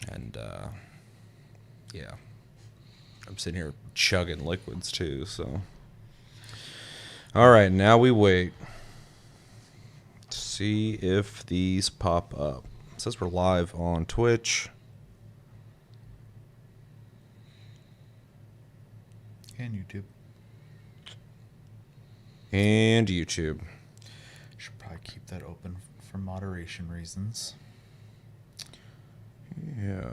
And, yeah. I'm sitting here chugging liquids, too, so. All right, now we wait to see if these pop up. It says we're live on Twitch. And YouTube. And YouTube. Should probably keep that open for moderation reasons. Yeah.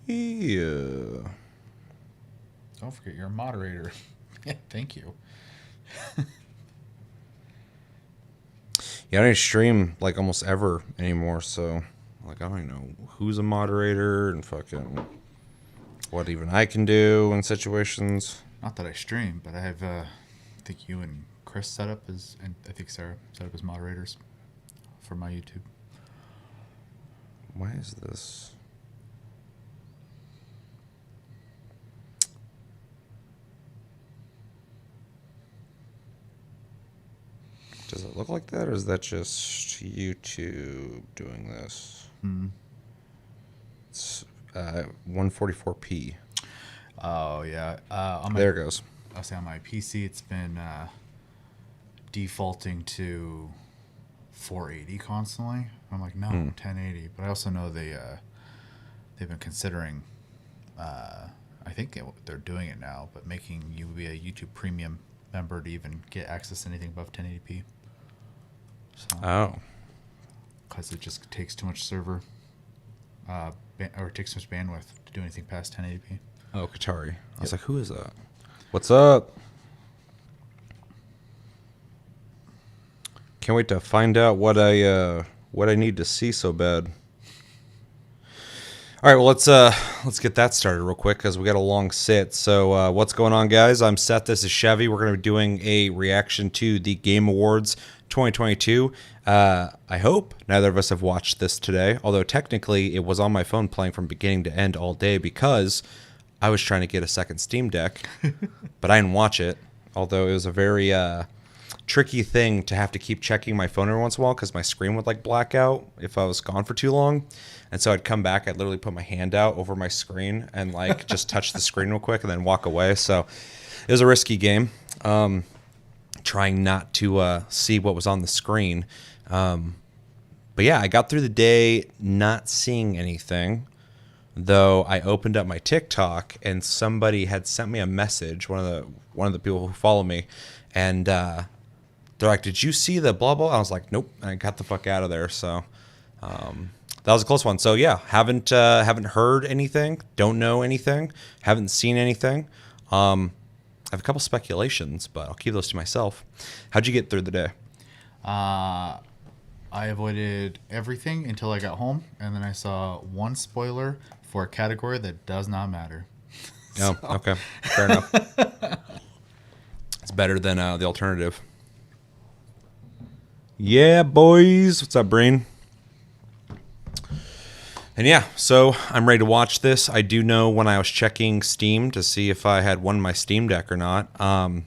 Yeah. Don't forget you're a moderator. Yeah, thank you. Yeah, I don't stream like almost ever anymore, so like I don't even know who's a moderator and fucking what even I can do in situations. Not that I stream, but I have I think you and Chris set up as, and I think Sarah set up as moderators for my YouTube. Why is this? Does it look like that, or is that just YouTube doing this? It's 144p. Oh yeah, There it goes. I'll say on my PC it's been defaulting to 480 constantly. I'm like, no, 1080. But I also know they've been considering. I think they're doing it now, but making you be a YouTube Premium member to even get access to anything above 1080p. So, Oh. because it just takes too much server, or it takes too much bandwidth to do anything past 1080p. Oh, Qatari. I was like, who is that? What's up? Can't wait to find out what I need to see so bad. All right, well let's get that started real quick because we got a long sit. So what's going on, guys? I'm Seth. This is Chevy. We're going to be doing a reaction to the Game Awards 2022. I hope neither of us have watched this today, although technically it was on my phone playing from beginning to end all day because I was trying to get a second Steam Deck, but I didn't watch it. Although it was a very tricky thing to have to keep checking my phone every once in a while because my screen would like black out if I was gone for too long. And so I'd come back, I'd literally put my hand out over my screen and like just touch the screen real quick and then walk away. So it was a risky game. Trying not to see what was on the screen. But yeah, I got through the day not seeing anything. Though I opened up my TikTok and somebody had sent me a message, one of the people who follow me, and they're like, "Did you see the blah blah?" I was like, "Nope," and I got the fuck out of there. So that was a close one. So yeah, haven't heard anything, don't know anything, haven't seen anything. I have a couple speculations, but I'll keep those to myself. How'd you get through the day? I avoided everything until I got home, and then I saw one spoiler for a category that does not matter. Oh, okay, fair enough. It's better than the alternative. Yeah, boys. What's up, Brain? And yeah, so I'm ready to watch this. I do know when I was checking Steam to see if I had won my Steam Deck or not. That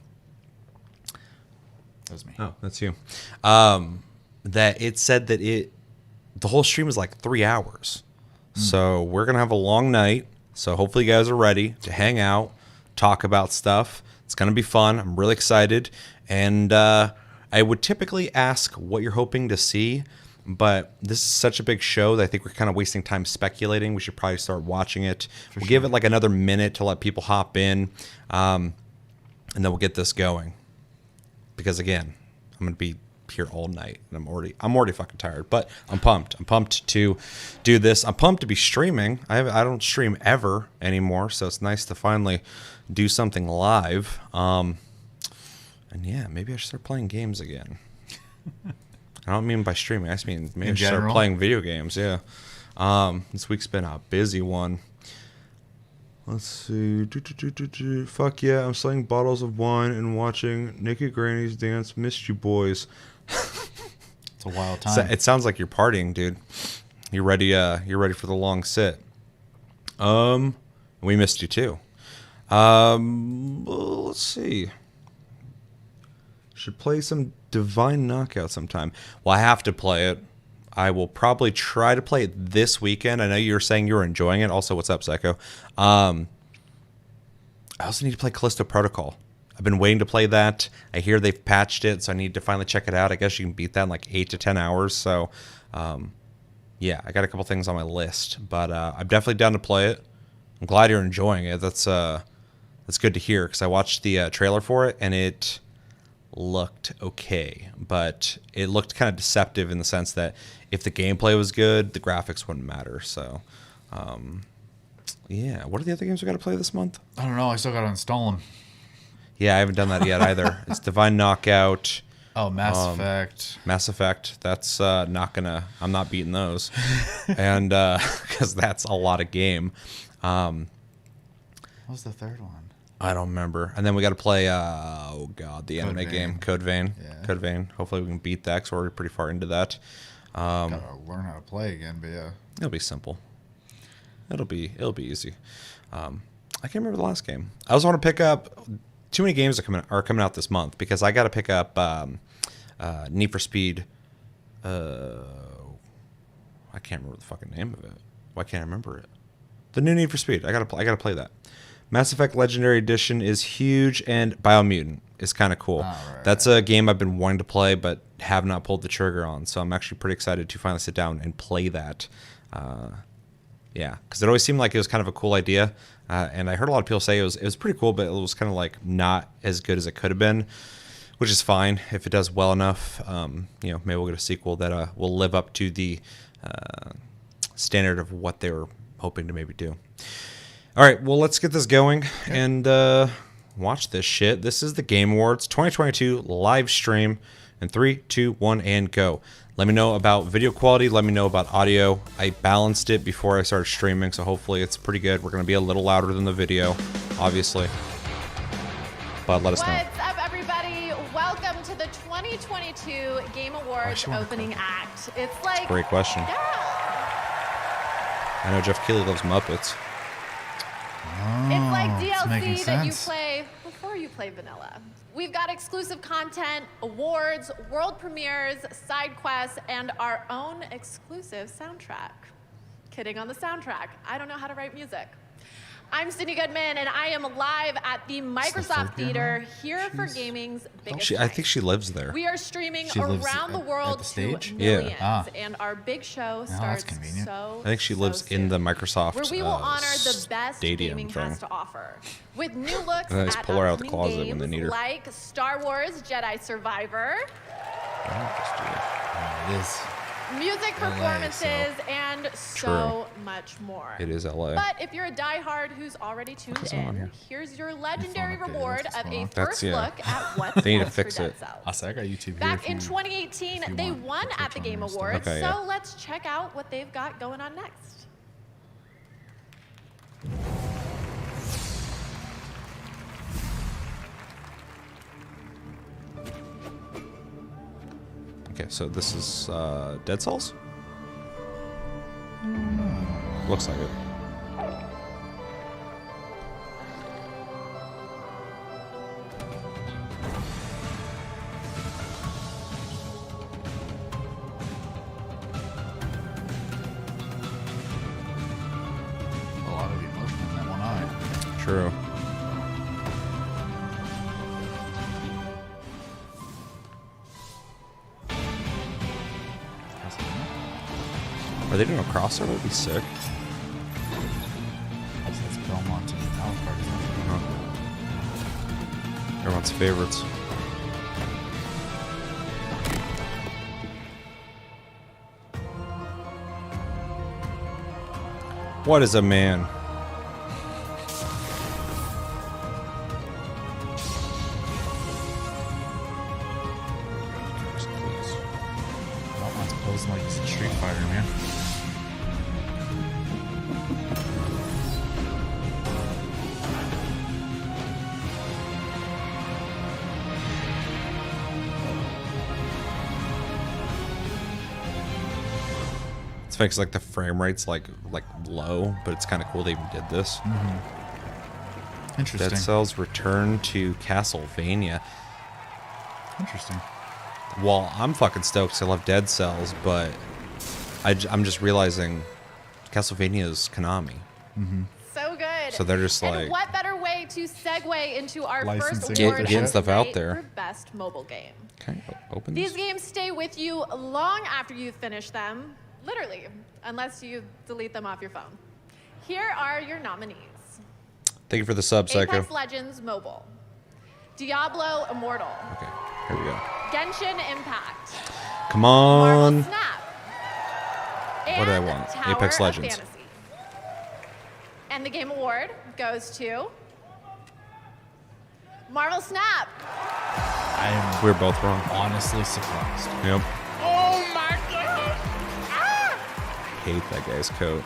was me. Oh, that's you. That it said that the whole stream was like 3 hours. So we're going to have a long night. So hopefully you guys are ready to hang out, talk about stuff. It's going to be fun. I'm really excited. And I would typically ask what you're hoping to see, but this is such a big show that I think we're kind of wasting time speculating. We should probably start watching it. We'll give it like another minute to let people hop in, and then we'll get this going. Because again, I'm going to be here all night, and I'm already fucking tired, but I'm pumped. I'm pumped to do this. I'm pumped to be streaming. I don't stream ever anymore, so it's nice to finally do something live. And yeah, maybe I should start playing games again. I don't mean by streaming. I just mean maybe I should start playing video games. Yeah. This week's been a busy one. Let's see. Fuck yeah, I'm selling bottles of wine and watching naked grannies dance. Missed you, boys. It's a wild time. It sounds like you're partying, dude. You're ready. You're ready for the long sit. We missed you too. Let's see. Should play some Divine Knockout sometime. Well, I have to play it. I will probably try to play it this weekend. I know you were saying you were enjoying it. Also, what's up, Psycho? I also need to play Callisto Protocol. I've been waiting to play that. I hear they've patched it, so I need to finally check it out. I guess you can beat that in like 8 to 10 hours. So, yeah, I got a couple things on my list, but I'm definitely down to play it. I'm glad you're enjoying it. That's good to hear because I watched the trailer for it and it looked okay, but it looked kind of deceptive in the sense that if the gameplay was good, the graphics wouldn't matter. So, yeah. What are the other games we got to play this month? I don't know. I still got to install them. Yeah, I haven't done that yet either. It's Divine Knockout. Oh, Mass Effect. Mass Effect. That's not gonna. I'm not beating those, and because that's a lot of game. What was the third one? I don't remember. And then we got to play. The anime game, Code Vein. Yeah. Code Vein. Hopefully we can beat that because we're already pretty far into that. Gotta learn how to play again, but yeah. It'll be simple. It'll be easy. I can't remember the last game. I also want to pick up. Too many games are coming out this month because I got to pick up Need for Speed. I can't remember the fucking name of it. Why can't I remember it? The new Need for Speed. I gotta play that. Mass Effect Legendary Edition is huge, and Biomutant is kind of cool. Right. That's a game I've been wanting to play, but have not pulled the trigger on. So I'm actually pretty excited to finally sit down and play that. Yeah, because it always seemed like it was kind of a cool idea, and I heard a lot of people say it was pretty cool, but it was kind of like not as good as it could have been, which is fine if it does well enough. Maybe we'll get a sequel that will live up to the standard of what they were hoping to maybe do. All right, well, let's get this going and watch this shit. This is the Game Awards 2022 live stream. In 3, 2, 1, and go. Let me know about video quality. Let me know about audio. I balanced it before I started streaming, so hopefully it's pretty good. We're going to be a little louder than the video, obviously. But let us know. What's up, everybody? Welcome to the 2022 Game Awards opening act. It's like... Great question. Yeah. I know Jeff Keighley loves Muppets. It's like it's making DLC that you sense. play before you play vanilla. We've got exclusive content, awards, world premieres, side quests, and our own exclusive soundtrack. Kidding on the soundtrack. I don't know how to write music. I'm Cindy Goodman, and I am live at the Microsoft Theater here for gaming's biggest I think night. she lives there. We are streaming She lives around the at world the stage? to millions, Yeah. and our big show that's starts convenient. so I think she lives soon, in the Microsoft where we will honor the best stadium gaming thing. has to offer, with new looks They just at pull her out of the upcoming closet when they games need her. like Star Wars Jedi Survivor, It is. music LA, performances, and so much more. It is LA. But if you're a diehard who's already tuned is on in, here? here's your legendary updated. reward What's of going a on? first yeah. look at what's They need to next fix for it. Dead Cells. I got YouTube here. Back if in you- 2018, if you they want. won I'll at touch the on Game your stuff. Awards, Okay, so yeah. let's check out what they've got going on next. Okay, so this is Dead Cells? Looks like it. A lot of emotion in that one eye. True. Are they doing a crossover? That'd be sick. That's Belmont and Alucard. Everyone's favorites. What is a man? Belmont's posing like he's in Street Fighter, man. It's funny 'cause, like the frame rate's like low, but it's kind of cool they even did this. Interesting. Dead Cells Return to Castlevania. Interesting. Well, I'm fucking stoked 'cause I love Dead Cells, but I'm just realizing Castlevania is Konami. So good. So they're just and like- what better way to segue into our first Licensing award Getting of stuff the out night there. for best mobile game. Okay, open These this. games stay with you long after you finish them, literally, unless you delete them off your phone. Here are your nominees. Thank you for the sub, Psycho. Apex Legends Mobile, Diablo Immortal, Okay, here we go. Genshin Impact, Come Marvel on. Snap, What do I and want? Tower Apex of Legends. Fantasy. And the Game Award goes to Marvel Snap. I'm We're both wrong. honestly surprised. Yep. Oh my god! Ah! Hate that guy's coat.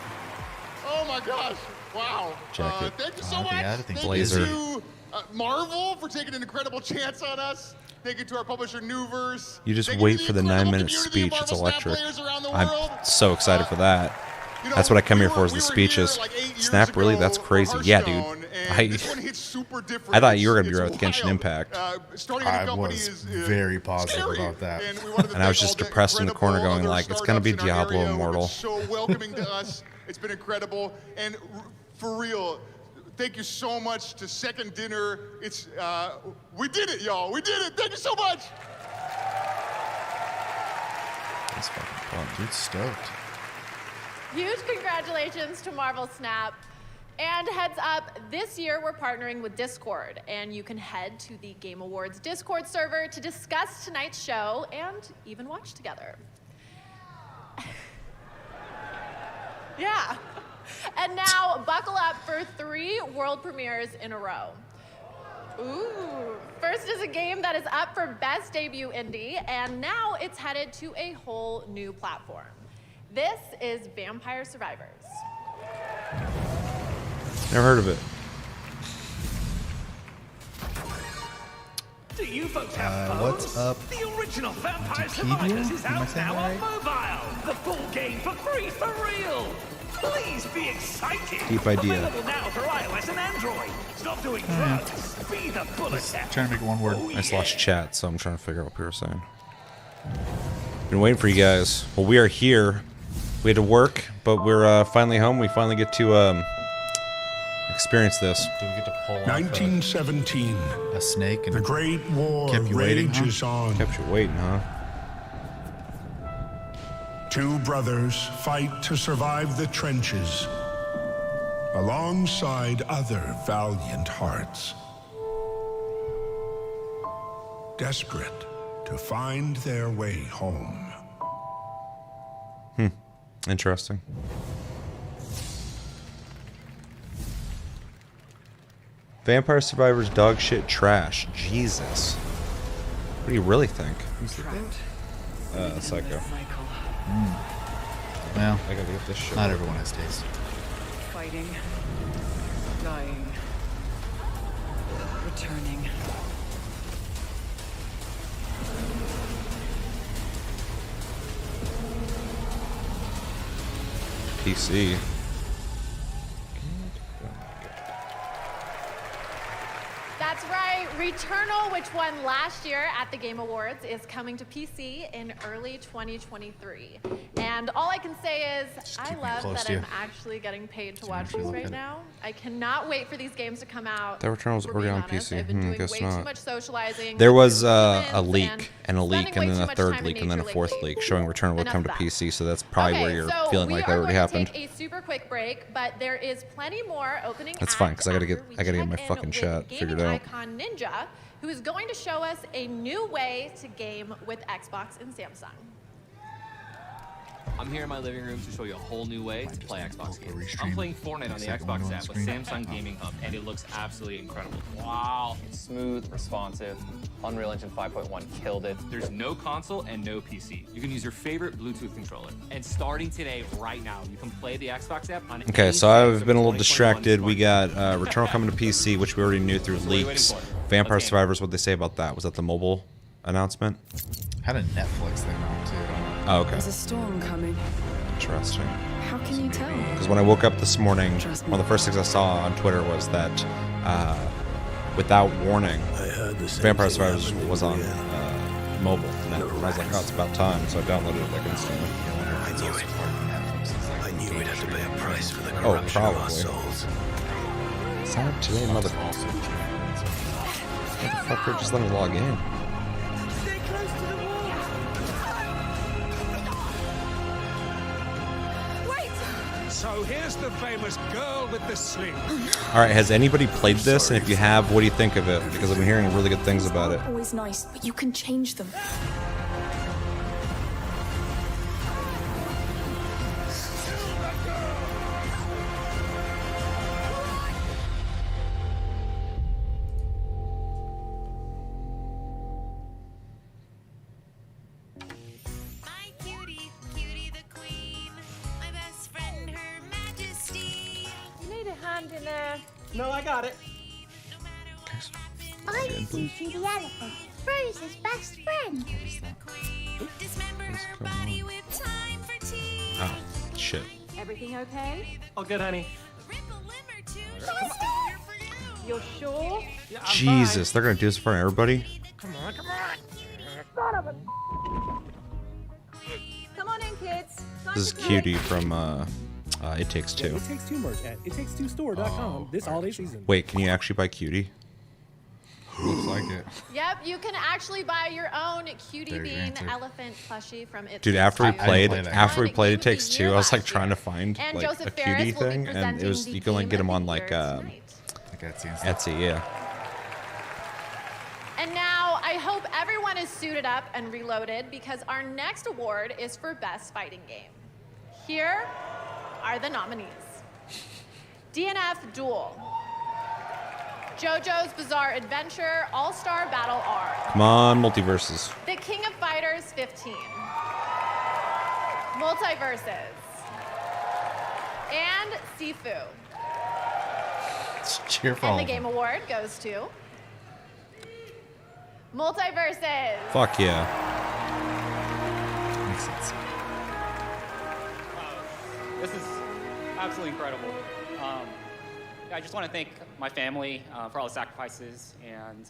Oh my gosh! Wow. Jacket. Thank you so Oh, much. yeah, I think Thank blazer. you to Marvel for taking an incredible chance on us. Thank you to our publisher Newverse. You just Thank wait to for the incredible 9-minute community of speech. It's Marvel Snap electric. players around the I'm world. so excited for that. You know, That's what I come we here for were- is the we were speeches. here like 8 years Snap, really? ago That's for crazy. Yeah, dude. Hearthstone, and this one hits super different. I thought you were gonna be It's right with Genshin wild. Impact. Starting a new I company was is very positive scary. about that. And we wanted to And I was thank just all the depressed in the corner incredible going other like, it's gonna be startups in our Diablo area who've been Immortal. So welcoming to us. It's been incredible. And for real, thank you so much to Second Dinner. It's we did it, y'all. We did it. Thank you so much. That's fucking fun. Dude, stoked. Huge congratulations to Marvel Snap. And heads up, this year we're partnering with Discord, and you can head to the Game Awards Discord server to discuss tonight's show and even watch together. Yeah. And now, buckle up for 3 world premieres in a row. Ooh. First is a game that is up for Best Debut Indie, and now it's headed to a whole new platform. This is Vampire Survivors. Never heard of it. Do you folks have phones? What's up? The original Vampire Wikipedia? Survivors is Am I out saying now that on mobile. The full game for free for real. Please be excited. Deep idea. Available now for iOS and Android. Stop doing drugs. Be the bullet tap. Trying to make it one word. Oh, I just yeah. lost chat, so I'm trying to figure out what people are saying. Been waiting for you guys. Well, we are here. We had to work, but we're finally home. We finally get to experience this. Do we get to pull off 1917. a snake and The Great War Kept you waiting, huh? rages on. Kept you waiting, huh? Two brothers fight to survive the trenches alongside other valiant hearts. Desperate to find their way home. Interesting. Vampire Survivors dog shit trash. Jesus. What do you really think? Psycho. Well, I gotta get this shit. not everyone has taste. Fighting, dying, returning. PC. That's right, Returnal, which won last year at the Game Awards, is coming to PC in early 2023. And all I can say is, I keep me love close that to you. I'm actually getting paid to So watch much to these look right at it. now. I cannot wait for these games to come out. That Returnal's for already being on honest. PC. I've been doing guess way not. too much socializing. There with was humans a leak, and a leak, spending and way then too a much third time in leak, and then a nature fourth lately. leak showing Returnal would Enough come to of that. PC. So that's probably where you're feeling like that already happened. We are going to take a super quick break, but there is plenty more opening. That's fine, acts 'cause I gotta after get- we I gotta get check my in fucking with chat figured gaming out. icon Ninja, who is going to show us a new way to game with Xbox and Samsung. I'm here in my living room to show you a whole new way to play Xbox Or games. restream. I'm playing Fortnite on the Looks like a Xbox window on app with screen. Samsung Gaming Hub, and it looks absolutely incredible. Wow. It's smooth, responsive. Unreal Engine 5.1 killed it. There's no console and no PC. You can use your favorite Bluetooth controller. And starting today, right now, you can play the Xbox app on Okay, any so device I've of been a little 2021 distracted. We got smartphone. Returnal coming to PC, which we already knew through What are you leaks. waiting for? Vampire Let's game. Survivors, what they say about that? Was that the mobile announcement? Had a Netflix thing on too. Oh, okay. There's a storm coming. Interesting. How can you tell? Because when I woke up this morning, Trust me. one of the first things I saw on Twitter was that, without warning, Vampire Survivors was on mobile. And I was like, oh, it's about time, so I downloaded it like instantly. knew it. I knew we'd have to pay a price for the Oh, corruption of our probably. souls. Sign up today, mother. Motherfucker, just let me log in. So here's the famous girl with the sling. All right, has anybody played this? And if you have, what do you think of it? Because I've been hearing really good things about it. Always nice, but you can change them. In there. No, I got it. I'm Susie the elephant, Rose's best friend. Oh, shit. Everything okay? All good, honey. You're sure? Yeah, I'm Jesus, they're gonna do this in front of everybody? fine. Come on, come on. Son of a... Come on in, kids. Time This is to play. Cutie from It Takes Two. It Takes Two merch at ittakes2store.com this holiday season. Wait, can you actually buy Cutie? Looks like it. Yep, you can actually buy your own Cutie There's your Bean answer. elephant plushie from It Dude, Takes after we Two. played, play that. after we Won played It Game of the Takes Two, Year I was like last trying year. to find And like Joseph a Ferris Cutie will be thing, and it presenting was the you can like Game get them of on the like Year tonight. Like Etsy and stuff. Etsy, yeah. And now I hope everyone is suited up and reloaded because our next award is for Best Fighting Game. Here are the nominees. DNF Duel, JoJo's Bizarre Adventure, All-Star Battle R, Come on, multiverses. The King of Fighters 15, Multiverses, and Sifu. Cheer for And all the of Game them. Award goes to Multiverses. Fuck yeah. Makes sense. This is absolutely incredible. I just want to thank my family for all the sacrifices, and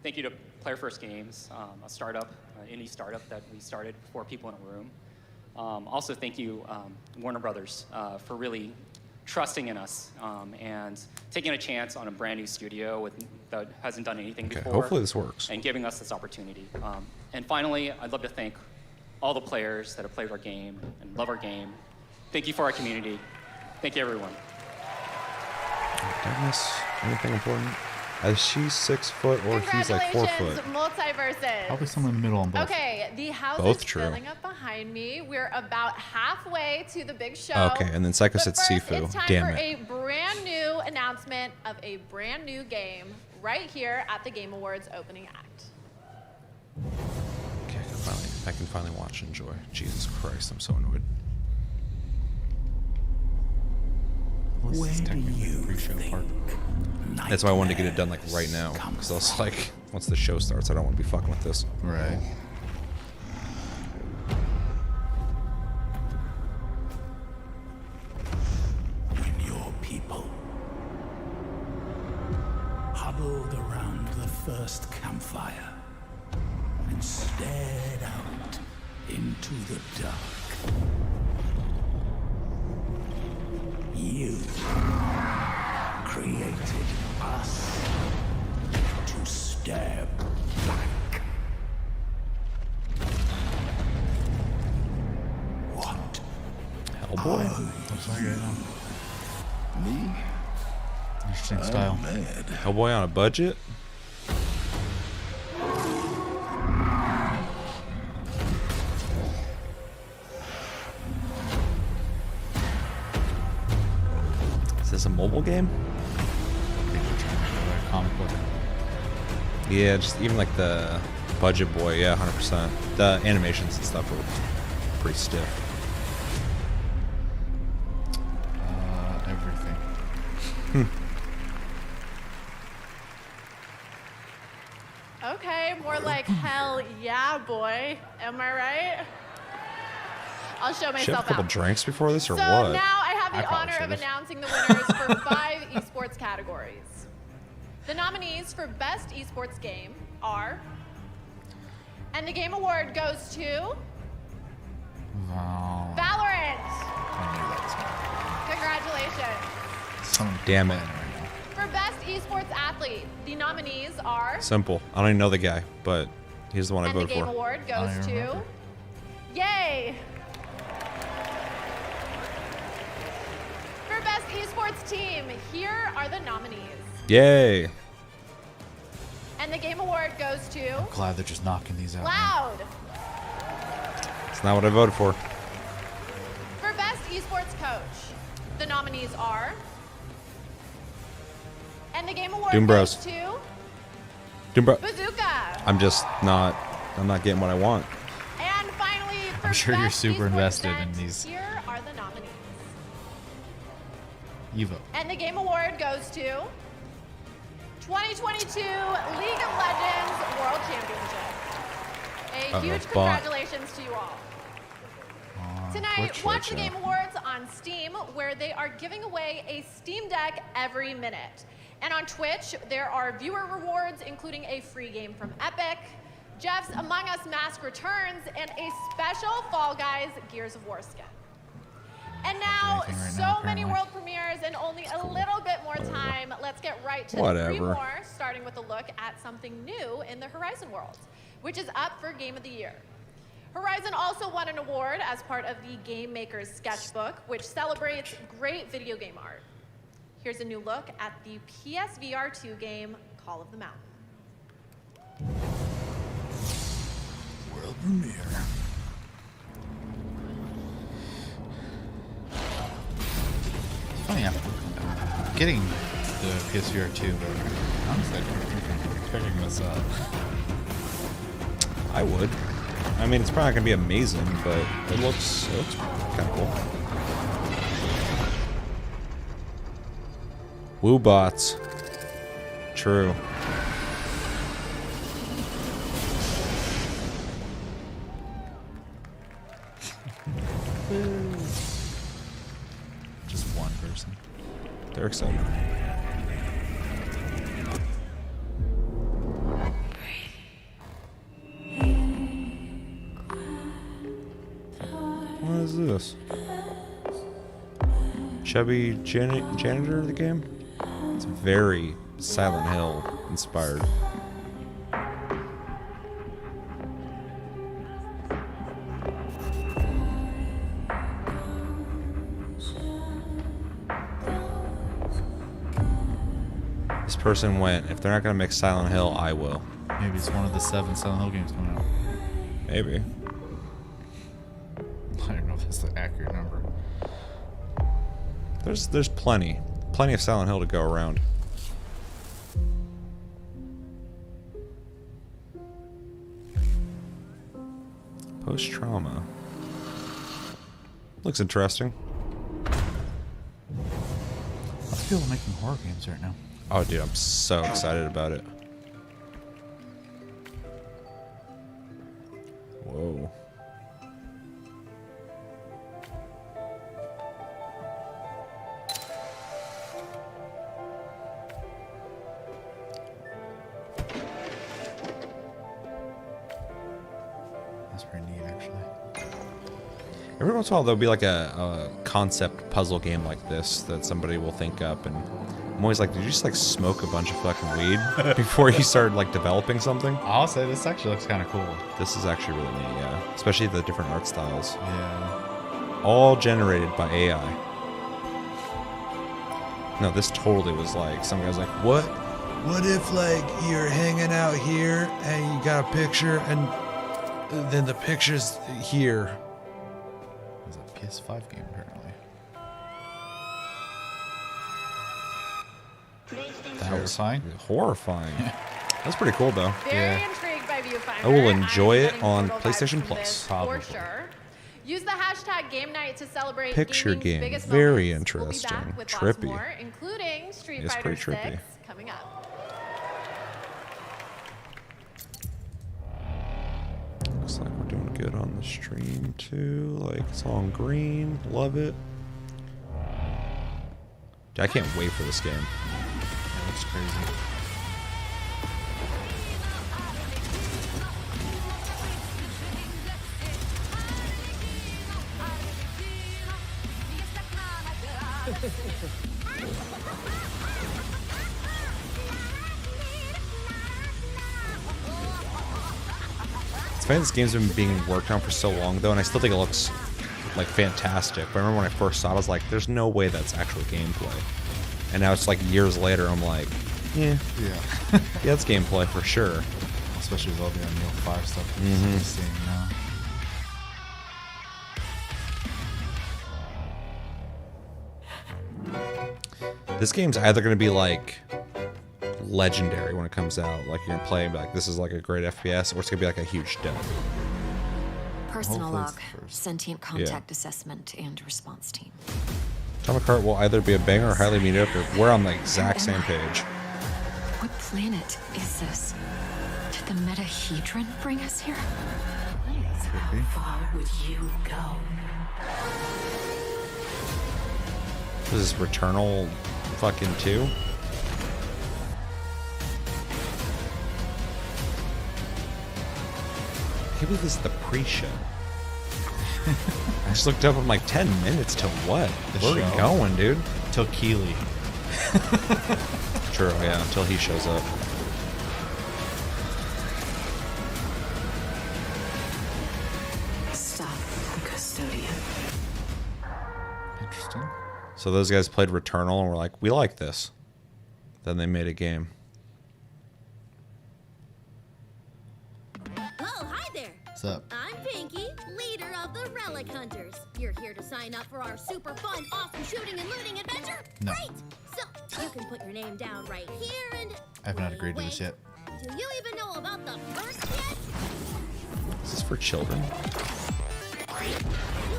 thank you to Player First Games, a startup, indie startup that we started with 4 people in a room. Also, thank you, Warner Brothers, for really trusting in us and taking a chance on a brand new studio that hasn't done anything Okay, before. hopefully this works. And giving us this opportunity. And finally, I'd love to thank all the players that have played our game and love our game. Thank you for our community. Thank you, everyone. Did I miss anything important? Is she 6 foot or he's like 4 foot? Congratulations, Multiverses. Probably somewhere in the middle on both. Okay, the house Both is true. filling up behind me. We're about halfway to the big show. Okay, and then Psycho said But first, Sifu. It's time Damn for it. a brand new announcement of a brand new game right here at the Game Awards opening act. Okay, I can finally watch and enjoy. Jesus Christ, I'm so annoyed. This is technically the pre-show part. That's why I wanted to get it done like right now. Because I was like, once the show starts, I don't want to be fucking with this. Right. When your people huddled around the first campfire and stared out into the dark, you created us to stare back. What? Hellboy? Looks like it. Me? Interesting style. Mad. Hellboy on a budget? Is this a mobile game? I think they're trying to do a comic book. Yeah, just even like the budget boy, yeah, 100%. The animations and stuff were pretty stiff. Everything. Okay, more like hell yeah, boy. Am I right? I'll show Should have a myself couple out. drinks before this or So what? now I have I the probably honor of should've. announcing the winners for 5 esports categories. The nominees for Best Esports Game are, and the Game Award goes to Valorant. I knew Congratulations. Someone Damn it. playing right now. For Best Esports Athlete, the nominees are... Simple. I don't even know the guy, but he's the one I And the voted Game for. Award I goes don't to... remember. Yay! For Best Esports Team, here are the nominees. Yay. And the Game Award goes to... Glad they're just knocking these out. Loud. It's not what I voted for. For Best Esports Coach, the nominees are... And the Game Award Doom Bros. goes to... Doom Bro. Bazooka. I'm not getting what I want. And finally, for I'm sure you're Best super Esports invested in Event, these. Here are the nominees. Evo. And the Game Award goes to 2022 League of Legends World Championship. A huge bot. congratulations to you all. On Tonight, Twitch watch the right Game now. Awards on Steam, where they are giving away a Steam Deck every minute. And on Twitch, there are viewer rewards, including a free game from Epic, Jeff's Among Us Mask returns, and a special Fall Guys Gears of War skin. And now, Anything right so now, many apparently. world premieres and only a little bit more time. Let's get right to Whatever. 3 more, starting with a look at something new in the Horizon world, which is up for Game of the Year. Horizon also won an award as part of the Game Maker's Sketchbook, which celebrates great video game art. Here's a new look at the PSVR 2 game, Call of the Mountain. World premiere. It's funny, I'm getting the PSVR 2, but honestly, I don't think I'm picking this up. I would. I mean, it's probably not gonna be amazing, but it looks kind of cool. Woo bots. True. Just one person. They're excited. What is this? Chubby janitor of the game? It's very Silent Hill inspired. This person went, if they're not gonna make Silent Hill, I will. Maybe it's one of the 7 Silent Hill games coming out. Maybe. I don't know if that's the accurate number. There's plenty of Silent Hill to go around. Post-trauma. Looks interesting. Lots of people making horror games right now. Oh, dude, I'm so excited about it. Whoa. That's pretty neat, actually. Every once in a while, there'll be like a concept puzzle game like this that somebody will think up, and I'm always like, did you just like smoke a bunch of fucking weed before you started like developing something? I'll say this actually looks kind of cool. This is actually really neat, yeah. Especially the different art styles. Yeah. All generated by AI. No, this totally was like, some guy's like, what if like you're hanging out here and you got a picture and then the picture's here? It's a PS5 game, apparently. That was Terrifying. horrifying. That's pretty cool though. Very intrigued by Viewfinder. I will enjoy I'm it getting on total vibes PlayStation from Plus. this Probably. For sure. Use the hashtag Game Night to celebrate Picture gaming's game. biggest Very moments. We'll be back interesting. with Trippy. lots more, including Street It's Fighter pretty trippy. 6 coming up. Looks like we're doing good on the stream too. Like it's all in green. Love it. Dude, I can't wait for this game. That looks crazy. It's funny this game's been being worked on for so long though, and I still think it looks like fantastic. But I remember when I first saw it, I was like, there's no way that's actual gameplay. And now it's like years later, I'm like, yeah, it's gameplay for sure. Especially with all the Unreal 5 stuff we're seeing now. This game's either going to be like legendary when it comes out, like you're gonna play and be like, this is like a great FPS, or it's gonna be like a huge dub. Personal log, sentient contact assessment, and response team. Atomic Heart will either be a banger or highly mediocre. We're on the exact same page. What planet is this? Did the Metahedron bring us here? How far would you go? This is Returnal fucking 2. Maybe this is the pre-show. I just looked up, I'm like, 10 minutes to what? Where are we going, dude? Till Keeley. True, yeah, until he shows up. Stop the custodian. Interesting. So those guys played Returnal and were like, we like this. Then they made a game. Oh, hi there. What's up? I'm Pinky, leader of the Relic Hunters. You're here to sign up for our super fun, awesome shooting and looting adventure? No. Great! So, you can put your name down right here and... I have not agreed to this yet. Do you even know about the first yet? Is this for children? You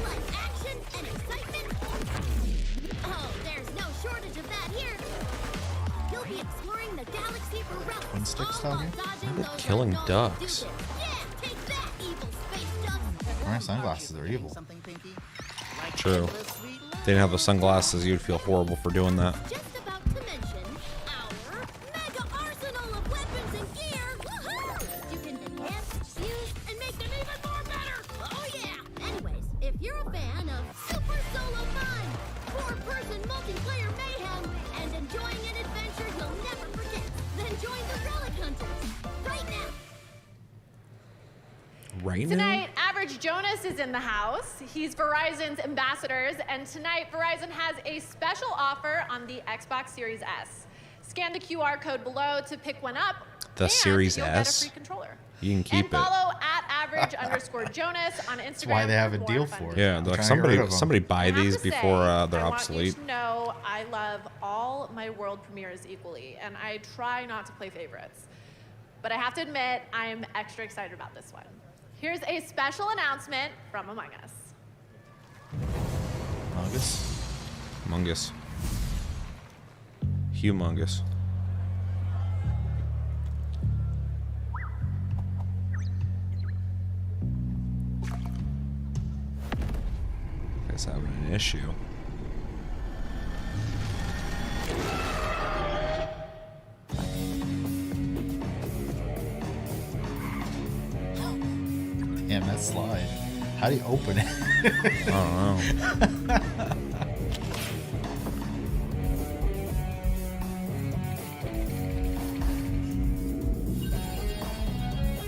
like action and excitement? Oh, there's no shortage of that here. You'll be exploring the galaxy for relics. Twin sticks talking? They're killing ducks. Wearing sunglasses are evil. True. If they didn't have the sunglasses, you'd feel horrible for doing that. Just about to mention our mega arsenal of weapons and gear. Woohoo! You can enhance, use, and make them even more better. Oh yeah! Anyways, if you're a fan of super solo fun, 4-person multiplayer mayhem, and enjoying an adventure you'll never forget, then join the Relic Hunters right now. Right now? Tonight, Average Jonas is in the house. He's Verizon's ambassadors, and tonight Verizon has a special offer on the Xbox Series S. Scan the QR code below to pick one up. The Series you'll S? Get a free controller. You can keep and follow at @average_Jonas on Instagram. That's why they have a deal for it. Yeah, like somebody buy these before they're obsolete. I want you to know I love all my world premieres equally, and I try not to play favorites. But I have to admit, I am extra excited about this one. Here's a special announcement from Among Us. Mungus. Humongous. Guys having an issue. Damn, that slide. How do you open it? I don't know.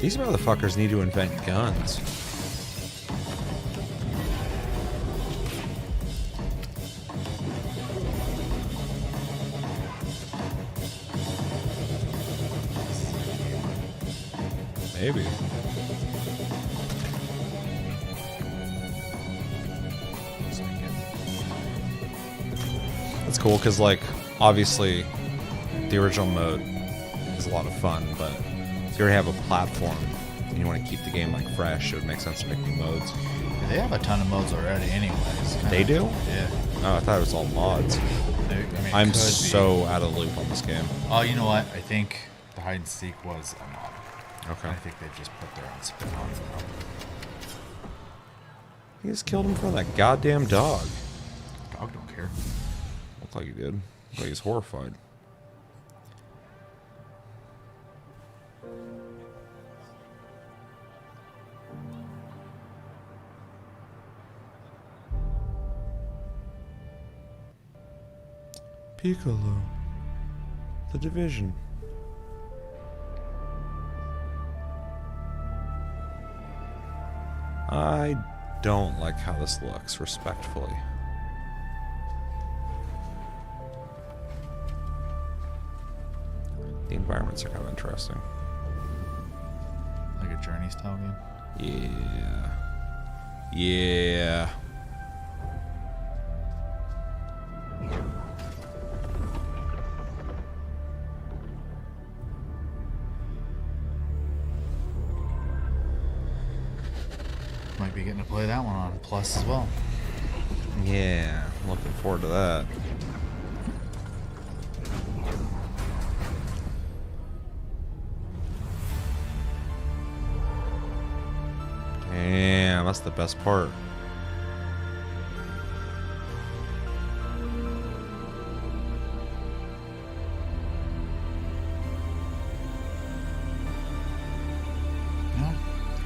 These motherfuckers need to invent guns. Maybe. It's cool because, like, obviously the original mode is a lot of fun, but if you already have a platform and you want to keep the game, like, fresh, it would make sense to make new modes. Yeah, they have a ton of modes already anyways. They do? Yeah. Oh, I thought it was all mods. I'm so out of the loop on this game. Oh, you know what? I think the hide and seek was a mod. Okay. I think they just put their own spin on it. He just killed him for that goddamn dog. Dog don't care. Looked like he did. Looked like he's horrified. Piccolo. The Division. I don't like how this looks, respectfully. The environments are kind of interesting. Like a Journey style game? Yeah. Yeah. Might be getting to play that one on Plus as well. Yeah, I'm looking forward to that. Damn, that's the best part.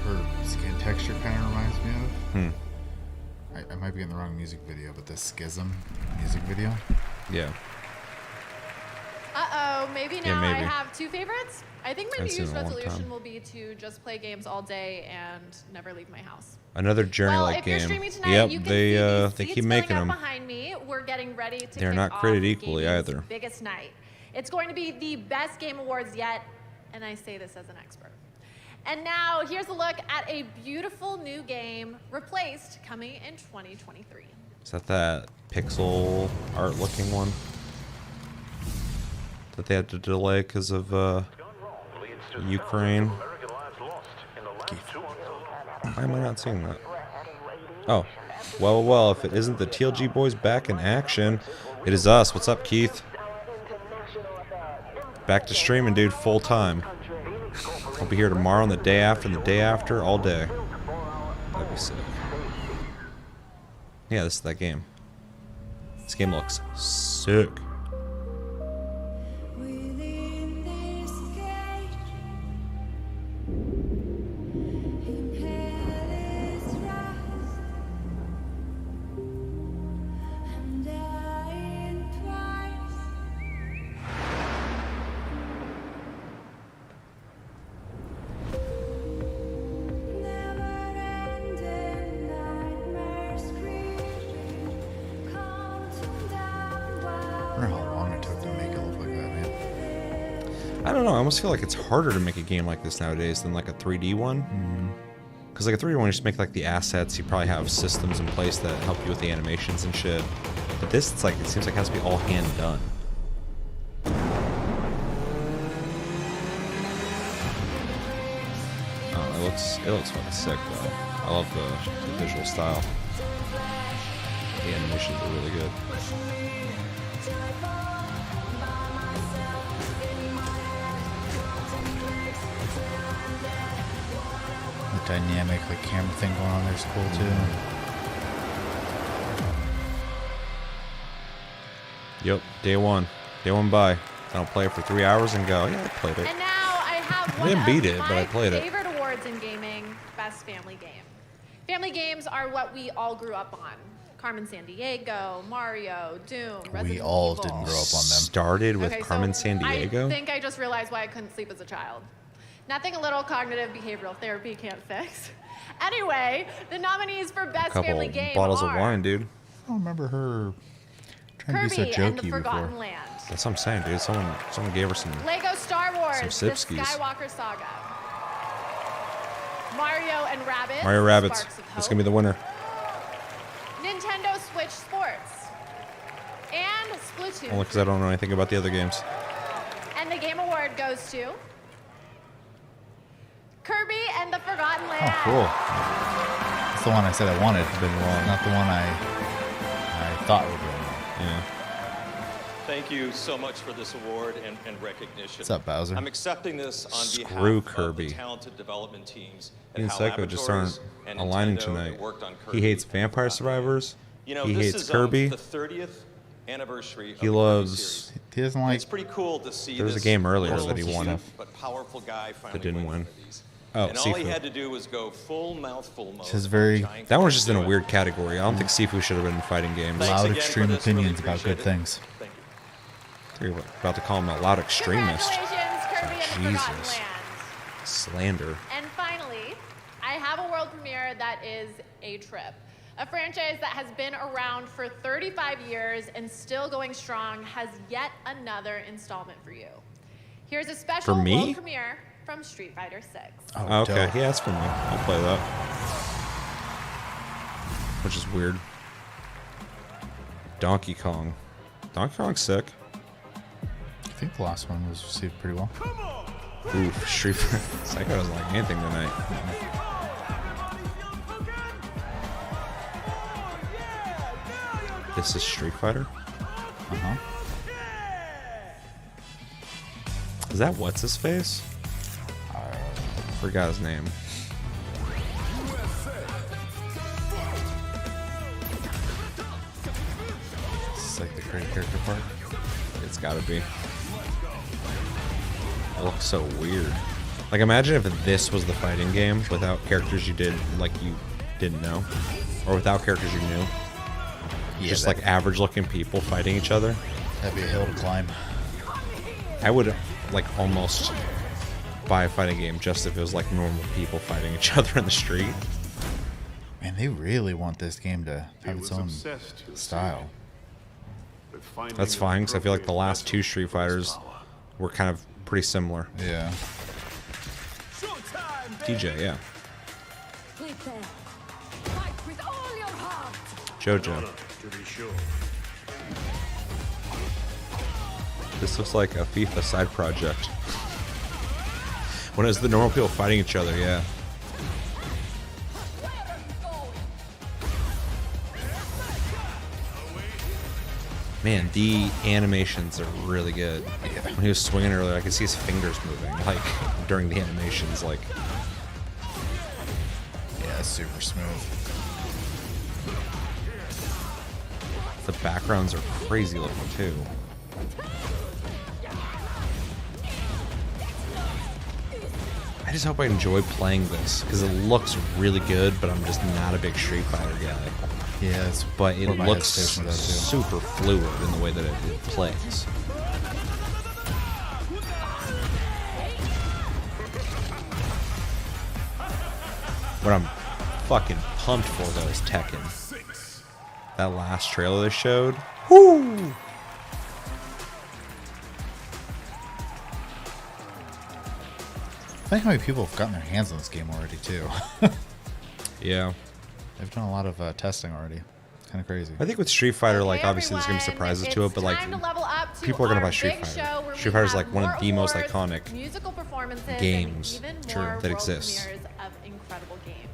Her skin texture kind of reminds me of. Hmm. I might be in the wrong music video, but the Schism music video. Yeah. Uh-oh, maybe now Yeah, maybe. I have two favorites. I think my Haven't New seen Year's it in a long resolution time. will be to just play games all day and never leave my house. Another Well, Journey-like if you're game. streaming tonight, Yep, you can they see these they seats keep filling making up them. behind me. We're getting ready to They're kick not off created equally gaming's either. biggest night. It's going to be the best game awards yet, and I say this as an expert. And now, here's a look at a beautiful new game, Replaced, coming in 2023. Is that pixel art looking one? That they had to delay because of Ukraine? Why am I not seeing that? Oh, well, if it isn't the TLG boys back in action, it is us. What's up, Keith? Back to streaming, dude, full time. I'll be here tomorrow and the day after and the day after, all day. That'd be sick. Yeah, this is that game. This game looks sick. I wonder how long it took to make it look like that, man. I don't know. I almost feel like it's harder to make a game like this nowadays than like a 3D one. Because like a 3D one, you just make like the assets. You probably have systems in place that help you with the animations and shit. But this, it's like it seems like it has to be all hand done. Oh, it looks fucking sick though. I love the visual style. The animations are really good. The dynamic, like camera thing going on there is cool too. Yep, day one buy. I don't play it for 3 hours and go, yeah, I played it. And now I have I one didn't beat of it, but my I played it. favorite awards in gaming, Best Family Game. Family games are what we all grew up on. Carmen Sandiego, Mario, Doom, Resident We all Evil. didn't grow up on them. Started with Okay, Carmen so Sandiego. I think I just realized why I couldn't sleep as a child. Nothing a little cognitive behavioral therapy can't fix. Anyway, the nominees for Best Couple Family Game bottles are of wine, dude. I don't remember her trying to Kirby be so and the jokey Forgotten before. Land, That's what I'm saying, dude. Someone gave her some. Lego Star Wars, Some The Sipskis. Skywalker Saga, Mario and Rabbids, Mario Rabbids. Sparks of That's Hope, gonna be the winner. Nintendo Switch Sports, and Splatoon. Only because I don't know anything about the other games. And the Game Award goes to Kirby and the Forgotten Land. Oh, cool. That's the one I said I wanted. Been long. Not the one I thought would win. Yeah. Thank you so much for this award and recognition. What's up, Bowser? I'm accepting this on Screw behalf Kirby. of the talented development teams He at and HAL Psycho just Laboratories aren't and aligning Nintendo tonight. that worked on He Kirby hates and Vampire Forgotten Survivors. You know, He this hates is Kirby. the 30th anniversary of He the loves. Kirby series. He doesn't And like. It's pretty cool to see There was a this game earlier little that he won. cute but powerful guy finally That didn't win win. one of these. Oh, And all he Sifu. had to do was go full mouthful mode. His very Giant That one's just in a do it. weird category. I don't think Sifu should have been in fighting games. Thanks loud, again extreme for this. Really opinions about good appreciate it. things. Thank you. You're about to call him a loud extremist. Congratulations, Kirby and the Forgotten Jesus. Land. Slander. And finally, I have a world premiere that is a trip. A franchise that has been around for 35 years and still going strong has yet another installment for you. Here's a special For me? world premiere from Street Fighter 6. Oh, okay, yeah, that's for me. I'll play that. Which is weird. Donkey Kong. Donkey Kong's sick. I think the last one was received pretty well. Oof, Street Fighter. Psycho doesn't like anything tonight. This is Street Fighter? Uh-huh. Is that what's his face? Forgot his name. It's like the create character part. It's gotta be. It looks so weird. Like, imagine if this was the fighting game without characters you didn't know, or without characters you knew. Yeah, Just like average looking people fighting each other. That'd be a hill to climb. I would like almost buy a fighting game just if it was like normal people fighting each other in the street. Man, they really want this game to have its own style. That's fine, because I feel like the last two Street Fighters were kind of pretty similar. Yeah. TJ, yeah. Prepare. Fight with all your heart. JoJo. This looks like a FIFA side project. When it's the normal people fighting each other, yeah. Man, the animations are really good. When he was swinging earlier, I could see his fingers moving, like, during the animations, like... Yeah, it's super smooth. The backgrounds are crazy looking, too. I just hope I enjoy playing this, because it looks really good, but I'm just not a big Street Fighter guy. Yeah, it's but it my looks hesitation with that too. super fluid in the way that it plays. What I'm fucking pumped for though is Tekken. That last trailer they showed. Whoo! I think how many people have gotten their hands on this game already too. Yeah. They've done a lot of testing already. It's kind of crazy. I think with Street Fighter, like, obviously there's gonna be surprises to it, but like, people are gonna buy Street Fighter. Street Fighter is like one of the most iconic games that exists. Of incredible games.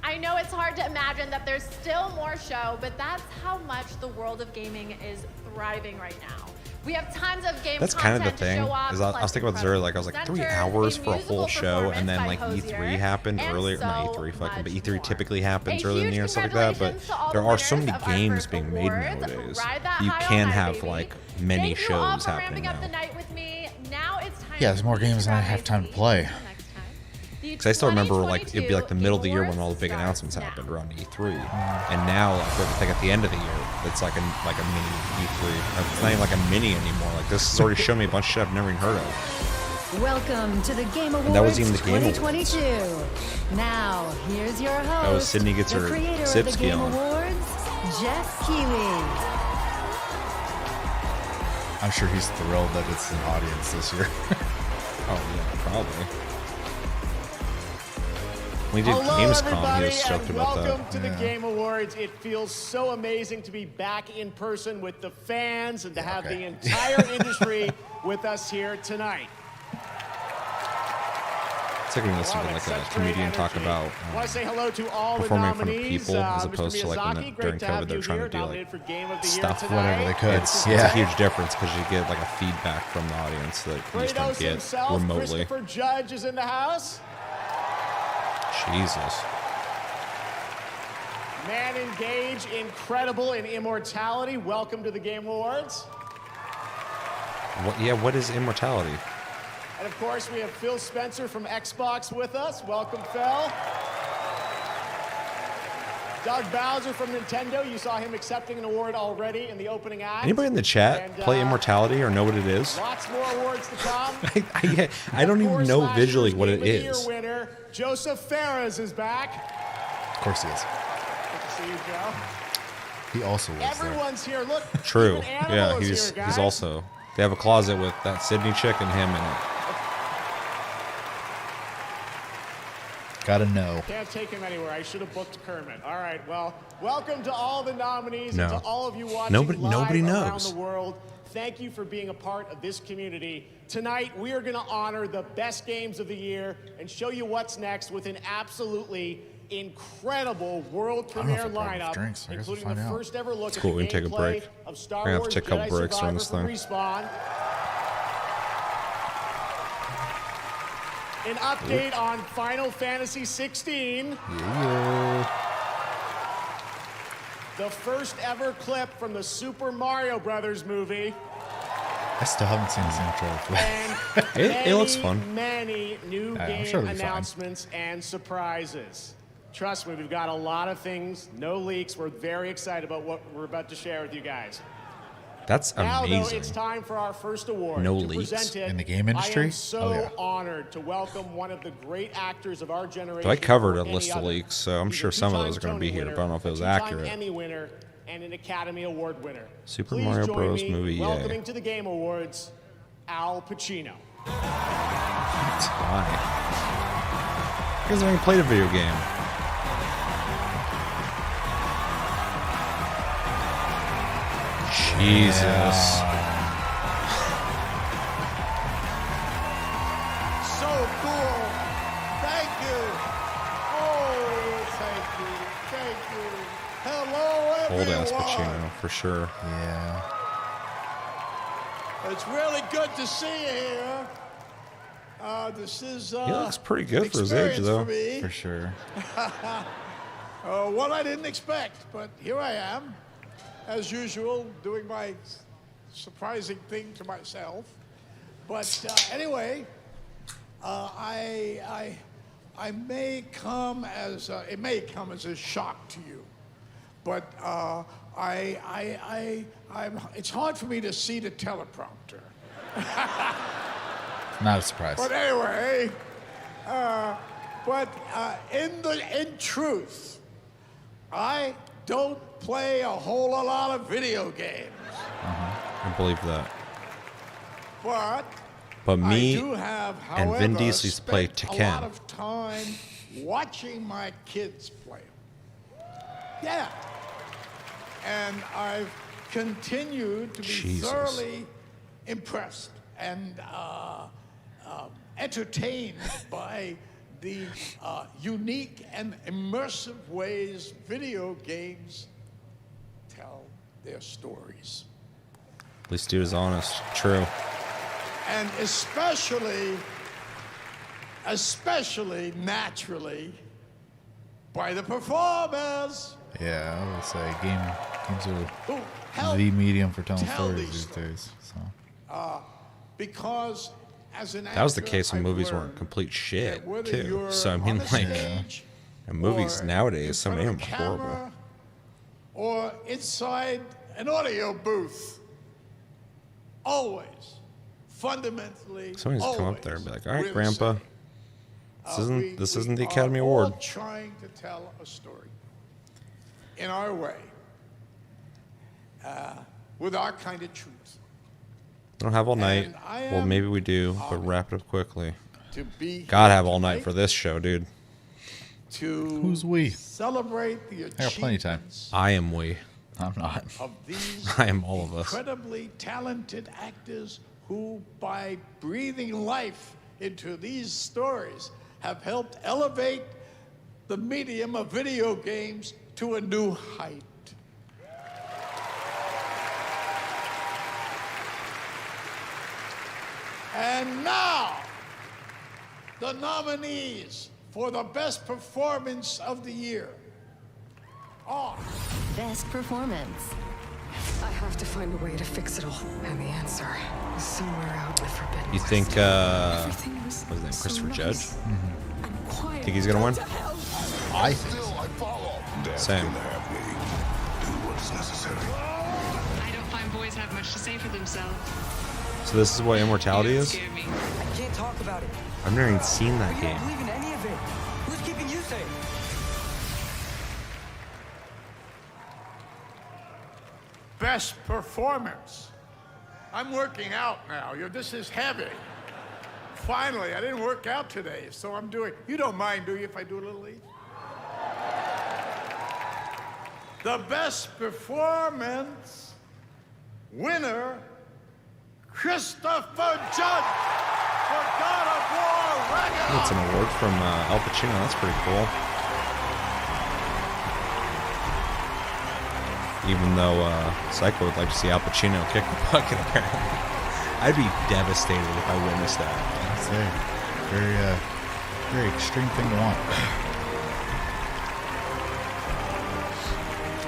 I know it's hard to imagine that there's still more show, but that's how much the world of gaming is thriving right now. We have tons of game That's kind of the content to thing. show off, Is I was thinking about this earlier. Like I was like 3 hours for a whole show, and then like E3 happened earlier. Not E3, fucking, but E3 typically happens early in the year and stuff like that. But there are so many games being made nowadays. You can have like many shows happening now. Yeah, there's more games than I have time to play. Because I still remember, like, it'd be like the middle of the year when all the big announcements happened around E3, and now like everything at the end of the year, it's like a mini E3. It's not even like a mini anymore. Like this has already shown me a bunch of shit I've never even heard of. Welcome to the Game Awards And that was even the Game 2022. Now here's your host. That was Sydney gets the her creator of the Sipsky Game on. Awards, Jeff Keighley. I'm sure he's thrilled that it's an audience this year. Oh yeah, probably. When he did Hello, Gamescom, he was stoked and about welcome that. to the Game Awards. It feels so amazing to be back in person with the fans and to have the entire industry with us here tonight. It's like when you listen to like a comedian talk about I want to say hello to all the performing in front of nominees. people as Mr. opposed to like when Miyazaki, during great to have COVID they're you trying here, to do nominated for like Game of the Year stuff tonight. whenever they could. It's Yeah. a huge difference because you get like a feedback from the audience that you just don't Kratos get himself, remotely. Christopher Judge is in the house. Jesus. Man Engage, incredible in immortality. Welcome to the Game Awards. What is immortality? And of course, we have Phil Spencer from Xbox with us. Welcome, Phil. Doug Bowser from Nintendo. You saw him accepting an award already in the opening act. Anybody in the chat play Immortality or know what it is? Lots more awards to come. I don't even know visually what it Game of the is. Year winner, Joseph Ferris is back. Of course he is. Good to see you, Joe. He also lives there. Everyone's here. Look. True. even Animal Yeah, is he's here, guys. he's also. They have a closet with that Sydney chick and him in it. Gotta know. Can't take him anywhere. I should have booked Kermit. All right. Well, welcome to all the nominees No. and to all of you watching Nobody live around knows. the world. Thank you for being a part of this community. Tonight, we are going to honor the best games of the year and show you what's next with an absolutely incredible world I don't know if premiere I brought enough lineup, drinks. I guess we'll including the find out. first ever look It's at cool. the We can take a gameplay break. of Star We're gonna have Wars to take a couple Jedi breaks during Survivor this from Respawn. An update on Final Fantasy 16. Yeah. The first ever clip from the Super Mario Brothers movie. I still haven't seen the same trailer for that. And It looks fun. Many new I'm game sure it'll be fine. announcements and surprises. Trust me, we've got a lot of things, no leaks. We're very excited about what we're about to share with you guys. That's Now, though, amazing. it's time for our first award. No To leaks? present it, In the game industry? I am so Oh, yeah. honored to welcome one of the great actors of our generation. So I covered a before list any of other. leaks, so I'm He's a sure some of two-time those are going to be Tony here, winner, but I don't know if it a was two-time accurate. Emmy winner and an Academy Award winner. Super Please Mario join Bros. me movie, yay. welcoming to the Game Awards, Al Pacino. That's why. You guys haven't even played a video game. Jesus. So cool. Thank you. Oh, thank you. Thank you. Hello, Old everyone. ass Pacino, for sure. Yeah. It's really good to see you here. This is He looks pretty good for his age, experience though. for me. For sure. What I didn't expect, but here I am, as usual, doing my surprising thing to myself. But anyway, I may come as it may come as a shock to you, but it's hard for me to see the teleprompter. Not a surprise. But anyway, in truth, I don't play a whole lot of video games. I believe that. But me I do have, and Vin however, Diesel used to play spent a lot Tekken. of time watching my kids play. Yeah. And I've continued to be Jesus. thoroughly impressed and entertained by the unique and immersive ways video games tell their stories. At least dude is honest. True. And especially naturally by the performers. Yeah, I would say games Who are help the medium for telling tell stories these these days. So. because as an That was the actor, case when I've movies learned weren't complete shit, that whether too. you're So, I mean, on the like, stage and movies or nowadays, in some of front them of are a horrible. camera or inside an audio booth, always, fundamentally, Somebody's come up always, there and be like, all right, we're the Grandpa, same. this We isn't the are Academy all Award. trying to tell a story in our way, with our kind of truth. I don't have all night. And I Well, am maybe we do, but wrap it up quickly. To be Gotta here have all night tonight for this show, dude. to Who's we? celebrate the I got plenty of time. achievements I am we. I'm not. of these I am all of us. incredibly talented actors who, by breathing life into these stories, have helped elevate the medium of video games to a new height. And now, the nominees for the best performance of the year are Best performance. I have to find a way to fix it all. And the answer is somewhere out in the Forbidden You West. think, Everything what's his name, so Christopher nice Judge? and quiet. Think he's gonna win? I think so. Same. Can have me do what is necessary. I don't find boys have much to say for themselves. So this is what immortality is? Scare me. I can't talk about it. I've never even seen that You game. don't believe in any of it. Who's keeping you safe? Best performance. I'm working out now. This is heavy. Finally, I didn't work out today, so I'm doing. You don't mind, do you, if I do a little each? The best performance winner, Christopher Judge for God of War Ragnarok. That's an award from Al Pacino. That's pretty cool. Even though Psycho would like to see Al Pacino kick the bucket, apparently. I'd be devastated if I witnessed that. I'd say very extreme thing to want.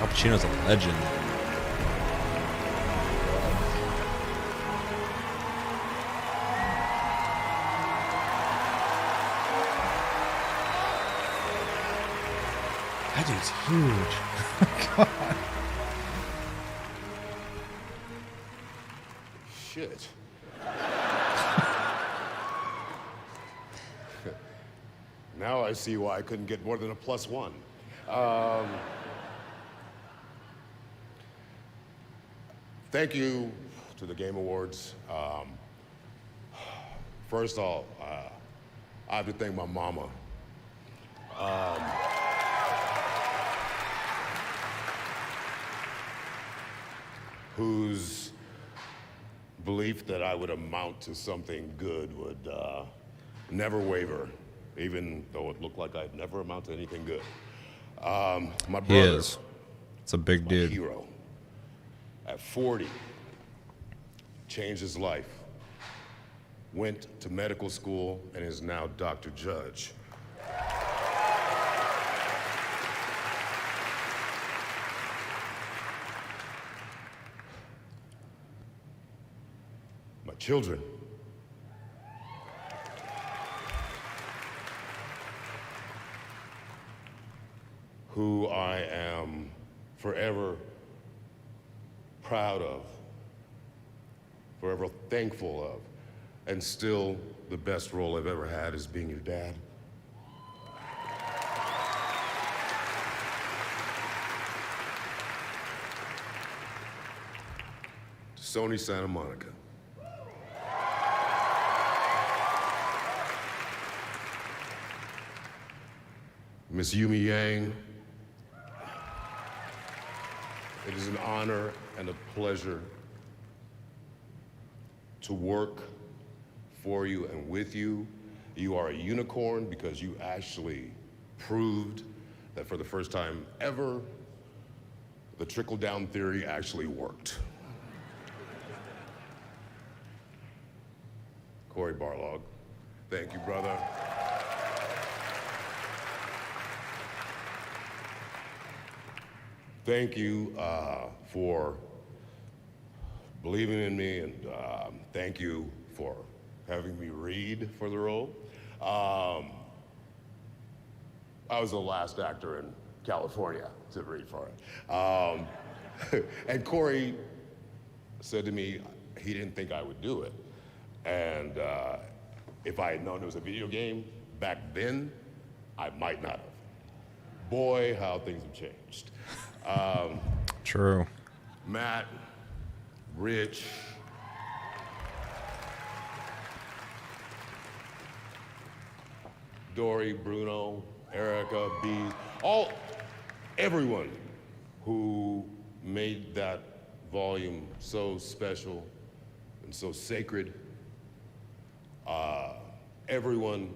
Al Pacino's a legend. That dude's huge. God. Shit. Now I see why I couldn't get more than a +1. Thank you to the Game Awards. First off, I have to thank my mama. Whose belief that I would amount to something good would never waver, even though it looked like I'd never amount to anything good. My brother, He is. It's a big dude. hero, at 40, changed his life, went to medical school, and is now Dr. Judge. My children. Who I am forever proud of, forever thankful of, and still the best role I've ever had is being your dad. Sony Santa Monica. Miss Yumi Yang, it is an honor and a pleasure to work for you and with you. You are a unicorn because you actually proved that for the first time ever, the trickle-down theory actually worked. Corey Barlog, thank you, brother. Thank you for believing in me, and thank you for having me read for the role. I was the last actor in California to read for it. And Corey said to me he didn't think I would do it. And if I had known it was a video game back then, I might not have. Boy, how things have changed. True. Matt, Rich, Dory, Bruno, Erica, B, everyone who made that volume so special and so sacred. Everyone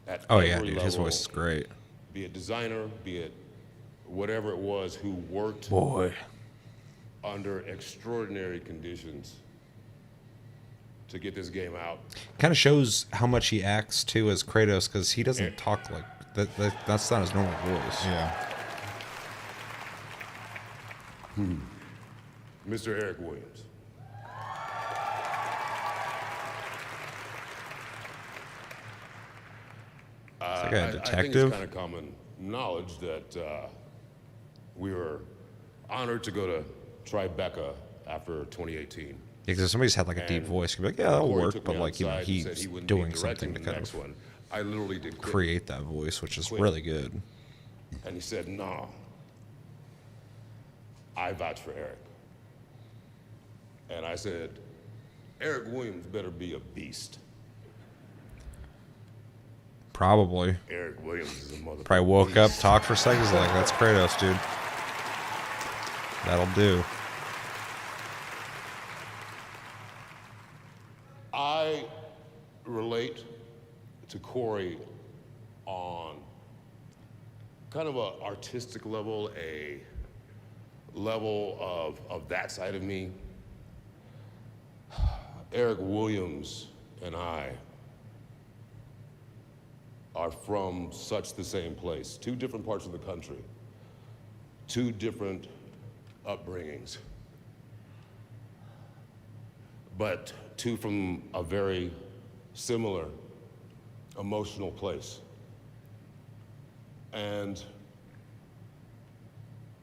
at every dude, level, his voice is great. be it designer, be it whatever it was, who worked under extraordinary conditions to get this game out. Kind of shows how much he acts too as Kratos, because he doesn't talk like that. That's not his normal voice. Yeah. Mr. Eric Williams. Is that guy a I think detective? it's kind of common knowledge that we were honored to go to Tribeca after 2018. Yeah, because if somebody's had like a deep voice, you'd be like, yeah, that'll Corey work. took But me like, you know, outside and he's said he wouldn't doing be something directing to the kind next of one. I literally did quit. create that voice, which is Quit. really good. And he said, no, I vouch for Eric. And I said, Eric Williams better be a beast. Probably. Eric Williams is a motherfucker. Probably woke up, talked for seconds, like, that's Kratos, dude. That'll do. I relate to Corey on kind of an artistic level, a level of that side of me. Eric Williams and I are from such the same place, 2 different parts of the country, 2 different upbringings, but 2 from a very similar emotional place. And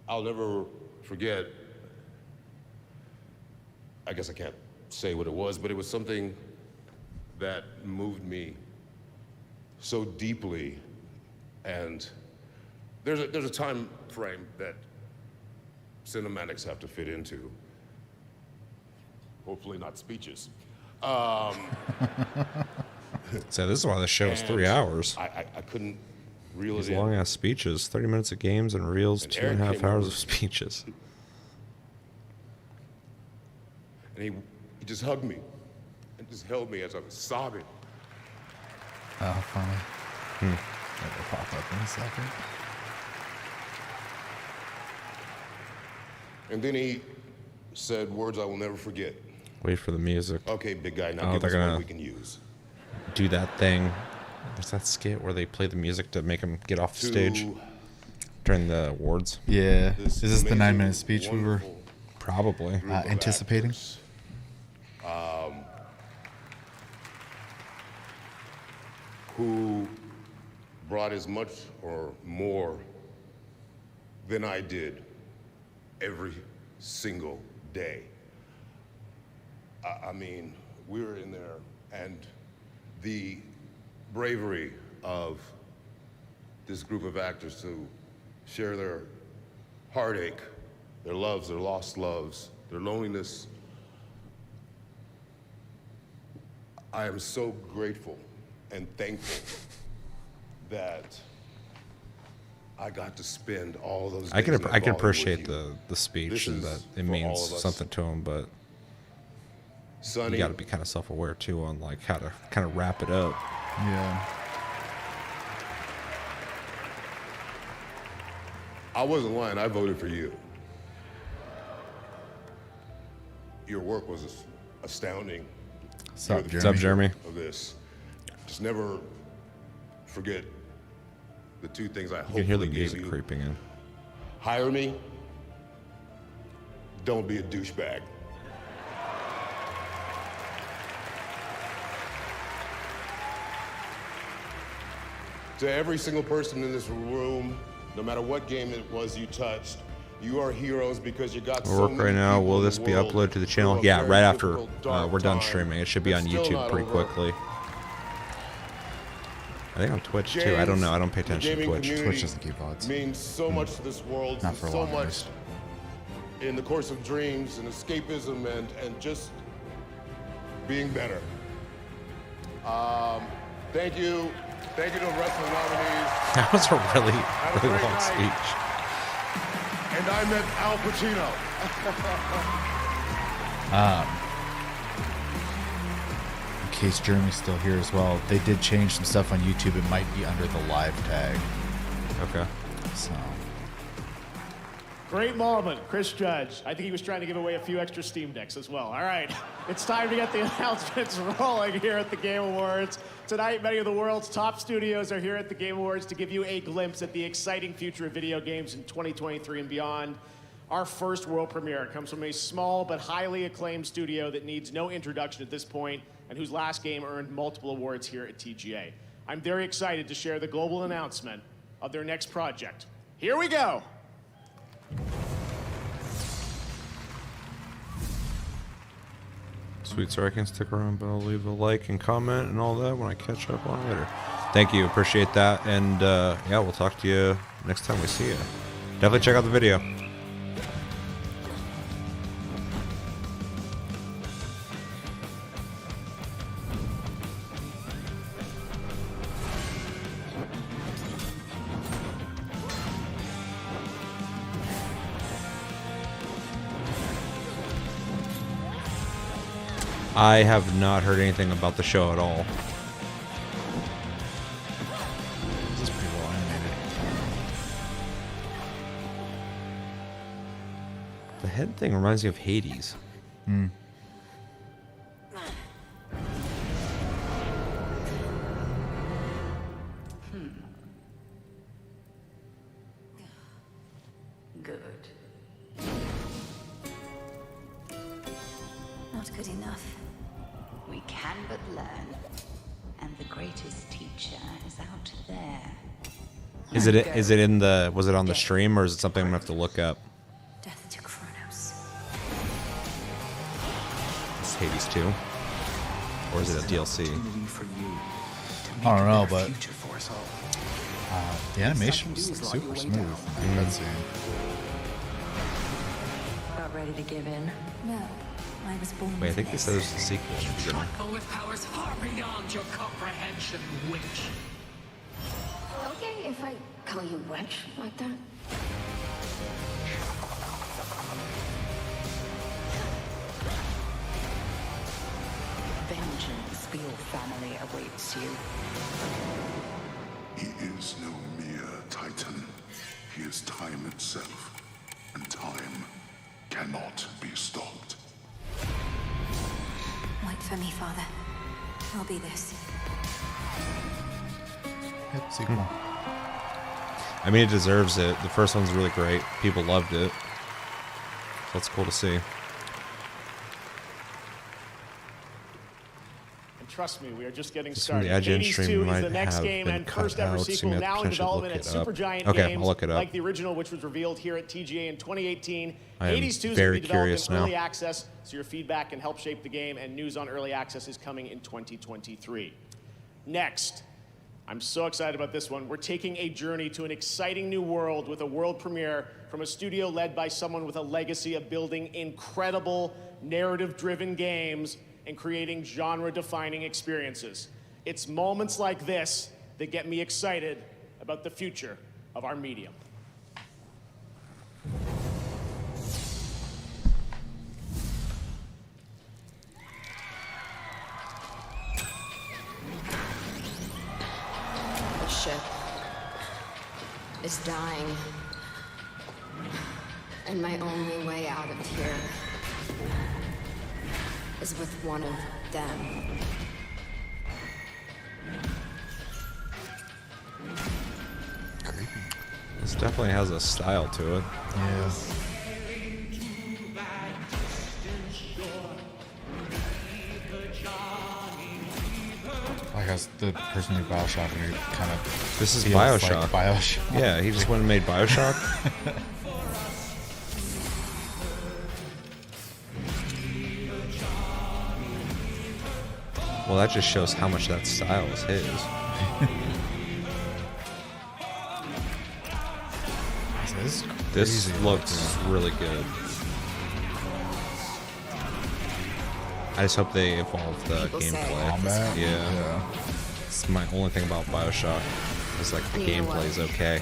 I'll never forget, I guess I can't say what it was, but it was something that moved me so deeply. And there's a time frame that cinematics have to fit into. Hopefully not speeches. So this is why the show is 3 hours. I couldn't reel These it in. long ass speeches, 30 minutes of games and reels, And 2.5 Eric came hours over. of speeches. And he just hugged me and just held me as I was sobbing. Oh, funny. Hmm. That'll pop up in a second. And then he said words I will never forget. Wait for the music. Okay, big guy, now Oh, give they're us one gonna we can use. do that thing. There's that skit where they play the music to make him get off the stage during the awards. Yeah. Is this the 9-minute speech we were Probably. anticipating? Who brought as much or more than I did every single day. I mean, we were in there, and the bravery of this group of actors to share their heartache, their loves, their lost loves, their loneliness. I am so grateful and thankful that I got to spend all those days I can in that I can volume appreciate with you. the speech This and is that it for means all of us. something to him, but Sonny, you got to be kind of self-aware too on like how to kind of wrap it up. Yeah. I wasn't lying. I voted for you. Your work was astounding. What's up, You're the Jeremy? What's up, Jeremy? Of this, just never forget the 2 things I You can hear the hopefully gave music you. creeping in. Hire me. Don't be a douchebag. To every single person in this room, no matter what game it was you touched, you are heroes because you got We'll so work many right now. people Will in this the be world uploaded to the through channel? a Yeah, very right after difficult, dark we're done time. streaming. It should be on It's still YouTube not pretty over. quickly. I think on Twitch too. I don't know. I don't pay The attention to gaming Twitch. community Twitch doesn't keep VODs. means so much to this world, Not for so long, at much least. in the course of dreams and escapism and just being better. Thank you. Thank you to the wrestling nominees. That was a really, Have a really great long night. speech. And I met Al Pacino. In case Jeremy's still here as well, they did change some stuff on YouTube. It might be under the live tag. Okay. So, Great moment, Chris Judge. I think he was trying to give away a few extra Steam Decks as well. All right, it's time to get the announcements rolling here at the Game Awards. Tonight, many of the world's top studios are here at the Game Awards to give you a glimpse at the exciting future of video games in 2023 and beyond. Our first world premiere comes from a small but highly acclaimed studio that needs no introduction at this point and whose last game earned multiple awards here at TGA. I'm very excited to share the global announcement of their next project. Here we go. Sweet, sorry I can't stick around, but I'll leave a like and comment and all that when I catch up on it later. Thank you, appreciate that, and yeah, we'll talk to you next time we see you. Definitely check out the video. I have not heard anything about the show at all. This is pretty well animated. The head thing reminds me of Hades. Hmm. Good. Not good enough. We can but learn. And the greatest teacher is out there. Is it in the, was it on the stream, or is it something I'm gonna have to look up? Death to Kronos. It's Hades 2? Or is it a DLC? I don't know, but the animation was super smooth. That scene. Not ready to give in? No. I was born Wait, I think they said there's a sequel. But with powers far beyond your comprehension, witch. Okay if I call you wench like that? Vengeance for your family awaits you. He is no mere titan. He is time itself, and time cannot be stopped. Wait for me, Father. I'll be this. Yep, sequel. I mean, it deserves it. The first one's really great. People loved it. That's cool to see. And trust me, we are just getting Some of started. the IGN Hades stream 2 is might the next have game been and cut first ever out, so you sequel may have now in potentially development look at it up. Supergiant Okay, Games, I'll look it up. like the original, which was revealed here at TGA in 2018. I am Hades 2 is very going to be developed curious in now. early access, so your feedback can help shape the game, and news on early access is coming in 2023. Next, I'm so excited about this one. We're taking a journey to an exciting new world with a world premiere from a studio led by someone with a legacy of building incredible narrative-driven games and creating genre-defining experiences. It's moments like this that get me excited about the future of our medium. The ship is dying. And my only way out of here is with one of them. This definitely has a style to it. Yeah. Like as the person who Bioshock and it kind of This is feels Bioshock. Like Bioshock. Yeah, he just went and made Bioshock. Well, that just shows how much that style is his. This looks really good. I just hope they evolve the gameplay. Combat? Yeah. It's my only thing about Bioshock. Is like the gameplay is okay,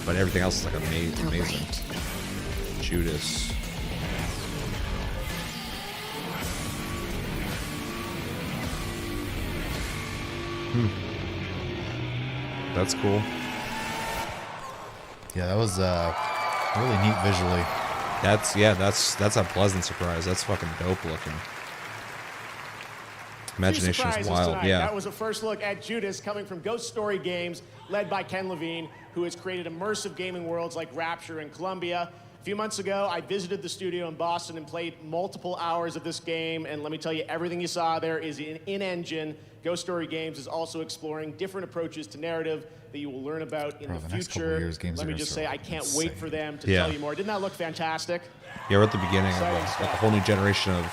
but everything else is like amazing. Judas. That's cool. Yeah, that was really neat visually. That's a pleasant surprise. That's fucking dope looking. Imagination is Surprises wild. tonight. Yeah. That was a first look at Judas coming from Ghost Story Games, led by Ken Levine, who has created immersive gaming worlds like Rapture and Columbia. A few months ago, I visited the studio in Boston and played multiple hours of this game, and let me tell you, everything you saw there is in-engine. Ghost Story Games is also exploring different approaches to narrative that you will learn about in the next couple future. years, games Let are me gonna just say, start I can't insane. wait for them to Yeah. tell you more. Didn't that look fantastic? Yeah, we're at the beginning of Exciting like a stuff. whole new generation of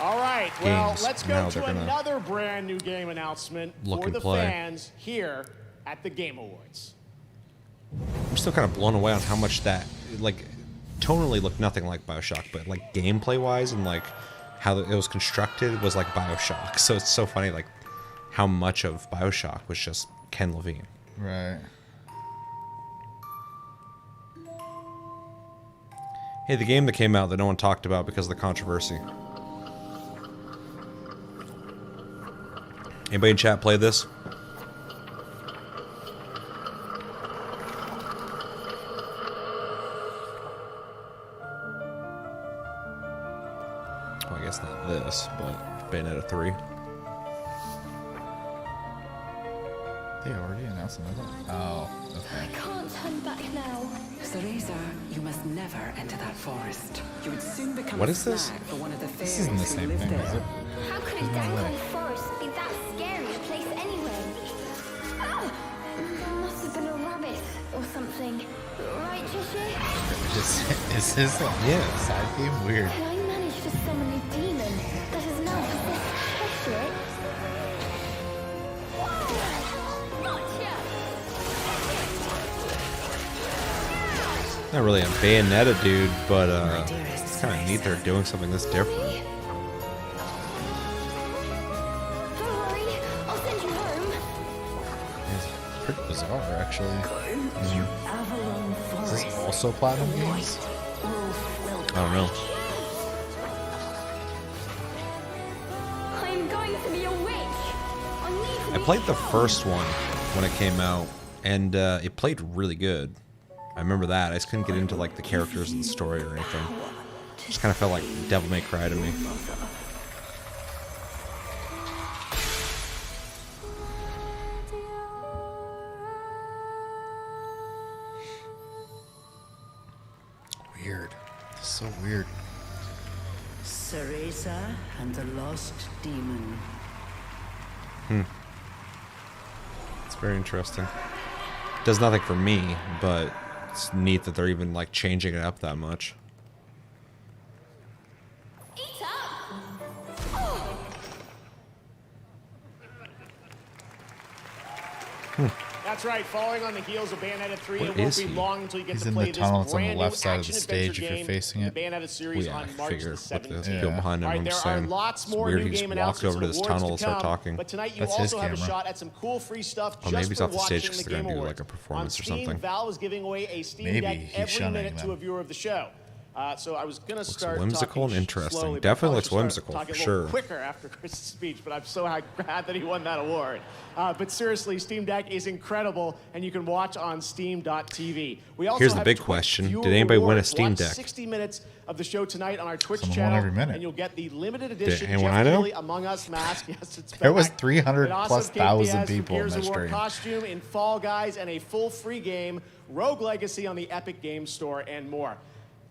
All right, well, games. let's Now go they're to gonna another brand new game announcement look for and the play. fans here at the Game Awards. I'm still kind of blown away on how much that, like, tonally looked nothing like BioShock, but like gameplay wise and like how it was constructed was like BioShock. So it's so funny, like how much of BioShock was just Ken Levine. Right. Hey, the game that came out that no one talked about because of the controversy. Anybody in chat play this? Well, I guess not this, but Bayonetta 3. They already announced another. Oh, I okay. can't turn back now. Cereza, you must never enter that forest. You would soon become What a is this? snag for one of the This isn't the fairies who same live thing, is there. it? How could a There's no dangle way. forest be that scary a place anyway? Ah! There must have been a rabbit or something. Right, Tishy? Is this like Yeah. side game weird? Can I manage to summon a demon that has now possessed Cheshire? Not really a Bayonetta dude, but it's kind of neat they're doing something this different. Don't worry, I'll send you home. It's pretty bizarre, actually. Avalon Is this Forest. also Platinum Games? I don't know. I'm going to be a witch. I need to I be played the strong. first one when it came out, and it played really good. I remember that. I just couldn't get into like the characters and the story or anything. Just kind of felt like Devil May Cry to me. Weird. So weird. Cereza and the Lost Demon. It's very interesting. Does nothing for me, but it's neat that they're even like changing it up that much. Eat up. Oh. That's right, following on the heels of Bayonetta 3, What it won't is be he? long until you get He's to in play the tunnel this that's on the brand left new side of the action-adventure stage if you're game facing in it. the Bayonetta series Yeah, on I March figure the with the 17th. people behind him, All right, I'm there just are saying. lots It's more weird new he just game walked announcements over to and this awards tunnel to and started come, talking. but tonight you That's his also have a camera. shot at some cool free stuff Oh, just maybe he's for off the stage watching 'cause the they're gonna Game do, Awards. like, a performance On or Steam, something. Valve is giving away a Steam Maybe Deck he's every shunning minute to them. a viewer of the show. So I was going to start whimsical talking and interesting. slowly, but Definitely I looks probably should whimsical, start for talking a little sure. quicker after Chris's speech, but I'm so glad that he won that award. But seriously, Steam Deck is incredible, and you can watch on Steam.tv. We also Here's the have big 20 question. viewer Did anybody win a rewards. Steam Watch Deck? 60 minutes of the show tonight on our Twitch Someone won channel, every minute. and you'll get the limited edition anyone Jeff I know? Keighley Among Us mask. Yes, it's There was back. 300 An awesome plus Kate thousand Diaz from people in Gears that of War stream. costume in Fall Guys and a full free game, Rogue Legacy on the Epic Games Store, and more.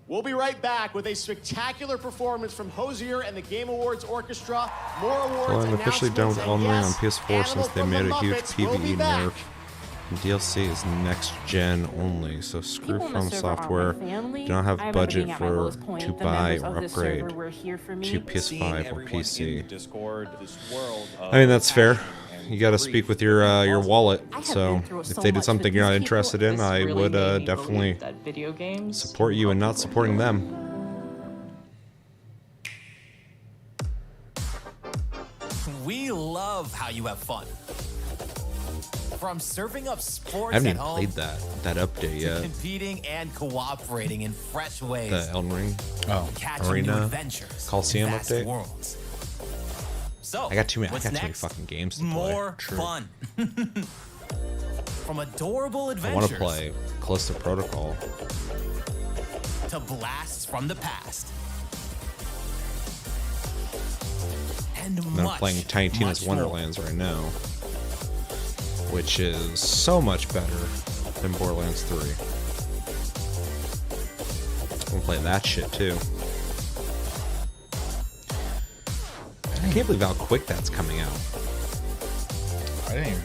We'll be right back with a spectacular performance from Hosier and the Game Awards Orchestra. More awards, Well, I'm officially done with announcements, and Elden Ring on yes, PS4 Animal since they from made the a huge Muppets will be PvE back. nerf. And DLC is next gen only, so screw People on the From server aren't Software. my family. Do not have I remember budget being at my for lowest point. to The buy members or of the server upgrade were here for me. to PS5 or PC. Discord, this world I mean, that's fair. You got to speak with your wallet. I have So been through if so they did much something with you're not these people, interested in, this I really would made me definitely believe that video games support you in not supporting them. We love how you have fun. From serving up sports I haven't at even home played that update to yet. competing and cooperating in fresh ways. The Elden Ring Catching new Arena adventures, Coliseum vast update. worlds. So I got too many. I what's got too many next? fucking games to play. More True. fun. From adorable I adventures want to play Callisto Protocol. to blasts from the past. And And I'm much, playing Tiny Tina's much more. Wonderlands right now, which is so much better than Borderlands 3. We'll play that shit too. I can't believe how quick that's coming out. I didn't even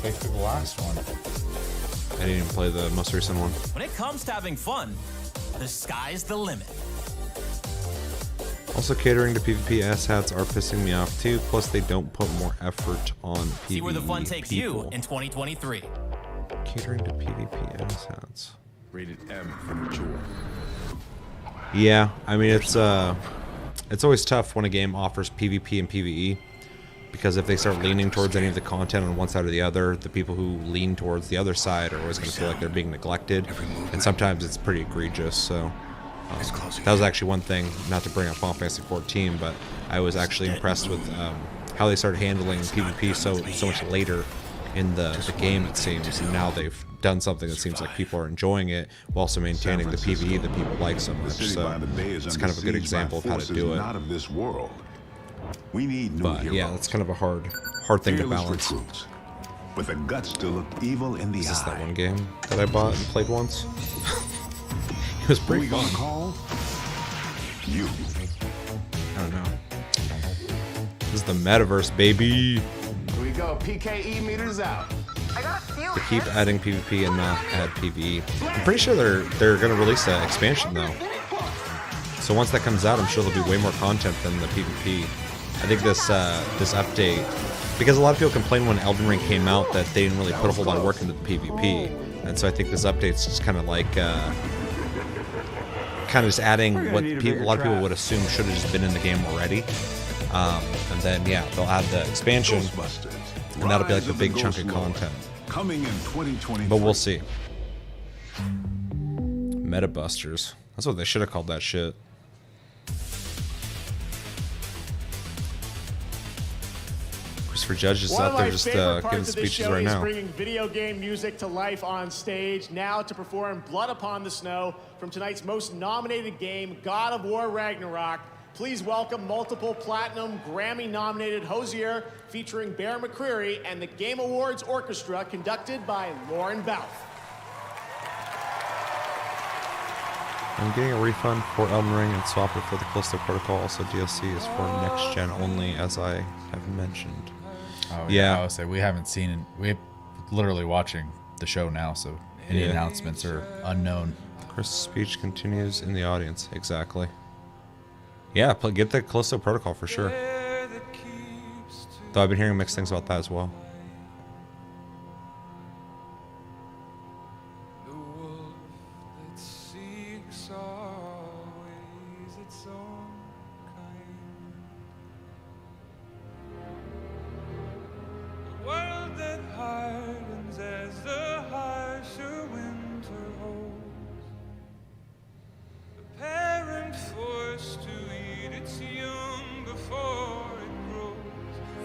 play through the last one. I didn't even play the most recent one. When it comes to having fun, the sky's the limit. Also, catering to PvP asshats are pissing me off too. Plus, they don't put more effort on PvE. See where the fun takes people. you in 2023. Catering to PvP asshats. Rated M for mature. Yeah, I mean it's always tough when a game offers PvP and PvE, because if they start leaning towards any of the content on one side or the other, the people who lean towards the other side are always going to feel like they're being neglected, and sometimes it's pretty egregious. So that was actually one thing, not to bring up Final Fantasy 14, but I was actually impressed with how they started handling PvP so much later in the game, it seems. And now they've done something that seems like people are enjoying it while also maintaining the PvE that people like so much. So it's kind of a good example of how to do it. Not of this world. We need new But heroes. yeah, that's kind of a hard thing to Fearless balance. recruits, with the guts to look evil in the Is this eye. that one game that I bought and played once? It was Who pretty we gonna fun. call? You. I don't know. This is the metaverse, baby. Here we go. PKE meters out. They keep adding PvP and not add PvE. I'm pretty sure they're gonna release an expansion though. So once that comes out, I'm sure there'll be way more content than the PvP. I think this update, because a lot of people complained when Elden Ring came out that they didn't really put a whole lot of work into the PvP, and so I think this update's just kind of like just adding what a lot of people would assume should have just been in the game already. And then yeah, they'll add the expansion, and that'll be like the big chunk of content. Coming in 2023. But we'll see. Metabusters. That's what they should have called that shit. Christopher Judge is out there just giving speeches right now. Bringing video game music to life on stage, now to perform Blood Upon the Snow from tonight's most nominated game, God of War Ragnarok. Please welcome multiple platinum Grammy-nominated Hosier featuring Bear McCreary and the Game Awards Orchestra conducted by Lauren Balfe. I'm getting a refund for Elden Ring and swap it for the Callisto Protocol. Also, DLC is for next gen only, as I have mentioned. Oh, yeah. I would say we haven't seen. We're literally watching the show now, so any Yeah. announcements are unknown. Chris' speech continues in the audience. Exactly. Yeah, get the Callisto Protocol for sure. Though I've been hearing mixed things about that as well.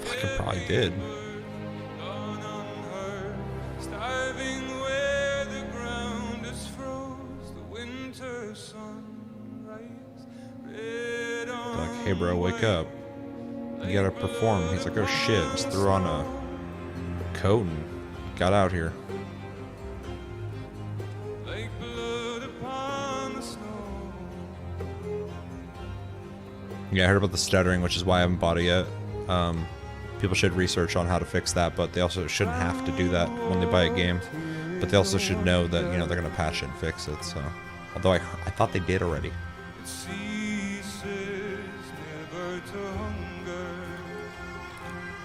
Fucking probably did. Like, hey bro, wake up. You gotta perform. He's like, oh shit. Just threw on a coat and got out here. Yeah, I heard about the stuttering, which is why I haven't bought it yet. People should research on how to fix that, but they also shouldn't have to do that when they buy a game. But they also should know that, you know, they're gonna patch it and fix it. So, although I thought they did already.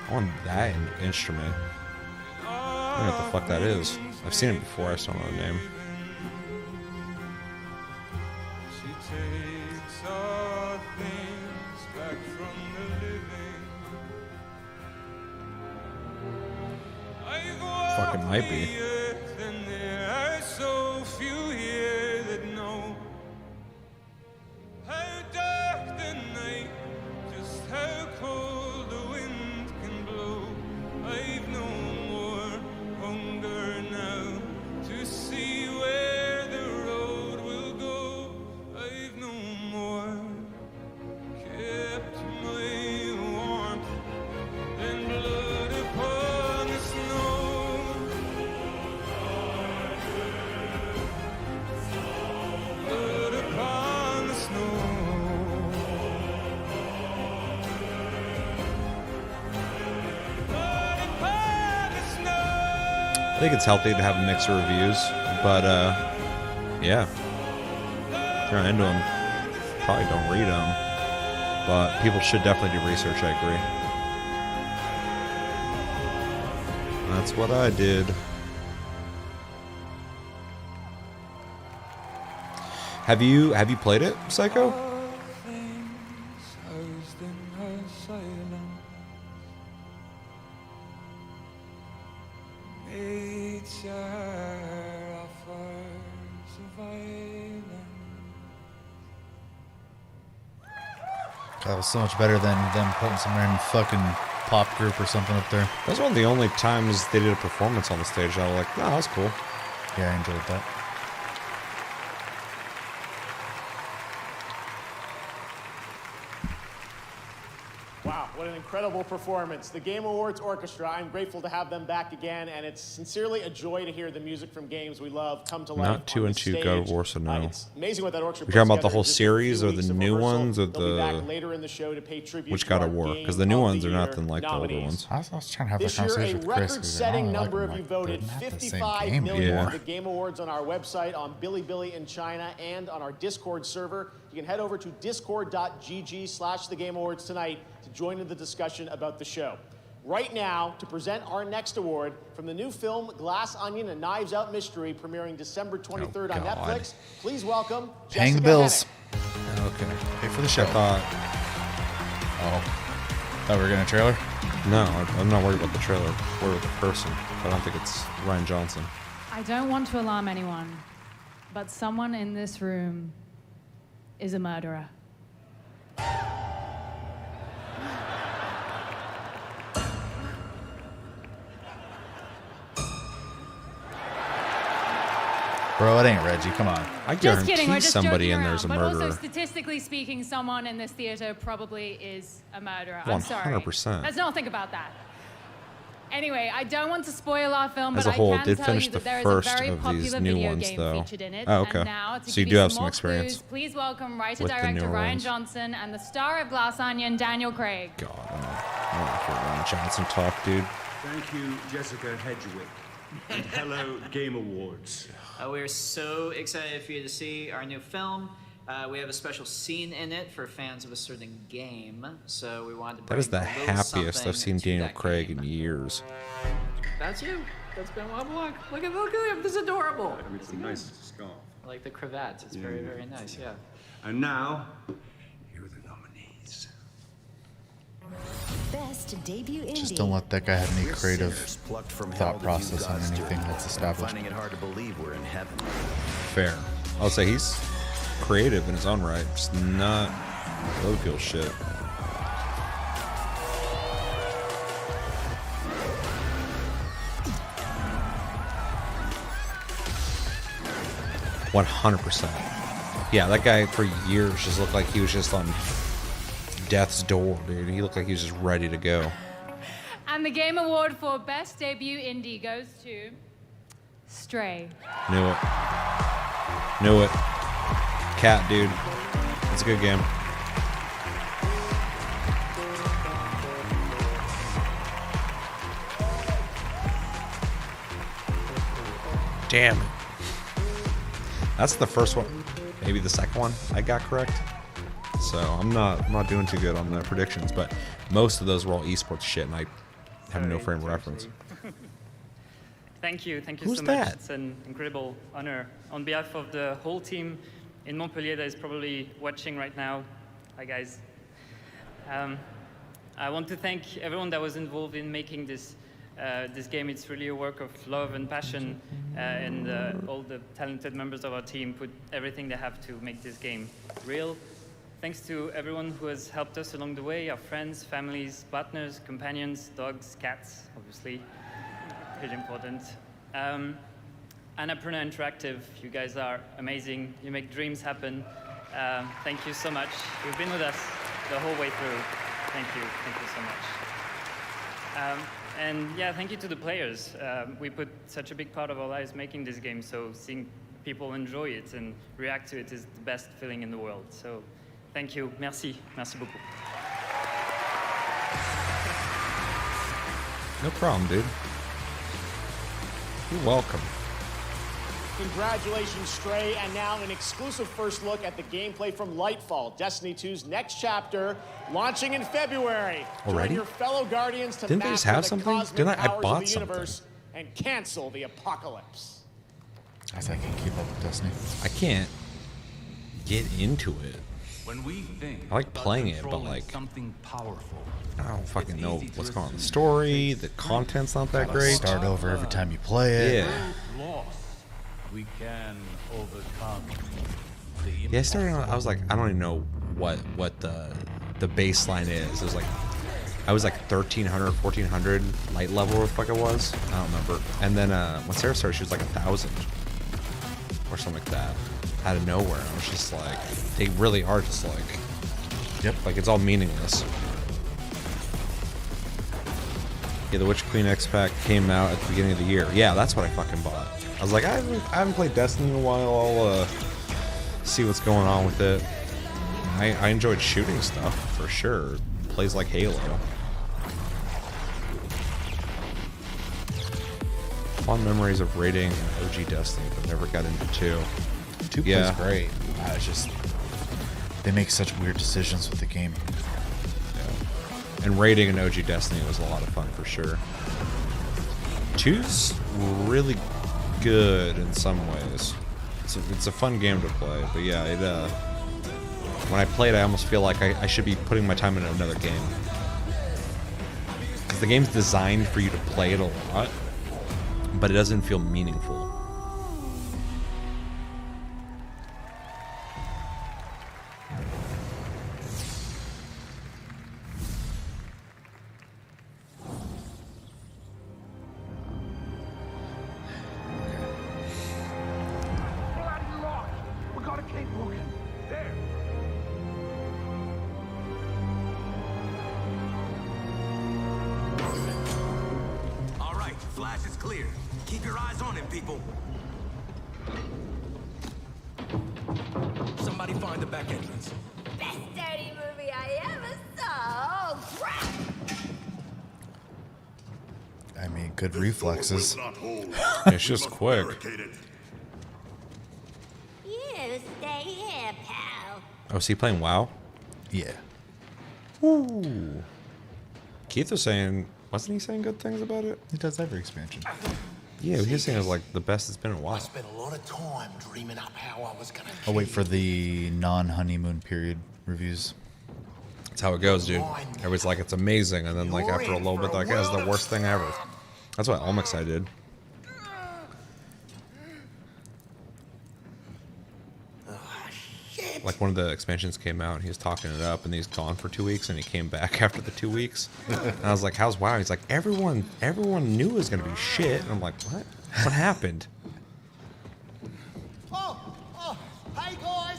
I want that instrument. I don't know what the fuck that is. I've seen it before. I just don't know the name. Fucking might be. I think it's healthy to have a mix of reviews, but yeah, if you're not into them, probably don't read them. But people should definitely do research. I agree. That's what I did. Have you played it, Psycho? That was so much better than them putting some random fucking pop group or something up there. That was one of the only times they did a performance on the stage. I was like, "Oh, that was cool." Yeah, I enjoyed that. Wow, what an incredible performance. The Game Awards Orchestra, I'm grateful to have them back again, and it's sincerely a joy to hear the music from games we love come to life. Not 2 and 2 God of War, so no. It's amazing what that orchestra. You're talking about the whole series, or the new ones, or the later in the show to pay tribute which God of War? Because the new ones are nothing like the older ones. I was trying to have this that conversation year, with a Chris. record-setting number of you voted 55 million for the Game Awards on our website, on Bilibili in China, and on our Discord server. You can head over to discord.gg/thegameawards tonight to join in the discussion about the show. Right now, to present our next award from the new film Glass Onion: A Knives Out Mystery, premiering December 23rd on Netflix, please welcome Paying the Jessica bills. Hennick. Okay. Pay for the show. Thought we were getting a trailer? No, I'm not worried about the trailer. I'm worried about the person. But I don't think it's Ryan Johnson. I don't want to alarm anyone, but someone in this room is a murderer. Bro, it ain't Reggie. Come on. I Just guarantee kidding, we're just somebody joking in there's a around, murderer. But also, statistically speaking, someone in this theater probably is a murderer. I'm sorry. 100%. Let's not think about that. Anyway, I don't want to spoil our film, As but a whole, I can did tell finish you the that there is first a very of popular these new video ones, game though. featured in it. Oh, okay. And now, to So you give do you have some some more experience clues, please welcome writer with the director newer Ryan ones. Johnson and the star of Glass Onion, Daniel Craig. God, I don't hear Ryan Johnson talk, dude. Thank you, Jessica Hedgewick. And hello, Game Awards. We're so excited for you to see our new film. We have a special scene in it for fans of a certain game, so we wanted to bring That is the a little happiest something I've seen to Daniel that Craig game. in years. That's you. That's Benoit Blanc. Look at him. This is adorable. I mean, it's a nice scarf. I like the cravat. It's very, very nice, yeah. And now, here are the nominees. Best debut indie. Just don't let that guy have any creative thought process on anything that's established. Finding it hard to believe we're in heaven. Fair. I'll say he's creative in his own right, just not roadkill shit. %. Yeah, that guy for years just looked like he was just on death's door, dude. He looked like he was just ready to go. And the Game Award for Best Debut Indie goes to Stray. Knew it. Knew it. Cat, dude. It's a good game. Damn it. That's the first one. Maybe the second one I got correct. So I'm not doing too good on the predictions, but most of those were all esports shit, and I have no frame of reference. Thank you Who's so much. that? It's an incredible honor. On behalf of the whole team in Montpellier that is probably watching right now, hi guys. I want to thank everyone that was involved in making this game. It's really a work of love and passion, and all the talented members of our team put everything they have to make this game real. Thanks to everyone who has helped us along the way, our friends, families, partners, companions, dogs, cats, obviously, pretty important. Annapurna Interactive, you guys are amazing. You make dreams happen. Thank you so much. You've been with us the whole way through. Thank you so much. And yeah, thank you to the players. We put such a big part of our lives making this game, so seeing people enjoy it and react to it is the best feeling in the world. So thank you. Merci. Merci beaucoup. No problem, dude. You're welcome. Congratulations, Stray, and now an exclusive first look at the gameplay from Lightfall, Destiny 2's next chapter, launching in February. Already? Join your fellow guardians to Didn't they just have master the something? cosmic Didn't I powers bought of the universe and cancel the apocalypse. I can't keep up with Destiny. I can't get into it. When we think I like playing it, but controlling like something powerful, I don't fucking know what's going on in the story. The content's not that great. Start over every time you play it. Yeah. lost, we can overcome. Yeah, I started on, I was like, I don't even know what the baseline is. It was like, I was like 1300, 1400 light level, what the fuck it was. I don't remember. And then when Sarah started, she was like 1000 or something like that, out of nowhere. I was just like, they really are just like, yep, like it's all meaningless. Yeah, the Witch Queen X Pack came out at the beginning of the year. Yeah, that's what I fucking bought. I was like, I haven't played Destiny in a while. I'll see what's going on with it. I enjoyed shooting stuff for sure. Plays like Halo. Fond memories of raiding OG Destiny, but never got into 2. 2 plays great. It's just they make such weird decisions with the game. Yeah. And raiding an OG Destiny was a lot of fun for sure. 2's really good in some ways. It's a fun game to play, but yeah, it when I play it, I almost feel like I should be putting my time into another game. Because the game's designed for you to play it a lot, but it doesn't feel meaningful. Flash is clear. Keep your eyes on him, people. Somebody find the back entrance. Best dirty movie I ever saw. Oh, crap! I mean, good reflexes. It's just quick. You stay here, pal. Oh, is he playing WoW? Yeah. Ooh. Keith was saying, wasn't he saying good things about it? He does every expansion. Yeah, he was saying it was like the best it's been in a while. I spent a lot of time dreaming up how I was gonna. I'll wait for the non-honeymoon period reviews. That's how it goes, dude. Everybody's like, it's amazing, and then like after a little bit, they're like, it's the worst thing ever. That's what Elmix did. Like one of the expansions came out and he was talking it up and he's gone for 2 weeks and he came back after the 2 weeks. And I was like, how's WoW? He's like, everyone knew it was gonna be shit. And I'm like, what? What happened? Hey guys!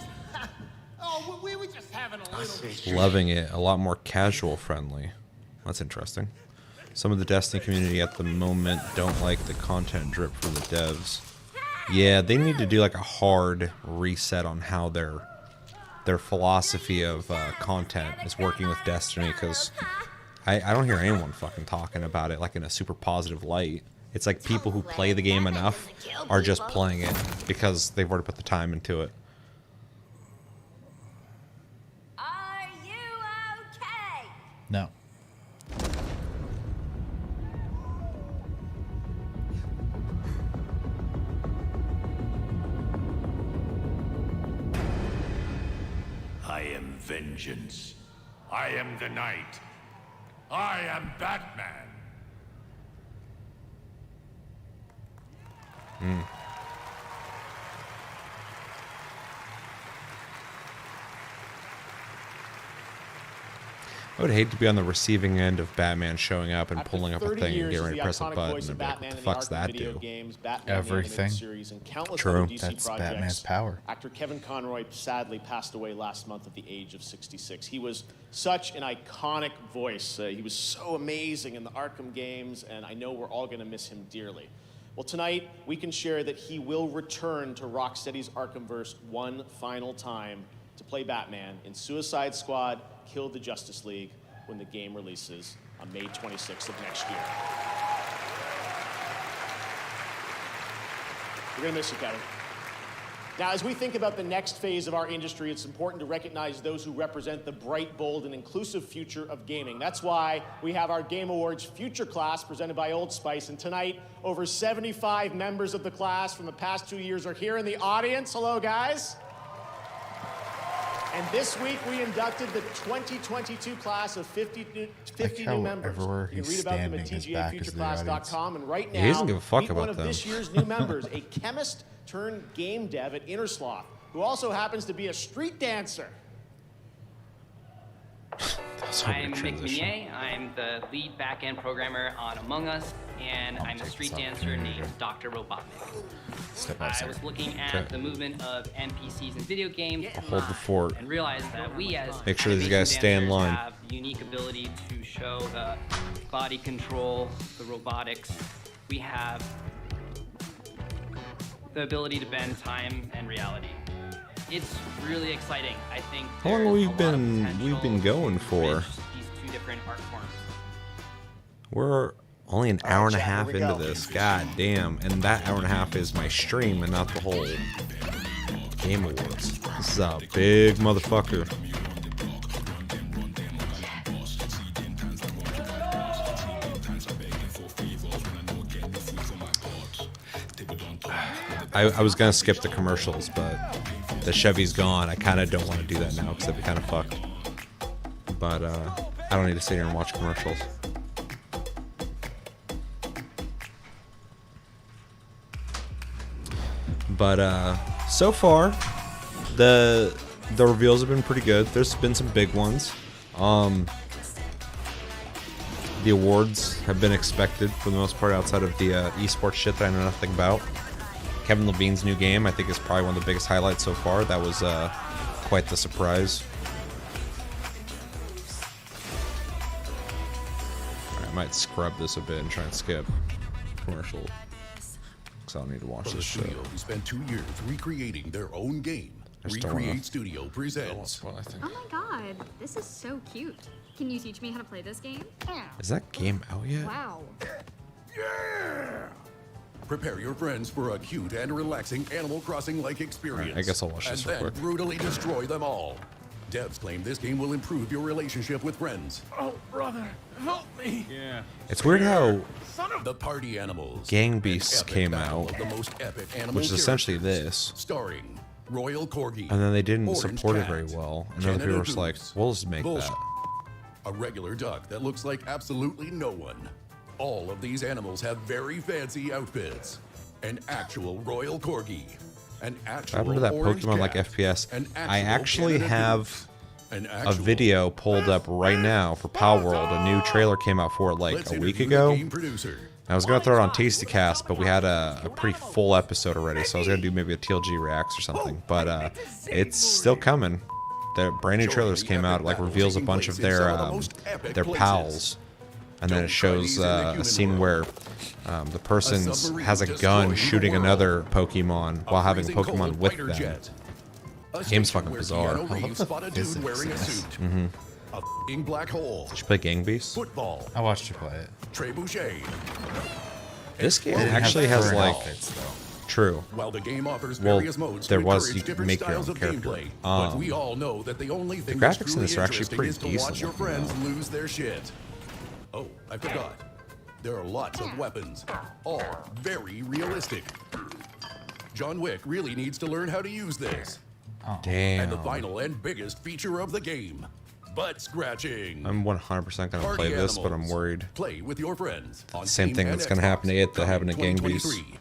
We were just having a little. Loving it. A lot more casual friendly. That's interesting. Some of the Destiny community at the moment don't like the content drip from the devs. Yeah, they need to do like a hard reset on how their philosophy of content is working with Destiny, because I don't hear anyone fucking talking about it like in a super positive light. It's like people who play the game enough are just playing it because they've already put the time into it. Are you okay? No. I am vengeance. I am the night. I am Batman. I would hate to be on the receiving end of Batman showing up and pulling up a thing and getting ready to press a button and be like, what the fuck's that do? Everything. True. That's Batman's power. Actor Kevin Conroy sadly passed away last month at the age of 66. He was such an iconic voice. He was so amazing in the Arkham games, and I know we're all going to miss him dearly. Well, tonight, we can share that he will return to Rocksteady's Arkhamverse one final time to play Batman in Suicide Squad: Kill the Justice League when the game releases on May 26th of next year. We're going to miss you, Kevin. Now, as we think about the next phase of our industry, it's important to recognize those who represent the bright, bold, and inclusive future of gaming. That's why we have our Game Awards Future Class presented by Old Spice. And tonight, over 75 members of the class from the past 2 years are here in the audience. Hello, guys. And this week, we inducted the 2022 class of 50 new members. You can read about them at TGAFutureClass.com. And right now, he doesn't give a fuck meet about one of them. this year's new members, a chemist turned game dev at Innersloth, who also happens to be a street dancer. I'm Mick Meunier. I'm the lead back-end programmer on Among Us, and I'm a street dancer named Dr. Robotnik. I was looking at the movement of NPCs in video games Hold the fort. and realized that we as Make sure these animation guys stay in dancers line. have unique ability to show the body control, the robotics. We have the ability to bend time and reality. It's really exciting. I think How long have we've been going for? these two different art forms. We're only an hour and a half into this. God damn. And that hour and a half is my stream and not the whole Game Awards. This is a big motherfucker. I was gonna skip the commercials, but the Chevy's gone. I kind of don't want to do that now because that'd be kind of fucked. But I don't need to sit here and watch commercials. But so far, the reveals have been pretty good. There's been some big ones. The awards have been expected for the most part, outside of the esports shit that I know nothing about. Kevin Levine's new game, I think, is probably one of the biggest highlights so far. That was quite the surprise. I might scrub this a bit and try and skip commercial, because I don't need to watch this shit. Studio who spent 2 years recreating their own game. Recreate Studio presents. Oh my god, this is so cute. Can you teach me how to play this game? Is that game out yet? Wow. Yeah! Prepare your friends for a cute and relaxing Animal Crossing-like experience. Alright, I guess I'll watch this real and then quick. brutally destroy them all. Devs claim this game will improve your relationship with friends. Oh, brother, help me. Yeah. It's weird how The Party Animals. Gang Beasts Epic came battle out, of the most epic animal which is essentially characters, this, starring Royal Corgi. and then they didn't Orange support it Cat, very well. And other Canada people were just like, Goose, "We'll just make Bullshit. that." A regular duck that looks like absolutely no one. All of these animals have very fancy outfits. An actual Royal Corgi. An actual I remember that orange Pokemon like cat, FPS. an I actual actually Canada have Goose, an a actual- video pulled up right now for Power World. A new trailer came out for it like Let's a week interview the ago. game producer. I was gonna throw it on TastyCast, but we had a pretty full episode already, so I was gonna do maybe a TLG reacts or something. But it's still coming. The brand new trailers came out. It like reveals a bunch of their pals, and then it shows a scene where the person has a gun shooting another Pokemon while having a Pokemon with them. The game's fucking bizarre. Keanu Reeves spot a dude wearing a suit. Mm-hmm. A f***ing black hole. Did you play Gang Beasts? Football. I watched you play it. Trebuchet. This game It actually has has current like outfits, though. True. While the game offers Well, various modes there to was encourage you could different make your styles own of character. gameplay, but we all know that the only thing graphics that's in this truly are actually interesting pretty is to decent watch your looking, friends though. lose their shit. Oh, I forgot. There are lots of weapons, all very realistic. John Wick really needs to learn how to use this. Damn. And the final and biggest feature of the game, butt scratching. I'm 100% gonna Party play this, but I'm Animals. worried. Play with your friends. On Same Steam thing and that's gonna Xbox, happen to it that happened to coming Gang Beasts. 2023.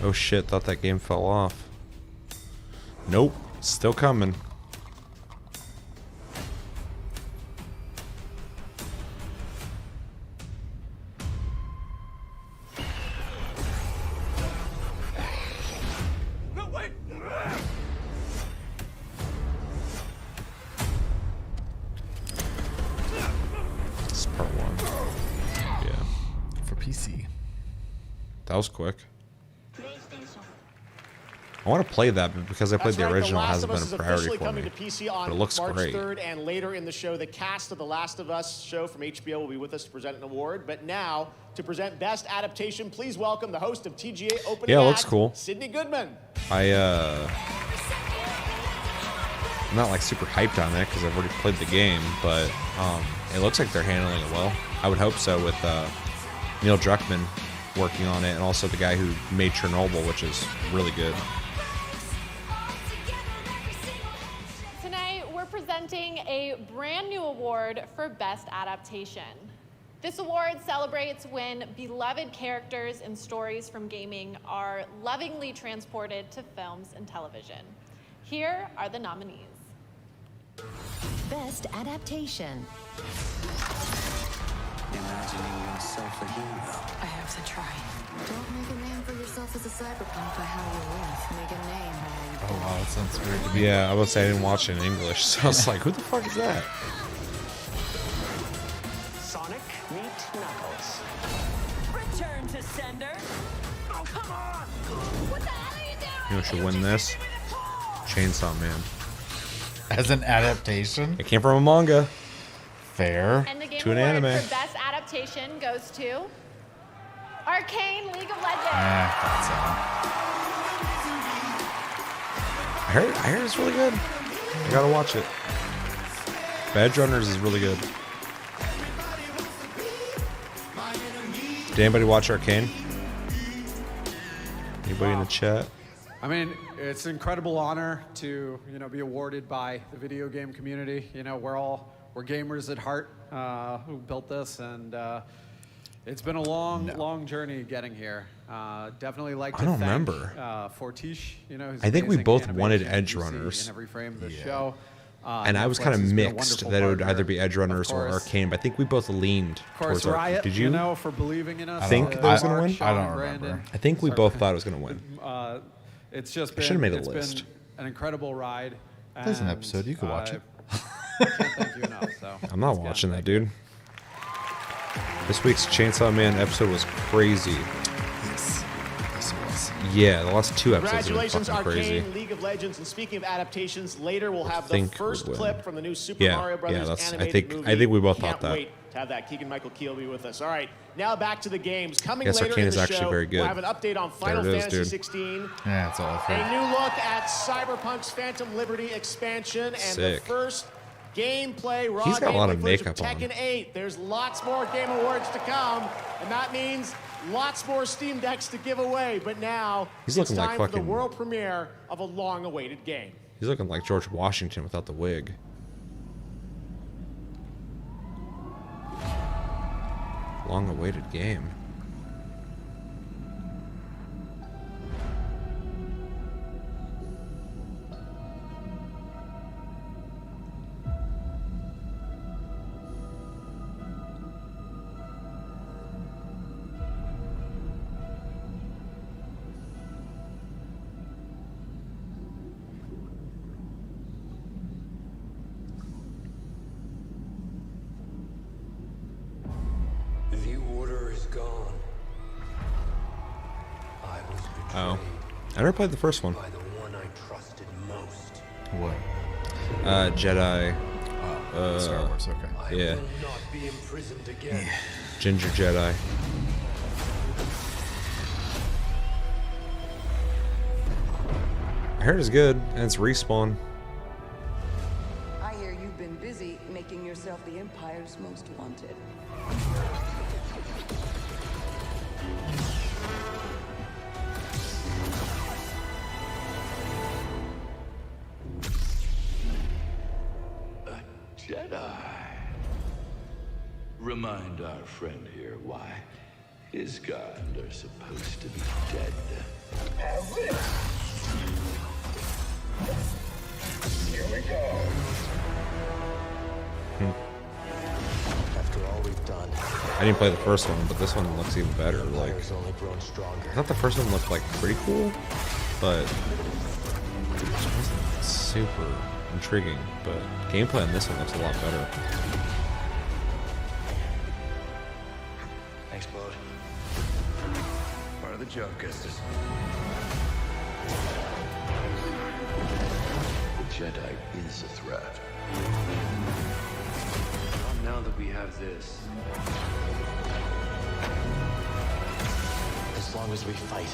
Oh shit, thought that game fell off. Nope, still coming. This is part one. Yeah. For PC. That was quick. I want to play that, but because I played That's the right, original, it Last hasn't of been Us a is priority officially for coming me. to PC on But it looks March great. 3rd, and later in the show, the cast of The Last of Us show from HBO will be with us to present an award. But now, to present Best Adaptation, please welcome the host of TGA Opening Yeah, it looks Act, cool. Sydney Goodman. I'm not like super hyped on it because I've already played the game, but it looks like they're handling it well. I would hope so with Neil Druckmann working on it, and also the guy who made Chernobyl, which is really good. Tonight, we're presenting a brand new award for Best Adaptation. This award celebrates when beloved characters and stories from gaming are lovingly transported to films and television. Here are the nominees. Best Adaptation. Imagining yourself a hero. I have to try. Don't make a name for yourself as a cyberpunk by how you live. Make a name by how you Oh wow, that sounds weird to me. Yeah, I would say I didn't watch it in English, so I was like, who the fuck is that? Sonic meet Knuckles. Return to sender. Oh, come on! What the hell are you doing? You know who should win this? Chainsaw Man. As an adaptation? It came from a manga. Fair. And the Game To an Award anime. for Best Adaptation goes to Arcane League of Legends. I heard it's really good. I gotta watch it. Badge Runners is really good. Did anybody watch Arcane? Anybody in the chat? I mean, it's an incredible honor to, be awarded by the video game community. We're gamers at heart who built this, and it's been a long journey getting here. Definitely like to I don't thank remember. Fortiche, his I think we amazing both animation wanted you Edge see Runners. in every frame of the show. And I was Netflix kind of has been a mixed wonderful that it would partner. either be Edge Runners Of or course- Arcane, but I think we both leaned Of course, towards Arcane. Riot, Did you? for believing in us. think that was going to win? Sean, I don't Brandon. remember. I think we both thought it was going to win. It's just I been, should've made a it's list. been an incredible ride. There's an and, episode. You could watch it. Can't thank you enough. So I'm not watching that, dude. This week's Chainsaw Man episode was crazy. Yes. Yes, it was. Yeah, the last two episodes have been Congratulations, fucking Arcane crazy. League of Legends. And speaking of adaptations, later we'll have the think first would win. clip from the new Super Yeah, Mario yeah, Brothers that's- I animated think- movie. I think we both Can't thought that. wait to have that. Keegan-Michael Key will be with us. All right, now back to the games. Coming Yes, later Arcane in is the actually show, very good. we'll have an update on Final There it is, Fantasy dude. 16. Yeah, that's all I've A heard. new look at Cyberpunk's Phantom Liberty expansion and Sick. the first gameplay raw He's got a lot gameplay of footage makeup on. Tekken 8. There's lots more Game Awards to come, and that means lots more Steam Decks to give away. But now He's it's looking like time for the fucking- world premiere of a long-awaited game. He's looking like George Washington without the wig. Long-awaited game. The order is gone. I was betrayed Oh. I never played the first one. by the one I trusted most. What? Jedi. Star Wars, okay. Yeah. Will not be imprisoned again. Ginger Jedi. I heard it's good, and it's Respawn. I hear you've been busy making yourself the Empire's most wanted. Jedi. Remind our friend here why his kind are supposed to be dead. Here we go. After all we've done, I didn't play the first one, but this one looks even better. Like, Empire's only grown stronger. I thought the first one looked like pretty cool, but it wasn't super intriguing. But gameplay on this one looks a lot better. Explode. Part of the joke, Gustus. Jedi is a threat. Not now that we have this. As long as we fight.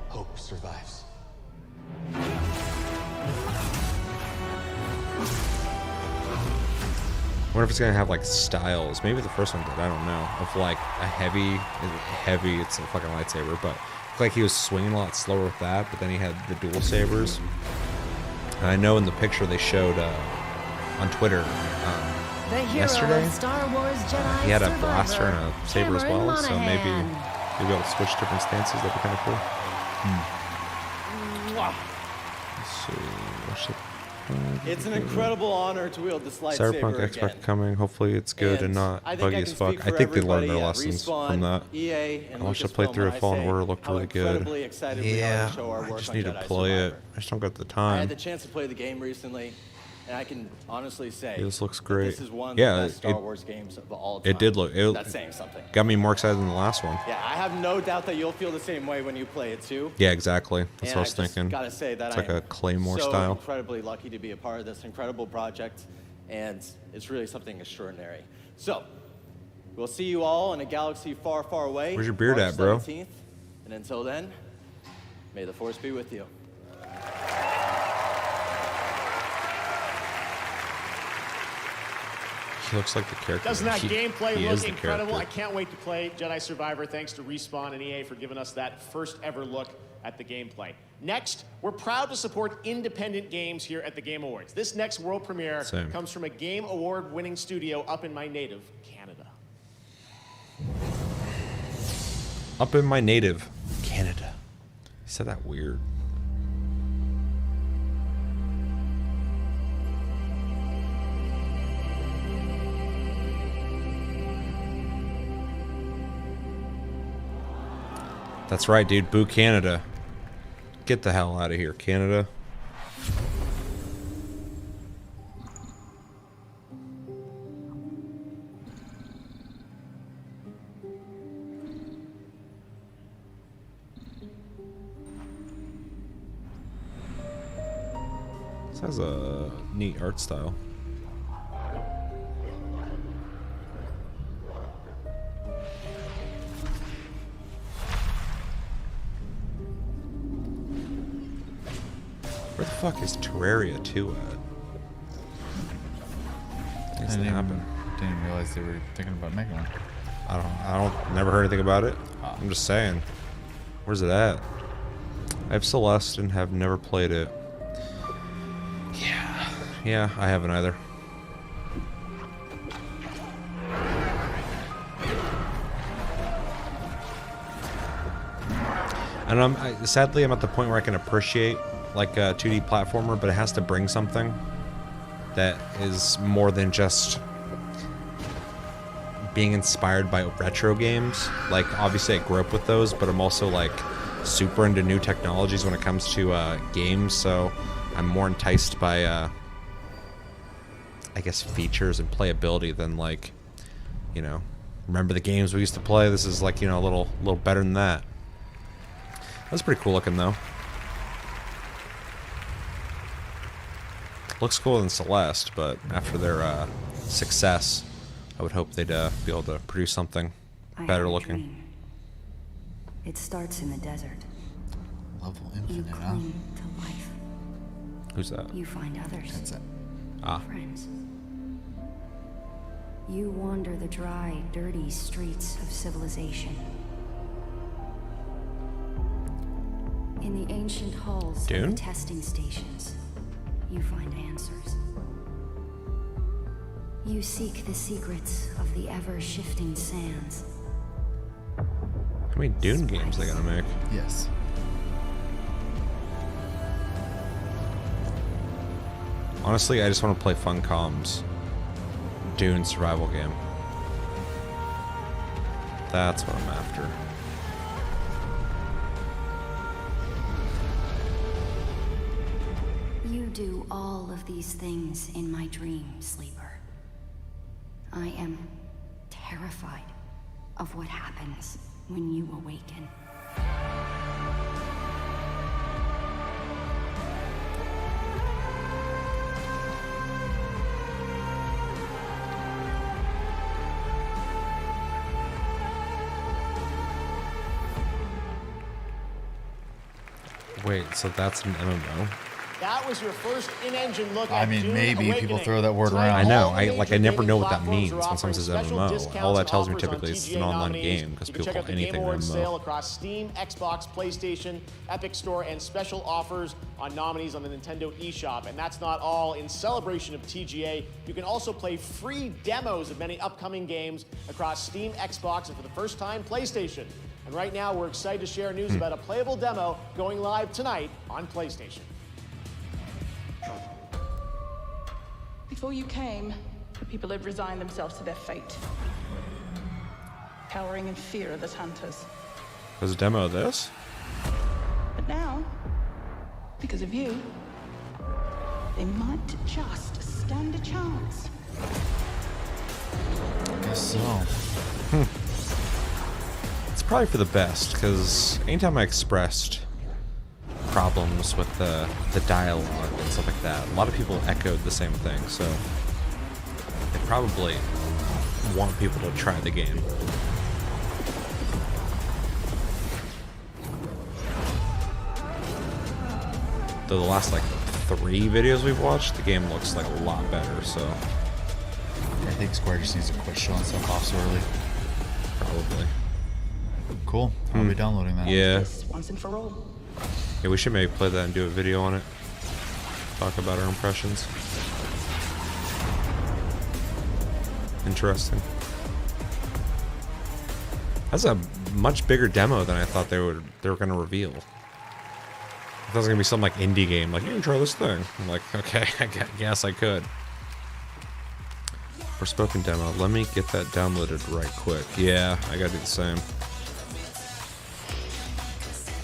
Hope survives. I wonder if it's gonna have like styles. Maybe the first one did. I don't know. Of like a heavy. It's a fucking lightsaber, but like he was swinging a lot slower with that. But then he had the dual sabers. And I know in the picture they showed on Twitter The hero yesterday, of Star Wars Jedi he had a Survivor, blaster and a saber as Cameron well. So maybe Monaghan. maybe I'll switch different stances. That'd be kind of cool. Mwah. Let's see. What's it? It's an incredible honor to wield this lightsaber Cyberpunk again. expect coming. Hopefully it's good and not I think buggy I as can fuck. speak I for think they learned everybody their at lessons Respawn, from that. EA, and I wish I played Lucasfilm through when a I Fallen say Order. Looked how really good. incredibly excited we are Yeah, to show our I work just on need to Jedi play it. Survivor. I just don't got the I time. had the chance to play the game recently, and I can honestly say Yeah, this looks that great. this is one of Yeah, the best Star Wars games of all time. It did look. It That's saying something. got me more excited than the last one. Yeah, I have no doubt that you'll feel the same way when you play it too. Yeah, exactly. That's And what I was just thinking. Gotta say that It's like I am a Claymore so style. incredibly lucky to be a part of this incredible project, and it's really something extraordinary. So, we'll see you all in a galaxy far, far away. Where's your beard March at, bro? 17th. And until then, may the Force be with you. He looks like the character. Doesn't that He gameplay is look the incredible? I character. can't wait to play Jedi Survivor. Thanks to Respawn and EA for giving us that first ever look at the gameplay. Next, we're proud to support independent games here at the Game Awards. This next world premiere Same. comes from a Game Award winning studio up in my native Canada. Up in my native Canada. He said that weird. That's right, dude. Boo Canada. Get the hell out of here, Canada. This has a neat art style. Where the fuck is Terraria 2 at? What's I happen? didn't even realize they were thinking about making one. I don't, never heard anything about it. I'm just saying. Where's it at? I have Celeste and have never played it. Yeah, I haven't either. And sadly, I'm at the point where I can appreciate like a 2D platformer, but it has to bring something that is more than just being inspired by retro games. Like, obviously I grew up with those, but I'm also like super into new technologies when it comes to games, so I'm more enticed by I guess features and playability than like, you know, remember the games we used to play? This is like, you know, a little better than that. That's pretty cool looking though. Looks cooler than Celeste, but after their success, I would hope they'd be able to produce something better looking. It starts in the desert. Level You infinite, huh? cling to life. Who's that? You find others. That's it. Ah. Friends. You wander the dry, dirty streets of civilization. In the ancient halls of Dune? the testing stations, you find answers. You seek the secrets of the ever-shifting sands. How many Dune games they gotta make? Yes. Honestly, I just want to play Funcom's Dune survival game. That's what I'm after. You do all of these things in my dream, Sleeper. I am terrified of what happens when you awaken. Wait, so that's an MMO? That was your first in-engine look I at mean, Dune maybe people Awakening. throw that word Tonight, around. I know. all the major I never gaming know what that platforms means are when someone offering says special MMO. discounts All that and tells me offers on typically it's TGA an online nominees. game because You can people check call out the anything Game Awards sale MMO. across Steam, Xbox, PlayStation, Epic Store, and special offers on nominees on the Nintendo eShop. And that's not all. In celebration of TGA, you can also play free demos of many upcoming games across Steam, Xbox, and for the first time, PlayStation. And right now, we're excited to share news about a playable demo going live tonight on PlayStation. Before you came, the people had resigned themselves to their fate, cowering in fear of the hunters. There's a demo of this? But now, because of you, they might just stand a chance. I guess so. It's probably for the best, because anytime I expressed problems with the dialogue and stuff like that, a lot of people echoed the same thing, so they probably want people to try the game. Though the last like 3 videos we've watched, the game looks like a lot better, so I think Square just needs to quit showing stuff off so early. probably. Cool. I'll be downloading that. Yeah. Once and for all. Yeah, we should maybe play that and do a video on it. Talk about our impressions. Interesting. That's a much bigger demo than I thought they were going to reveal. I thought it was going to be some like indie game, like, you can try this thing. I'm like, okay, I guess I could. Forspoken demo. Let me get that downloaded right quick. Yeah, I gotta do the same.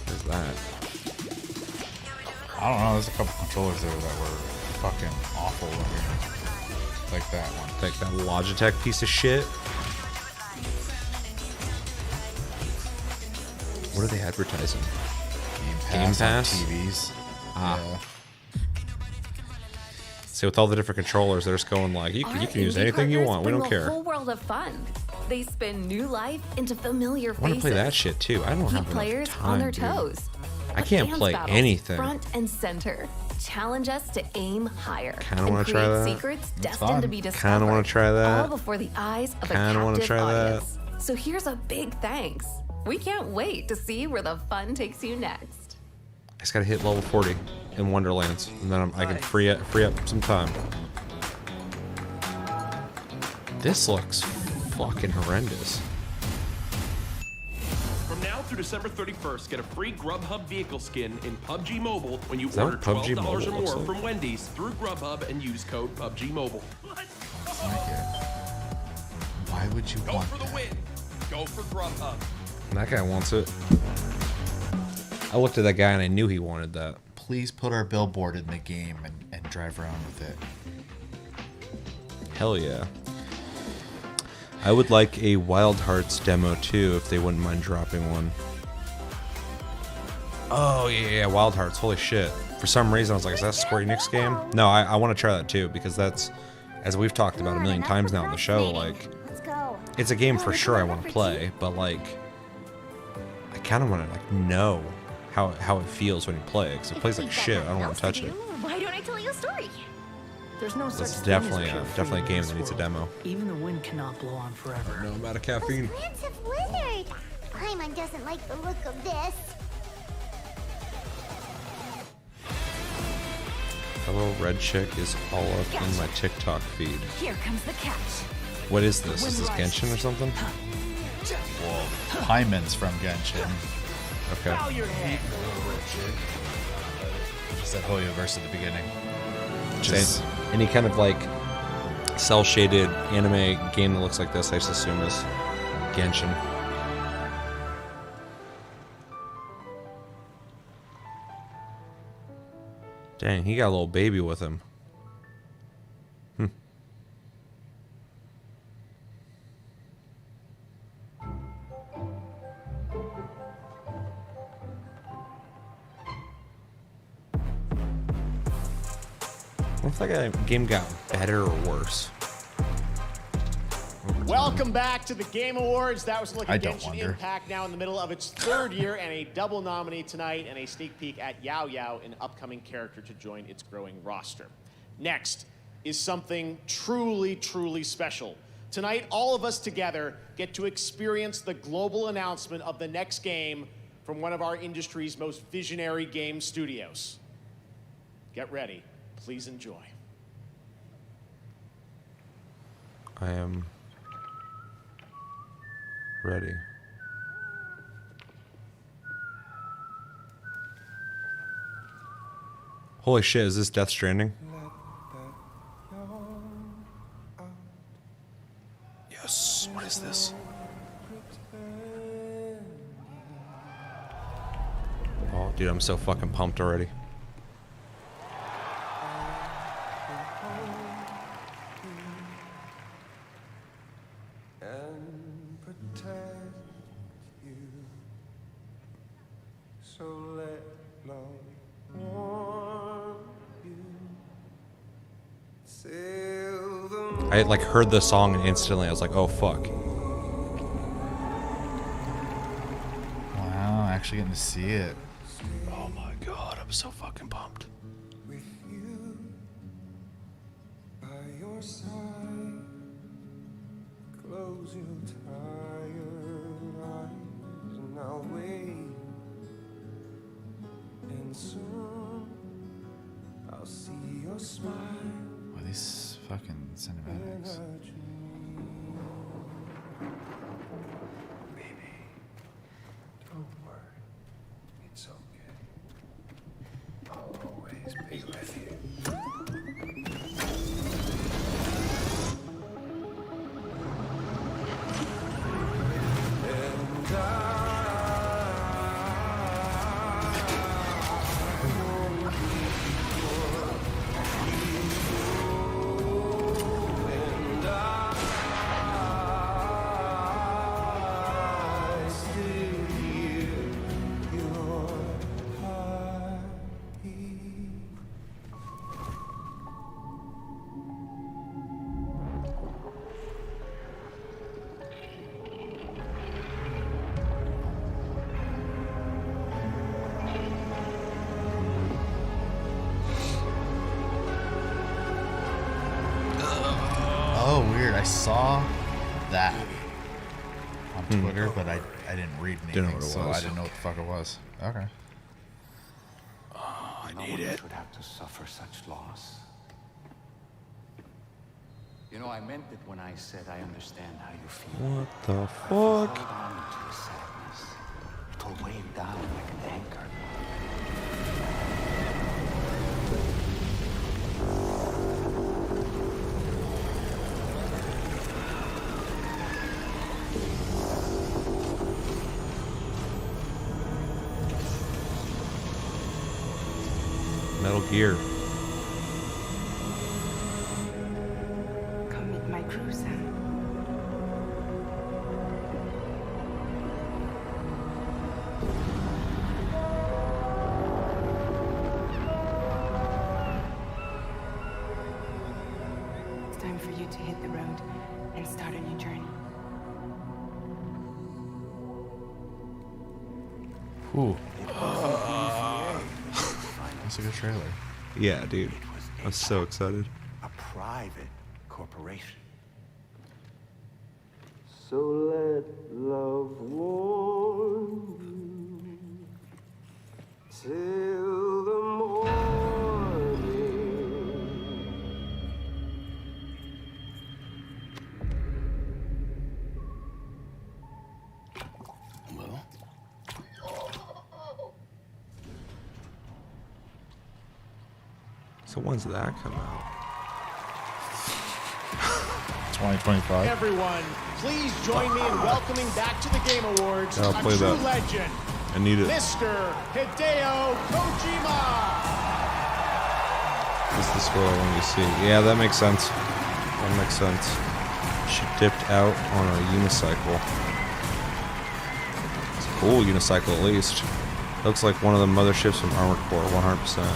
There's that. I don't know. There's a couple controllers there that were fucking awful looking. Like that one. Like that Logitech piece of shit. What are they advertising? Game Pass? on TVs. Ah. Yeah. See, with all the different controllers, they're just going like, you can use anything you want. We don't A care. whole world of fun. They spin new life into familiar I want to faces. play that shit too. I don't Keep have players enough time, on their dude. toes. I can't Dance play battles, anything. Front and center. Challenge us to aim higher. Kinda and wanna try create that. secrets It's destined fun. to be discovered. Kinda wanna try that. All before the eyes of a Kinda wanna captive try that. audience. So here's a big thanks. We can't wait to see where the fun takes you next. I just gotta hit level 40 in Wonderlands, and then I can free up some time. This looks fucking horrendous. From now through December 31st, get a free Grubhub vehicle skin in PUBG Mobile when you Is that order what PUBG $12 or Mobile looks more like? from Wendy's through Grubhub and use code PUBG Mobile. Why would you Go want for the win. Go for Grubhub. That guy wants it. I looked at that guy and I knew he wanted that. Please put our billboard in the game and drive around with it. Hell yeah. I would like a Wild Hearts demo too, if they wouldn't mind dropping one. Oh yeah, Wild Hearts, holy shit. For some reason I was like, is that a Square Enix game? No, I want to try that too, because that's, as we've talked about a million times now on the show, like, it's a game for sure I want to play, but like, I kind of want to like know how it feels when you play it, because it plays like shit, I don't want to touch it. Why don't I tell you a story? There's no such That's thing definitely as pure definitely a freedom in game this that needs a world. demo. Even the wind cannot blow on forever. No amount of caffeine. Plants have withered. Paimon doesn't like the look of this. Hello, Red Chick is all up in my TikTok feed. Here comes the catch. What is this? Is this Genshin or something? Whoa. Paimon's from Genshin. Okay. Bow your head. Just that Hoyo verse at the beginning. Just any kind of like cell-shaded anime game that looks like this, I just assume is Genshin. Dang, he got a little baby with him. Looks like a game got better or worse. Welcome back to the Game Awards. That was a look I at don't Genshin wonder. Impact, now in the middle of its third year, and a double nominee tonight, and a sneak peek at Yao Yao, an upcoming character to join its growing roster. Next is something truly, truly special. Tonight, all of us together get to experience the global announcement of the next game from one of our industry's most visionary game studios. Get ready. Please enjoy. I am ready. Holy shit, is this Death Stranding? Yes, what is this? Oh, dude, I'm so fucking pumped already. I like heard the song and instantly I was like, oh fuck. Wow, actually getting to see it. Oh my god, I'm so fucking pumped. Close your tired eyes and I'll wait. And soon I'll see your smile. Wow, these fucking cinematics. Baby, don't worry. It's okay. I'll always be with you. Oh, weird. I saw that on Twitter, but I didn't read anything, Didn't know what it so was. I didn't know what the fuck it was. Okay. Oh, I No need one it. should have to suffer such loss. You know, I meant it when I said I understand how you feel. What the But if fuck? you hold on to your sadness, it'll weigh you down like an anchor. Metal Gear. Come meet my crew, Sam. It's time for you to hit the road and start a new journey. Ooh. That's a good trailer. Yeah, dude. I'm so excited. A private corporation. So let love warm you till the morning. Well, So when's that come out? 2025. Everyone, please join me in welcoming back to the Game Awards I'll a play true that. legend, I need it. Mr. Hideo Kojima. Is this what I want to see? Yeah, that makes sense. That makes sense. She dipped out on a unicycle. It's a cool unicycle at least. Looks like one of the motherships from Armored Core, 100%.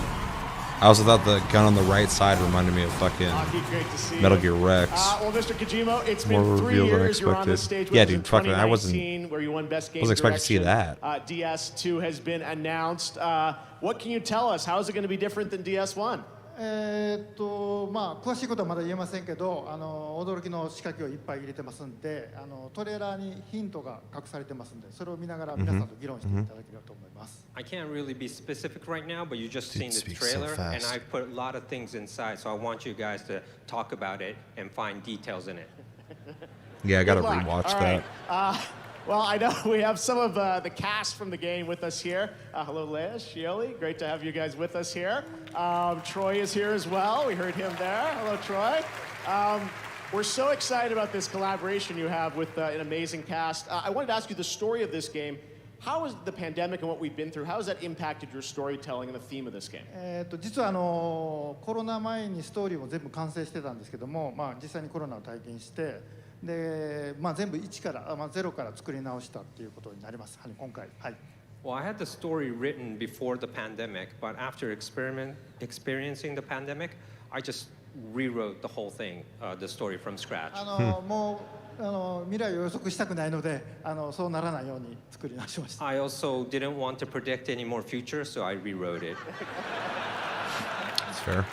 I also thought the gun on the right side reminded me of fucking Great to see Metal you. Gear Rex. Well, Mr. Kojima, it's More been 3 reveal than years. You're on the expected. stage with Yeah, us dude, in fucking, I wasn't- 2019, where you won Best Game wasn't expecting to see Direction. that. DS2 has been announced. What can you tell us? How is it going to be different than DS1? まあ、詳しいことはまだ言えませんけど、驚きの仕掛けをいっぱい入れてますんで、トレーラーにヒントが隠されてますんで、それを見ながら皆さんと議論していただければと思います。I can't really be specific right now, but you just seen the speaks so trailer, and fast. I put a lot of things inside, so I want you guys to talk about it and find details in it. Yeah, I gotta Good luck. rewatch All that. right. Well, I know we have some of the cast from the game with us here. Hello, Leia, Shioli. Great to have you guys with us here. Troy is here as well. We heard him there. Hello, Troy. We're so excited about this collaboration you have with an amazing cast. I wanted to ask you the story of this game. How has the pandemic and what we've been through, how has that impacted your storytelling and the theme of this game? 実はコロナ前にストーリーも全部完成してたんですけども、まあ、実際にコロナを体験して、で、まあ、全部1から、まあ、ゼロから作り直したっていうことになります。今回、はい。Well, I had the story written before the pandemic, but after experiencing the pandemic, I just rewrote the whole thing, the story from scratch. もう未来を予測したくないので、そうならないように作り直しました。I also didn't want to predict any more future, so I rewrote it. That's fair.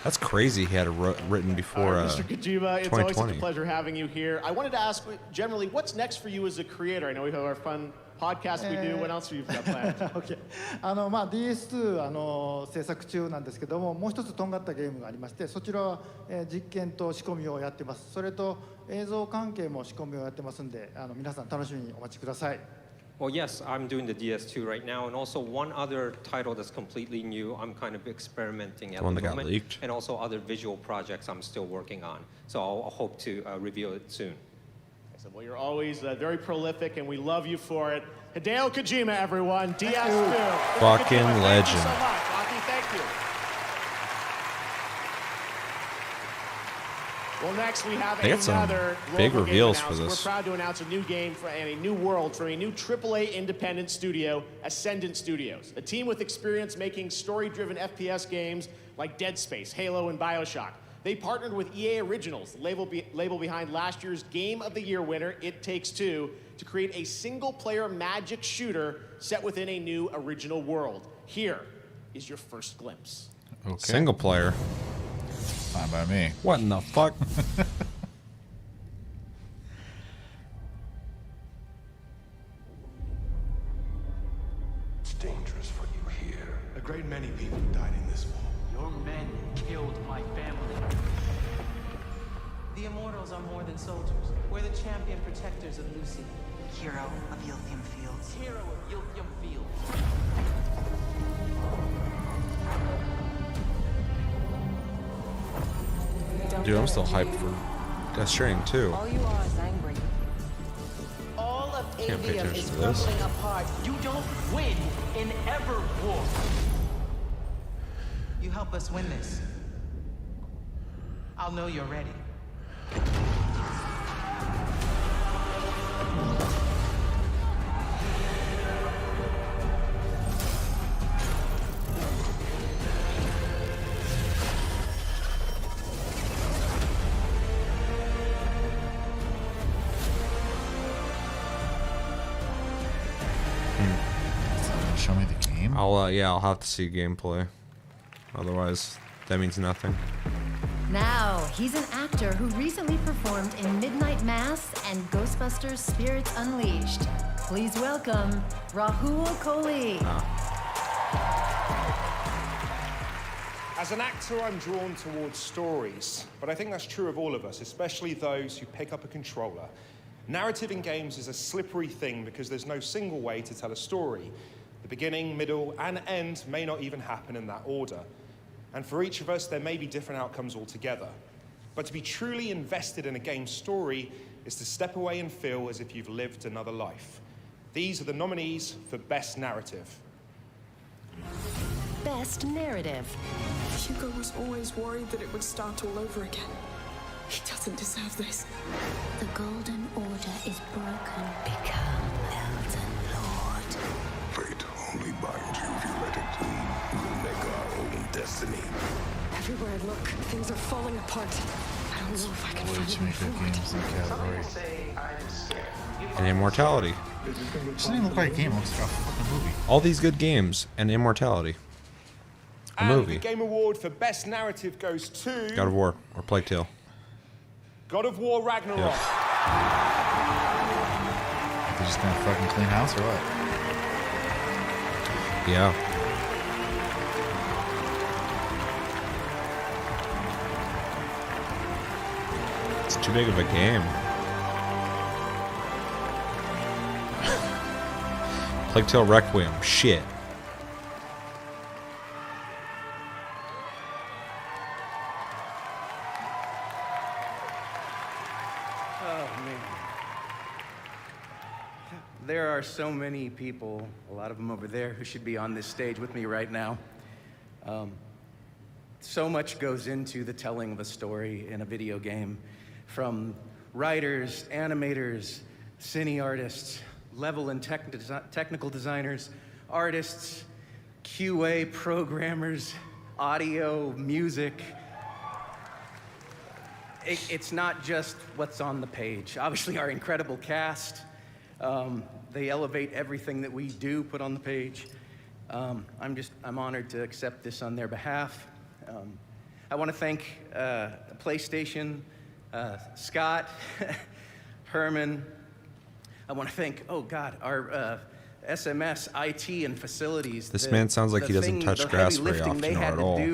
That's crazy. He had it written before Mr. Kojima, it's always such a 2020. pleasure having you here. I wanted to ask, generally, what's next for you as a creator? I know we have our fun podcast we do. What else have you got planned? Okay. まあ DS2 制作中なんですけども、もう一つとんがったゲームがありまして、そちらは実験と仕込みをやってます。それと映像関係も仕込みをやってますんで、皆さん楽しみにお待ちください。Well, yes, I'm doing the DS2 right now, and also one other title that's completely new. I'm kind of experimenting at the one that got moment, leaked? and also other visual projects I'm still working on. So I'll hope to reveal it soon. Well, you're always very prolific, and we love you for it. Hideo Kojima, everyone. DS2. Fucking Kojima, legend. Thank you so much. Aki, thank you. Well, next we have They got some another big global game reveals for announcement. this. We're proud to announce a new game and a new world from a new AAA independent studio, Ascendant Studios. A team with experience making story-driven FPS games like Dead Space, Halo, and BioShock. They partnered with EA Originals, label behind last year's Game of the Year winner, It Takes Two, to create a single-player magic shooter set within a new original world. Here is your first glimpse. Okay. Single player. Fine by me. What in the fuck? It's dangerous for you here. A great many people died in this war. Your men killed my family. The Immortals are more than soldiers. We're the champion protectors of Lucy. Hero of Yilthium Fields. Hero of Yilthium Fields. Dude, I'm still hyped for Death Stranding too. All you are is angry. All of Can't pay Alien attention is to this. crumbling apart. You don't win in ever war. You help us win this. I'll know you're ready. Show me the game. I'll have to see gameplay. Otherwise, that means nothing. Now, he's an actor who recently performed in Midnight Mass and Ghostbusters Spirits Unleashed. Please welcome Rahul Kohli. As an actor, I'm drawn towards stories, but I think that's true of all of us, especially those who pick up a controller. Narrative in games is a slippery thing because there's no single way to tell a story. The beginning, middle, and end may not even happen in that order. And for each of us, there may be different outcomes altogether. But to be truly invested in a game's story is to step away and feel as if you've lived another life. These are the nominees for Best Narrative. Best Narrative. Hugo was always worried that it would start all over again. He doesn't deserve this. The Golden Order is broken. Become Elden Lord. Fate only binds you if you let it to. We'll make our own destiny. apart. I don't know if I can Way find too a way many good forward. games in the category. And Immortality. It doesn't even look like a game. It looks like a fucking movie. All these good games and Immortality. A And movie. the Game Award for Best Narrative goes to God of War or Plague Tale. God of War Ragnarok. Yep. They're just gonna fucking clean house or what? Yeah. It's too big of a game. Plague Tale Requiem. Shit. Oh, man. There are so many people, a lot of them over there, who should be on this stage with me right now. So much goes into the telling of a story in a video game, from writers, animators, cine artists, level and technical designers, artists, QA programmers, audio, music. It's not just what's on the page. Obviously, our incredible cast, they elevate everything that we do put on the page. I'm honored to accept this on their behalf. I want to thank PlayStation, Scott, Herman. I want to thank, oh God, our SMS, IT, and facilities. This man sounds like he doesn't touch grass very often or at all. Or at the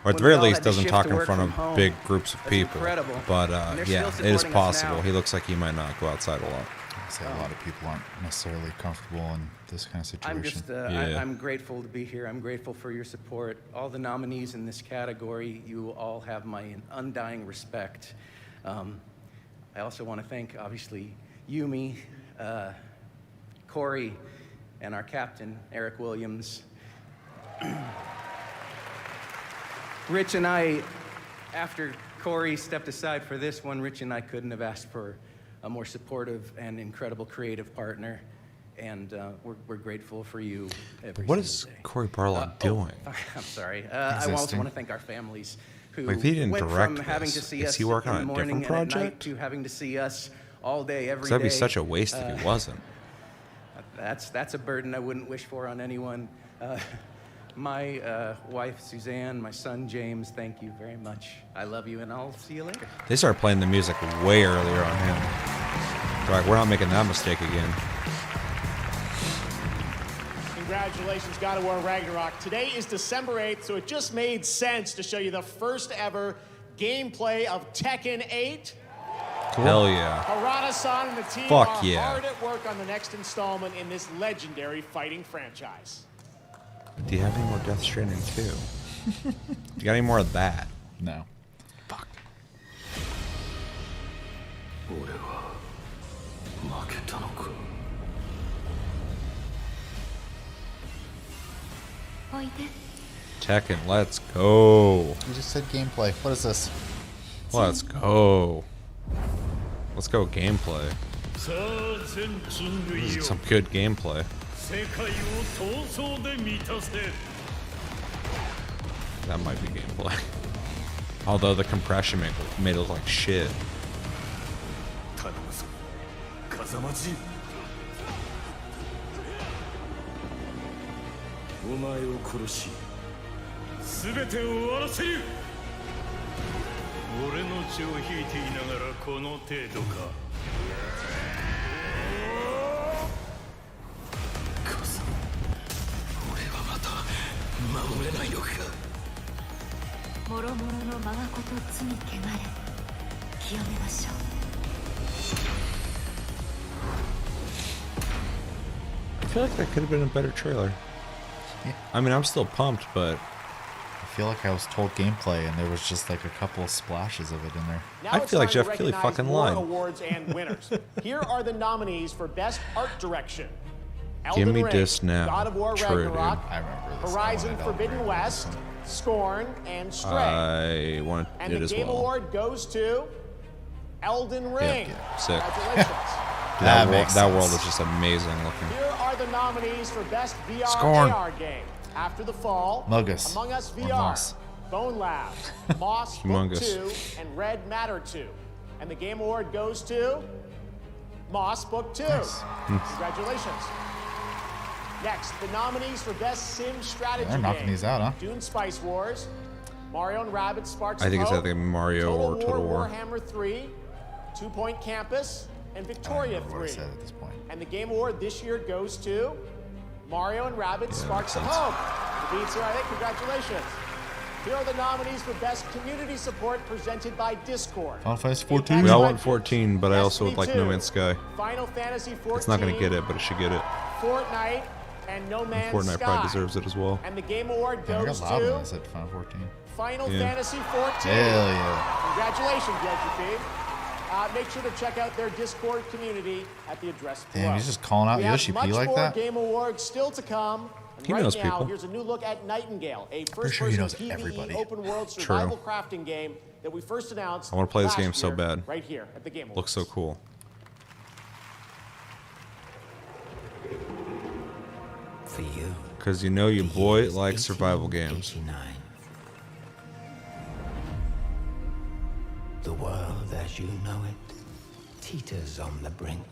when we very all least had to doesn't shift talk to in work front from of home. big groups of That's people. incredible. But And they're yeah, still it is supporting us possible. now. He looks like he might not go outside a lot. I'd say a lot of people aren't necessarily comfortable in this kind of situation. I'm just, I'm grateful to be here. I'm grateful for your support. All the nominees in this category, you all have my undying respect. I also want to thank, obviously, Yumi, Corey, and our captain, Eric Williams. Rich and I, after Corey stepped aside for this one, Rich and I couldn't have asked for a more supportive and incredible creative partner. And we're grateful for you every What single is day. Corey Barlow doing? I'm sorry. I also Existing. want to thank our families who If he didn't went direct from having to this, see is us he working in on the a morning different and at night project? to having to see us all day, every day. That'd be such a waste if he wasn't. That's a burden I wouldn't wish for on anyone. My wife, Suzanne, my son, James, thank you very much. I love you, and I'll see you later. They started playing the music way earlier on him. They're like, we're not making that mistake again. Congratulations, God of War Ragnarok. Today is December 8th, so it just made sense to show you the first ever gameplay of Tekken 8. Cool. Hell yeah. Harada-san and the team Fuck are yeah. hard at work on the next installment in this legendary fighting franchise. Do you have any more Death Stranding 2? You got any more of that? No. Fuck. 俺は負けたのか。Tekken, let's go. You just said gameplay. What is this? Let's go. Let's go gameplay. This is some good gameplay. That might be gameplay. Although the compression made it look like shit. 頼むぞ風間陣お前を殺し全てを終わらせる俺の血を引いていながらこの程度か風間俺はまた守れないのかもろもろの我がこと罪汚れ清めましょう I feel like that could have been a better trailer. Yeah. I mean, I'm still pumped, but I feel like I was told gameplay and there was just like a couple of splashes of it in there. Now I it's feel like time to Jeff Keighley recognize fucking more lied. awards and winners. Here are the nominees for Best Art Direction. Give Elden me Ring, this now. God of War True, Ragnarok, dude. I remember this. Horizon Forbidden West, Scorn, and Stray. I want And it the as Game well. Award goes to Elden Ring. Sick. Congratulations. That makes world sense. is just amazing looking. Here are the nominees for Best VR Scorn. AR Game. After the Fall, Among Us. Among Us Or VR, Moss. Bone Lab, Moss Book Humongous. 2, and Red Matter 2. And the Game Award goes to Moss Book 2. Congratulations. Next, the nominees for Best Sim Strategy They're knocking Game. these out, huh? Dune Spice Wars, Mario and Rabbids Sparks I think of it's Hope, either Mario or Total War. Warhammer 3, 2 Point Campus, and Victoria 3. At this point. And the Game Award this year goes to Mario and Rabbids Sparks of Hope. The beats are right. Congratulations. Here are the nominees for Best Community Support presented by Discord. Final Fantasy 14. We all want 14, but I also would like No Man's Sky. Final Fantasy 14. It's not going to get it, but it should get it. Fortnite and No Man's Fortnite Sky. probably deserves it as well. And the Game Award Yeah, I goes got loud when I to said Final 14. Final Yeah. Fantasy 14. Hell yeah. Congratulations, Yoshi P. Make sure to check out their Discord community at the address below. Damn, he's just calling out We Yoshi have P much like more that? Game Awards still to come. And He right knows now, people. here's a new look at Nightingale, a Pretty sure he first-person knows PvE everybody. open world True. survival crafting game that we first announced. I want to play this last game so year, bad. Right here at the Game Awards. Looks so cool. For you, Because you know your boy likes survival games. 89. The world as you know it teeters on the brink.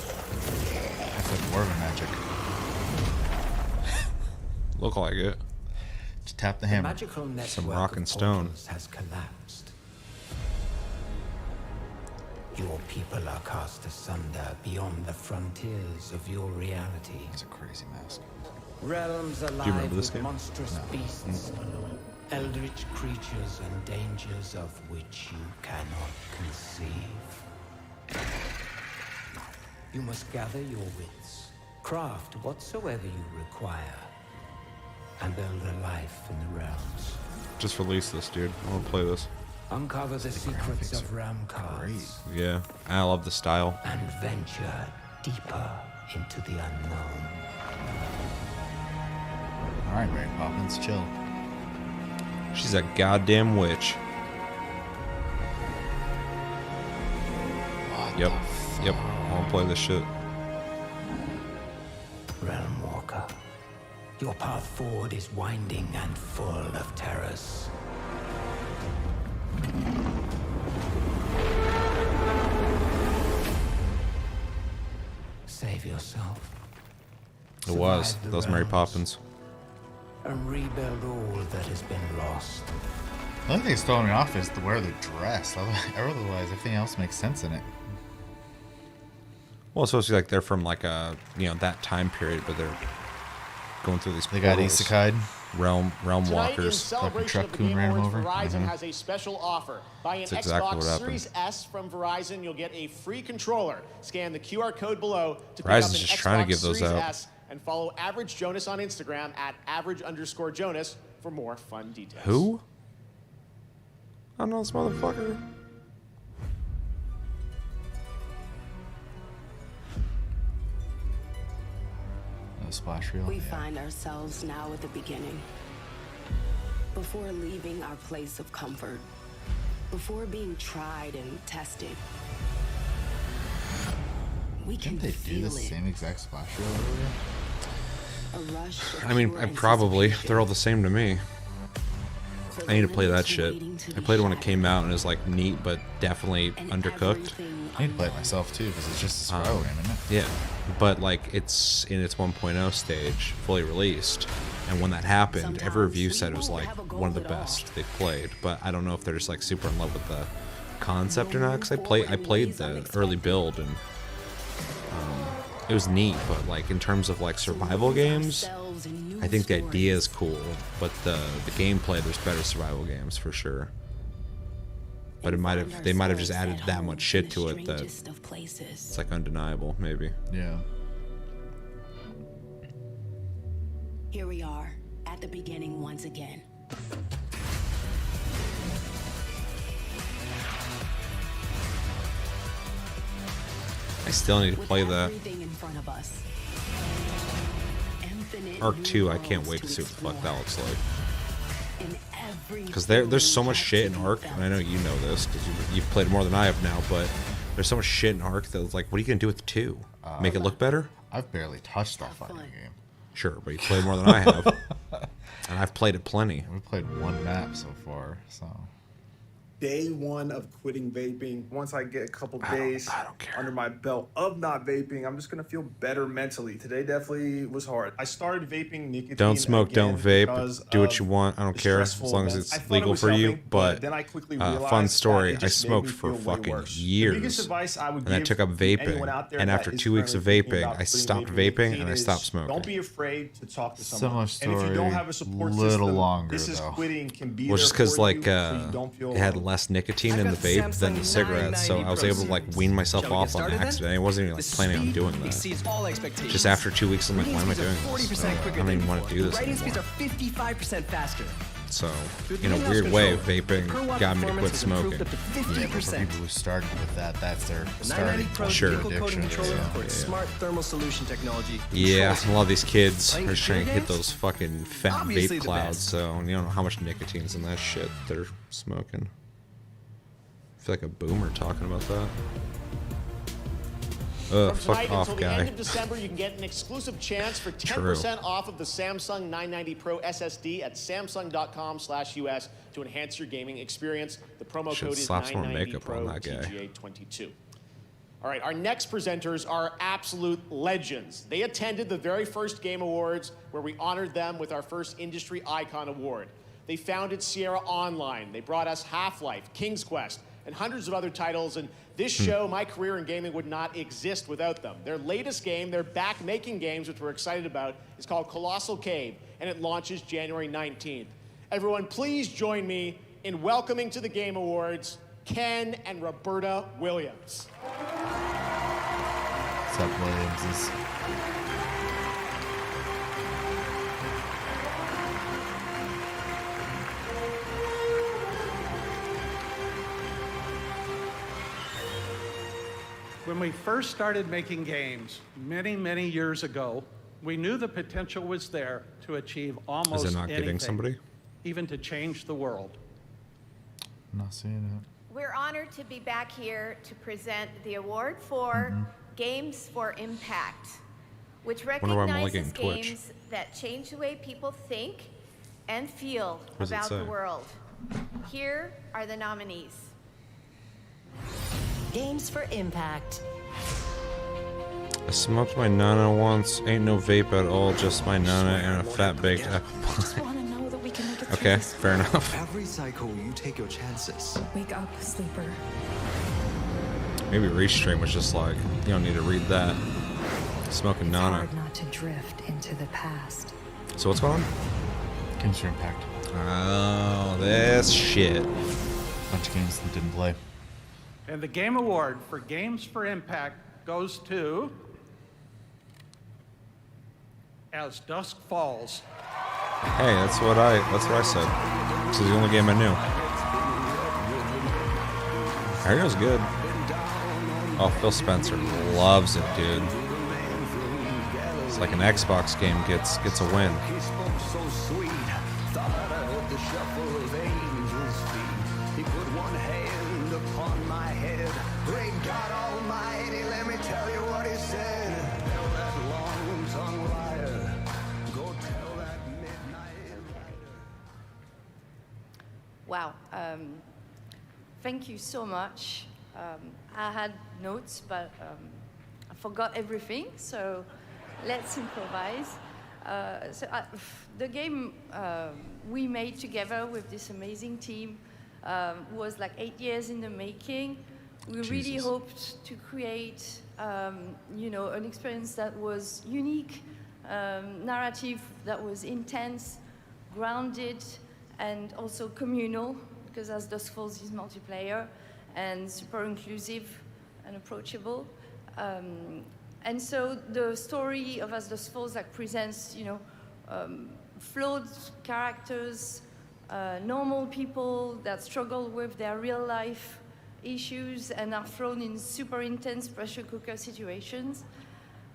That's like dwarven magic. Look like it. Just tap the The hammer. magical network Some rock and of stone. portals has collapsed. Your people are cast asunder beyond the frontiers of your reality. That's a crazy mask. Realms alive remember this with game? monstrous beasts, eldritch creatures and dangers of which you cannot conceive. You must gather your wits, craft whatsoever you require, and build a life in the realms. Just release this, dude. I want to play this. Uncover the secrets of realm cards Yeah, I love the style. and venture deeper into the unknown. All right, Mary Poppins, chill. She's a goddamn witch. Yep. Yep. I want to play this shit. Realm Walker, your path forward is winding and full of terrors. Save yourself. It was. Survive the That was Mary realms, Poppins. And rebuild all that has been lost. The only thing that's throwing me off is the way they're dressed. Otherwise, everything else makes sense in it. Well, it's supposed to be like they're from like a, you know, that time period, but they're going through these They got portals. isekai'd. Realm Tonight, in walkers. celebration of the Truck Game ran him Awards, over. Verizon has a special offer. Buy an That's exactly Xbox what happened. Series S from Verizon, you'll get a free controller. Scan the QR code below to pick Verizon's up an just Xbox trying to give those Series out. S, and follow Average Jonas on Instagram at @average_Jonas for more fun details. Who? I don't know this motherfucker. Splash reel. We find ourselves now at the beginning. Before leaving our place of comfort. Before being tried and tested. We can Didn't they do feel the it. same exact splash reel earlier? A rush of I mean, pure probably. anticipation. They're all the same to me. I need to play that shit. I played it when it came out and it was like neat, but definitely undercooked. I need to play it myself too because it's just a survival game, isn't it? Yeah, but like it's in its 1.0 stage, fully released, and when that happened, every review said it was like one of the best they played. But I don't know if they're just like super in love with the concept or not. Because I played the early build and it was neat, but like in terms of like survival games, I think the idea is cool, but the gameplay, there's better survival games for sure. But they might have just added that much shit to it that it's like undeniable, maybe. Yeah. Here we are, at the beginning once again. I still need to play that. Everything in front of us. Infinite Arc new 2, I can't worlds wait to see what the fuck explore. that looks like. An Because there's so much shit in Ark, and I know you know this because you've played more than I have now, but there's so much shit in Ark that was like, what are you gonna do with 2? Make it look better? I've barely touched that fucking game. Sure, but you played more than I have, and I've played it plenty. We've played 1 map so far, so. Day 1 of quitting vaping. Once I get a couple days under my belt of not vaping, I'm just gonna feel better mentally. Today definitely was hard. I started vaping nicotine. Don't smoke, again don't vape. because Do what of you want. I don't the care as stressful long as events. I it's thought it legal was for you. helping, But then I quickly fun realized story. that it I just made smoked me for feel way fucking worse. The years, biggest advice I would and I give took up anyone vaping. out there And that after is 2 weeks of currently thinking vaping, about I quitting stopped vaping vaping and I is stopped smoking. Don't be afraid to talk to Similar someone. story, And if you don't have a support little system, longer, this is though. quitting can be Well, there just because for like you, so you don't feel it had alone. less nicotine in the vape than the cigarettes, so I was able to like wean myself off on accident. I wasn't even like planning on doing that. Exceeds all expectations. Just after 2 weeks, I'm like, why am I doing this? 40% quicker I don't even want to do this Writing speeds anymore. are 55% faster. So, in a weird way, vaping got me to quit smoking. Yeah, but for people who started with that, that's their The starting 990 Pro point Sure. of vehicle coding addiction. controller So. for its smart thermal solution technology. Yeah, controls a lot of these kids Playing are just trying to video hit games? those fucking fat Obviously vape the clouds, best. so you don't know how much nicotine's in that shit they're smoking. I feel like a boomer talking about that. Ugh, From tonight fuck off, until the guy. end of December, you can get an exclusive chance for 10% off of the Samsung 990 Pro SSD at samsung.com/US to enhance your gaming experience. The promo Should code is slap some more 990 makeup Pro on that guy. TGA 22. All right, our next presenters are absolute legends. They attended the very first Game Awards where we honored them with our first Industry Icon Award. They founded Sierra Online. They brought us Half-Life, King's Quest, and hundreds of other titles, and this show, My Career in Gaming, would not exist without them. Their latest game, they're back making games, which we're excited about, is called Colossal Cave, and it launches January 19th. Everyone, please join me in welcoming to the Game Awards, Ken and Roberta Williams. What's up, Williamses? When we first started making games many, many years ago, we knew the potential was there to achieve almost Is it not anything, getting somebody? even to change the world. I'm not seeing it. We're honored to be back here to present the award for Games for Impact, which Wonder why I'm only recognizes getting Twitch. games that change the way people think and feel What does it about the say? world. Here are the nominees. Games for Impact. I smoked my nana once. Ain't no vape at all, just my nana and a fat baked apple pie. Okay, fair enough. Every cycle, you take your chances. Wake up, sleeper. Maybe Restream was just like, you don't need to read that. Smoking nana. Hard not to drift into the past. So what's going on? Games for Impact. Oh, this shit. Bunch of games that didn't play. And the Game Award for Games for Impact goes to As Dusk Falls. Hey, that's what I said. This is the only game I knew. I heard it was good. Oh, Phil Spencer loves it, dude. It's like an Xbox game gets a win. Wow. Thank you so much. I had notes, but I forgot everything, so let's improvise. The game we made together with this amazing team was like 8 years in the making. We really hoped to create, an experience that was unique, narrative that was intense, grounded, and also communal, because As Dusk Falls is multiplayer, and super inclusive and approachable. And so the story of As Dusk Falls presents, flawed characters, normal people that struggle with their real life issues and are thrown in super intense pressure cooker situations.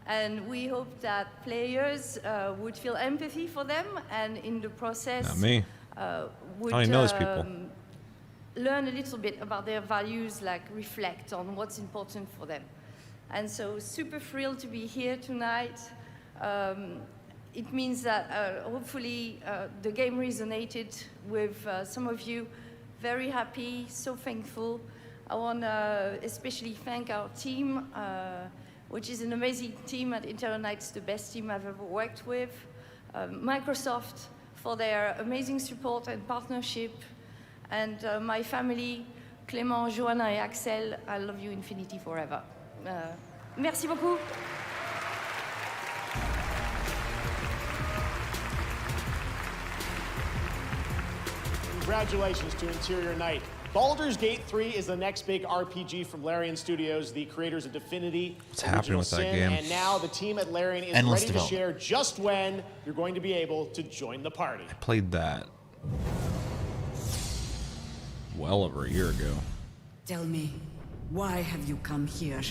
And we hope that players would feel empathy for them, and in the process, Not me. would I know those people. learn a little bit about their values, like reflect on what's important for them. And so super thrilled to be here tonight. It means that hopefully the game resonated with some of you. Very happy, so thankful. I want to especially thank our team, which is an amazing team at Interior Nights, the best team I've ever worked with. Microsoft for their amazing support and partnership. And my family, Clément, Joanna et Axel, I love you infinity forever. Merci beaucoup. Congratulations to Interior Night. Baldur's Gate 3 is the next big RPG from Larian Studios, the creators of Divinity. What's happening with that game? And now the team at Larian is ready to share just when you're going to be able to join the party. I played that well over a year ago. Tell me, why have you come here?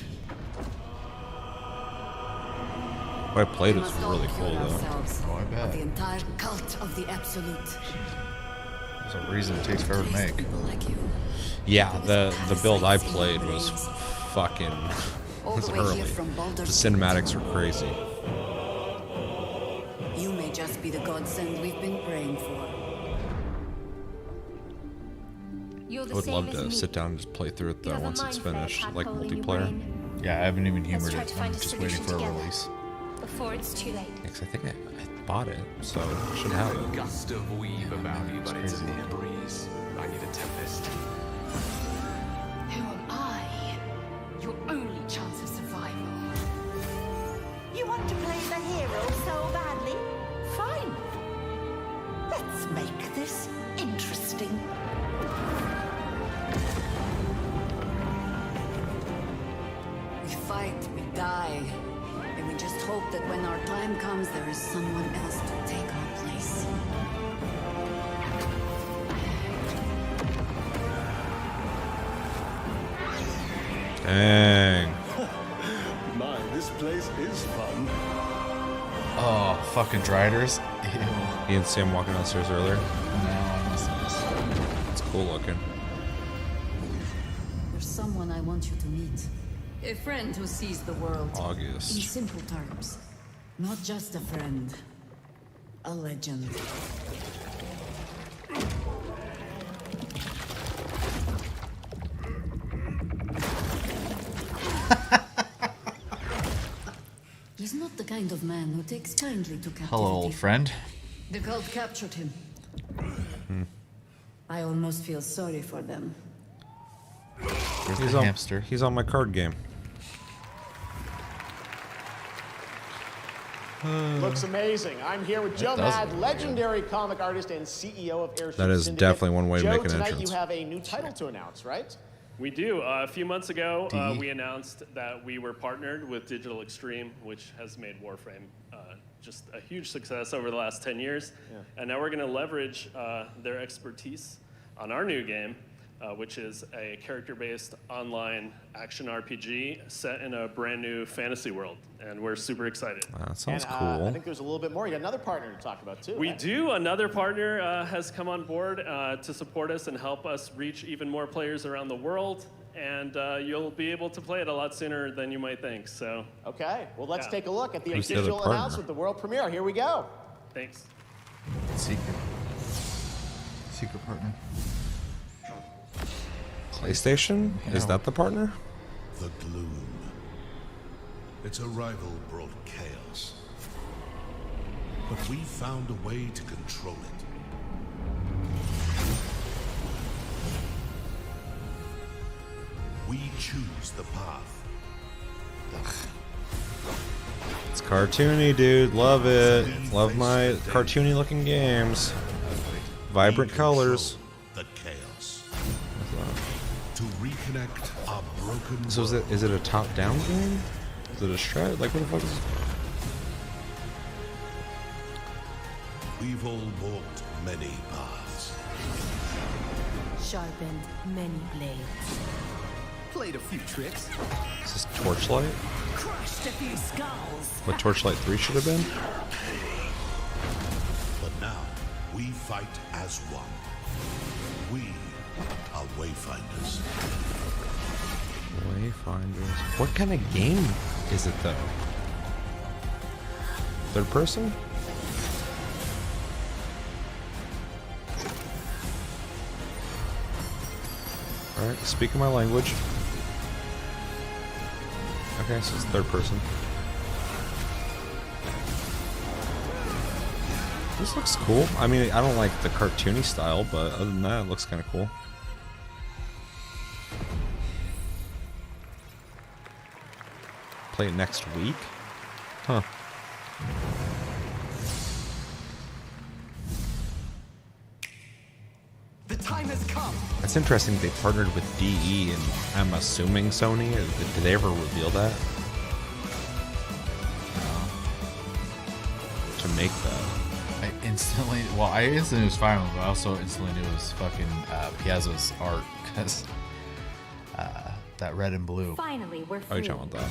What I played was really cool though. Oh, I bet. The entire cult of the Absolute. There's a reason it takes forever to make. Yeah, the build I played was fucking was early. The cinematics were crazy. You may just be the godsend we've been praying for. I would love to sit down and just play through it once it's finished, like multiplayer. Yeah, I haven't even humored it. I'm just waiting for a release. Before it's too late. Because I think I bought it, so I should have it. A gust of weave about you, but it's a mere breeze. I need a tempest. Who am I? Your only chance of survival. You want to play the hero so badly? Fine. Let's make this interesting. We fight, we die, and we just hope that when our time comes, there is someone else to take our place. Dang. My, this place is fun. Oh, fucking Driders. Ew. You didn't see him walking downstairs earlier? No, I missed this. It's cool looking. There's someone I want you to meet. A friend who sees the world August. in simple terms. Not just a friend, a legend. He's not the kind of man who takes kindly to captivity. Hello, old friend. The cult captured him. I almost feel sorry for them. He's on, hamster. He's on my card game. Looks amazing. I'm here with Joe Mad, legendary comic artist and CEO of Airship That is Syndicate. definitely one way to Joe, make an tonight entrance. you have a new title to announce, right? We do. A few months ago, we announced that we were partnered with Digital Extreme, which has made Warframe just a huge success over the last 10 years. Yeah. And now we're going to leverage their expertise on our new game, which is a character-based online action RPG set in a brand new fantasy world. And we're super excited. That sounds And, cool. I think there's a little bit more. You got another partner to talk about, too. We right? do. Another partner has come on board to support us and help us reach even more players around the world. And you'll be able to play it a lot sooner than you might think. So. Okay. Well, let's Yeah. take a look at the Who's the other official partner? announcement, the world premiere. Here we go. Thanks. Secret partner. PlayStation? Is that the partner? The gloom. Its arrival brought chaos. But we found a way to control it. We choose the path. It's cartoony, dude. Love it. Love my cartoony looking games. Vibrant colors. The chaos. To reconnect our broken So is it a top-down game? Is it a strat? Like what the fuck is it? We've all walked many paths. Sharpened many blades. Played a few tricks. Is this Torchlight? Crushed a few skulls. What Torchlight 3 should have been? But now, We fight as one. We are Wayfinders. Wayfinders. What kind of game is it though? Third person? Alright, speaking my language. Okay, so it's third person. This looks cool. I mean, I don't like the cartoony style, but other than that, it looks kind of cool. Play it next week? Huh. The time has come. That's interesting. They partnered with DE, and I'm assuming Sony. Did they ever reveal that? To make that. I instantly was fine with it, but I also instantly knew it was fucking Piazza's art, because that red and blue. Finally, we're free. Oh, you're talking about that?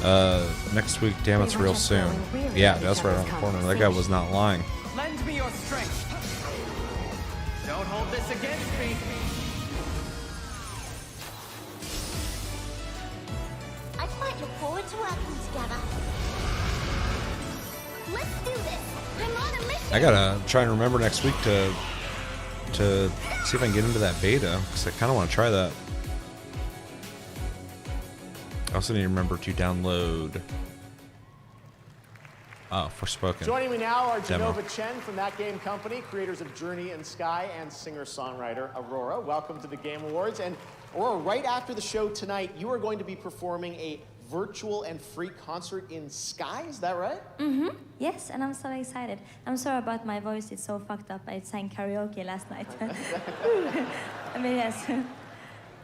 Yeah. Next week, damn, it's real soon. Yeah, that's right around the corner. That guy was not lying. Lend me your strength. Don't hold this against me. I quite look forward to working together. Let's do this. I'm on a mission. I gotta try and remember next week to see if I can get into that beta, because I kind of want to try that. I also need to remember to download Forspoken. Joining me now are demo. Genova Chen from That Game Company, creators of Journey and Sky, and singer-songwriter Aurora. Welcome to the Game Awards. And Aurora, right after the show tonight, you are going to be performing a virtual and free concert in Sky, is that right? Mm-hmm. Yes, and I'm so excited. I'm sorry about my voice, it's so fucked up. I sang karaoke last night. I mean, yes.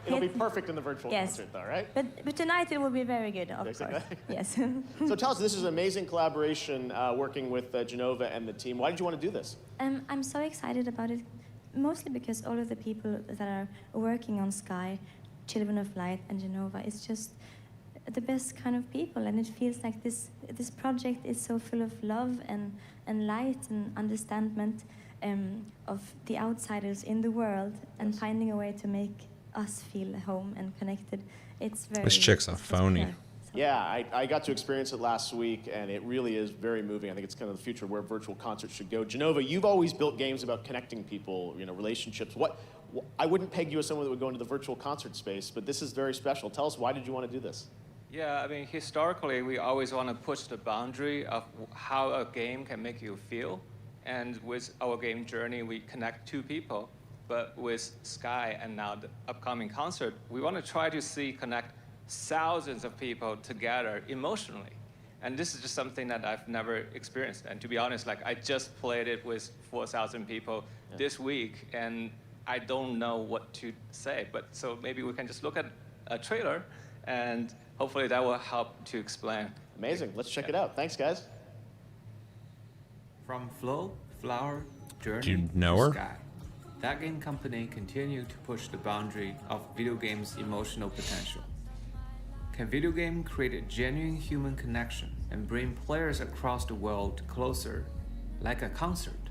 It'll be perfect in the virtual concert, though, right? But tonight it will be very good, of course. Yes. So tell us, this is an amazing collaboration working with Genova and the team. Why did you want to do this? I'm so excited about it, mostly because all of the people that are working on Sky, Children of Light and Genova, it's just the best kind of people, and it feels like this project is so full of love and light and understanding of the outsiders in the world, and finding a way to make us feel home and connected. It's very... This chick's a phony. Yeah, I got to experience it last week, and it really is very moving. I think it's kind of the future where virtual concerts should go. Genova, you've always built games about connecting people, relationships. I wouldn't peg you as someone that would go into the virtual concert space, but this is very special. Tell us, why did you want to do this? Yeah, I mean, historically, we always want to push the boundary of how a game can make you feel. And with our game Journey, we connect two people. But with Sky and now the upcoming concert, we want to try to connect thousands of people together emotionally. And this is just something that I've never experienced. And to be honest, I just played it with 4,000 people this week, and I don't know what to say. But so maybe we can just look at a trailer, and hopefully that will help to explain. Amazing. Let's check it out. Thanks, guys. From Flow, Flower, Journey, Do you know her? to Sky, That Game Company continued to push the boundary of video games' emotional potential. Can video game create a genuine human connection and bring players across the world closer, like a concert?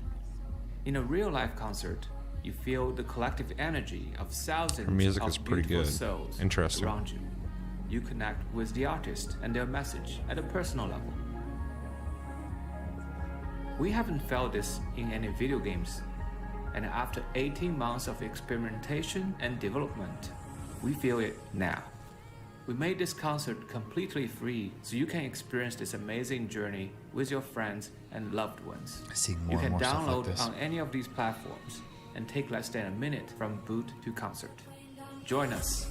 In a real-life concert, you feel the collective energy of thousands Her music of is pretty beautiful good. souls Interesting. around you. You connect with the artist and their message at a personal level. We haven't felt this in any video games, and after 18 months of experimentation and development, we feel it now. We made this concert completely free so you can experience this amazing journey with your friends and loved ones. Seeing more you and can more stuff like download this. on any of these platforms and take less than a minute from boot to concert. Join us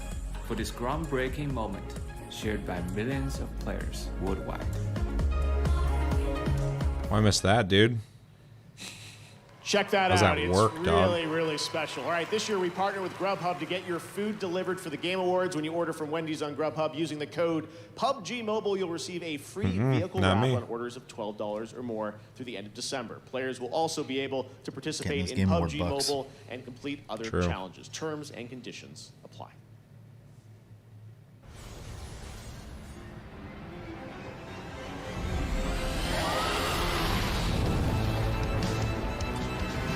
for this groundbreaking moment shared by millions of players worldwide. Why miss that, dude? Check that How's out. that It's work, dog? really, really special. All right, this year we partner with Grubhub to get your food delivered for the Game Awards. When you order from Wendy's on Grubhub using the code PUBG Mobile, you'll receive a free vehicle not raffle me. on orders of $12 or more through the end of December. Players will also be able to participate those in Game Award PUBG bucks. Mobile and complete other True. challenges. Terms and conditions apply.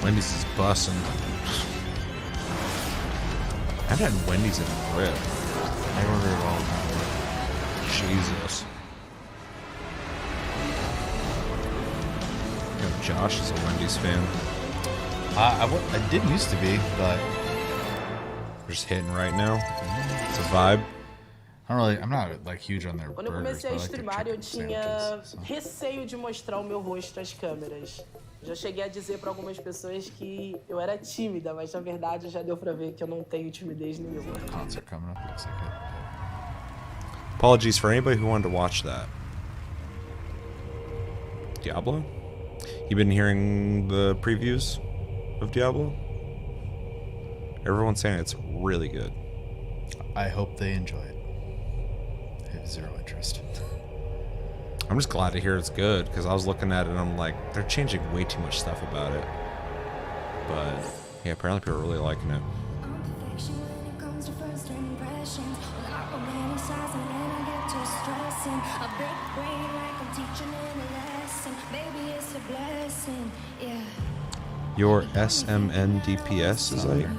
Wendy's is bussin'. I haven't had Wendy's in a rip. I order it all now. Jesus. You know, Josh is a Wendy's fan. I did used to be, but we're just hitting right now. It's a vibe. I'm not like huge on their Quando eu burgers, comecei a but I like their streamar, eu chicken tinha sandwiches, so. receio de mostrar o meu rosto às câmeras. Já cheguei a dizer para algumas pessoas que eu era tímida, mas na verdade já deu para ver que eu não tenho timidez nenhuma. Concert coming up, looks like it. Apologies for anybody who wanted to watch that. Diablo? You been hearing the previews of Diablo? Everyone's saying it's really good. I hope they enjoy it. I have zero interest. I'm just glad to hear it's good, because I was looking at it and I'm like, they're changing way too much stuff about it. But yeah, apparently people are really liking it. Your SMN-DPS is like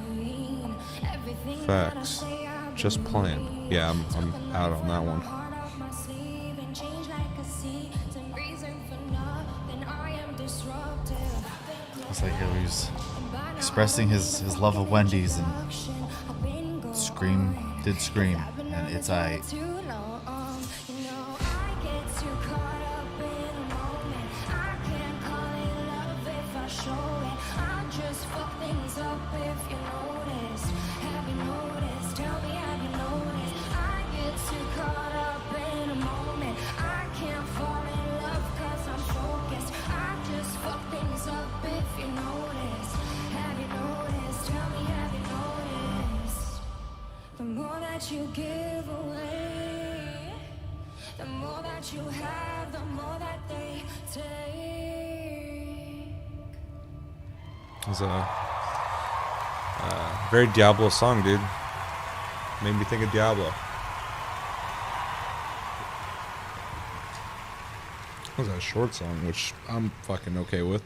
facts. Just playing. Yeah, I'm out on that one. It's like he was expressing his love of Wendy's and did scream, and it's I. You give away, the more that you have, the more that they take. It's a very Diablo song, dude. Made me think of Diablo. It was a short song, which I'm fucking okay with.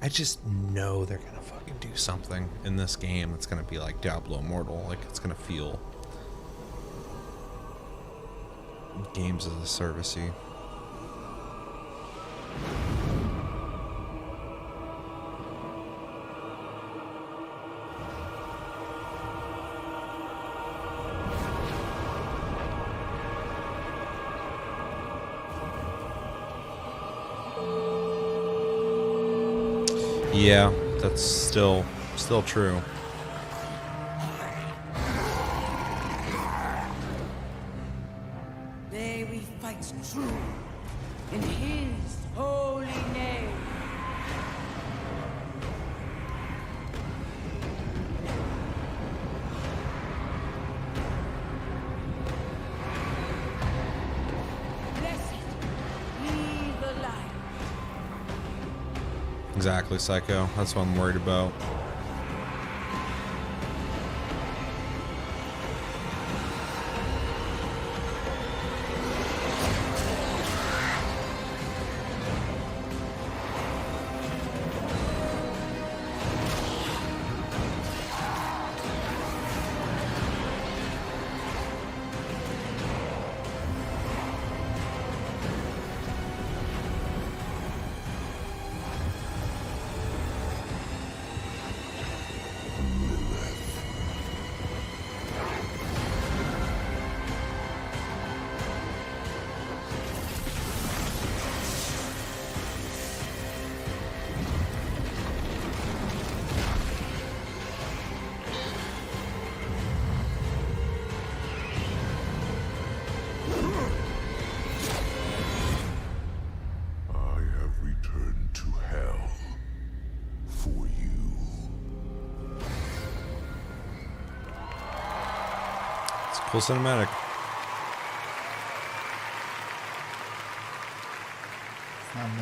I just know they're gonna fucking do something in this game that's gonna be like Diablo Immortal. Like, it's gonna feel games as a service-y. Yeah, that's still true. May we fight true in His holy name. Blessed be the light. Exactly, Psycho. That's what I'm worried about. Cool cinematic.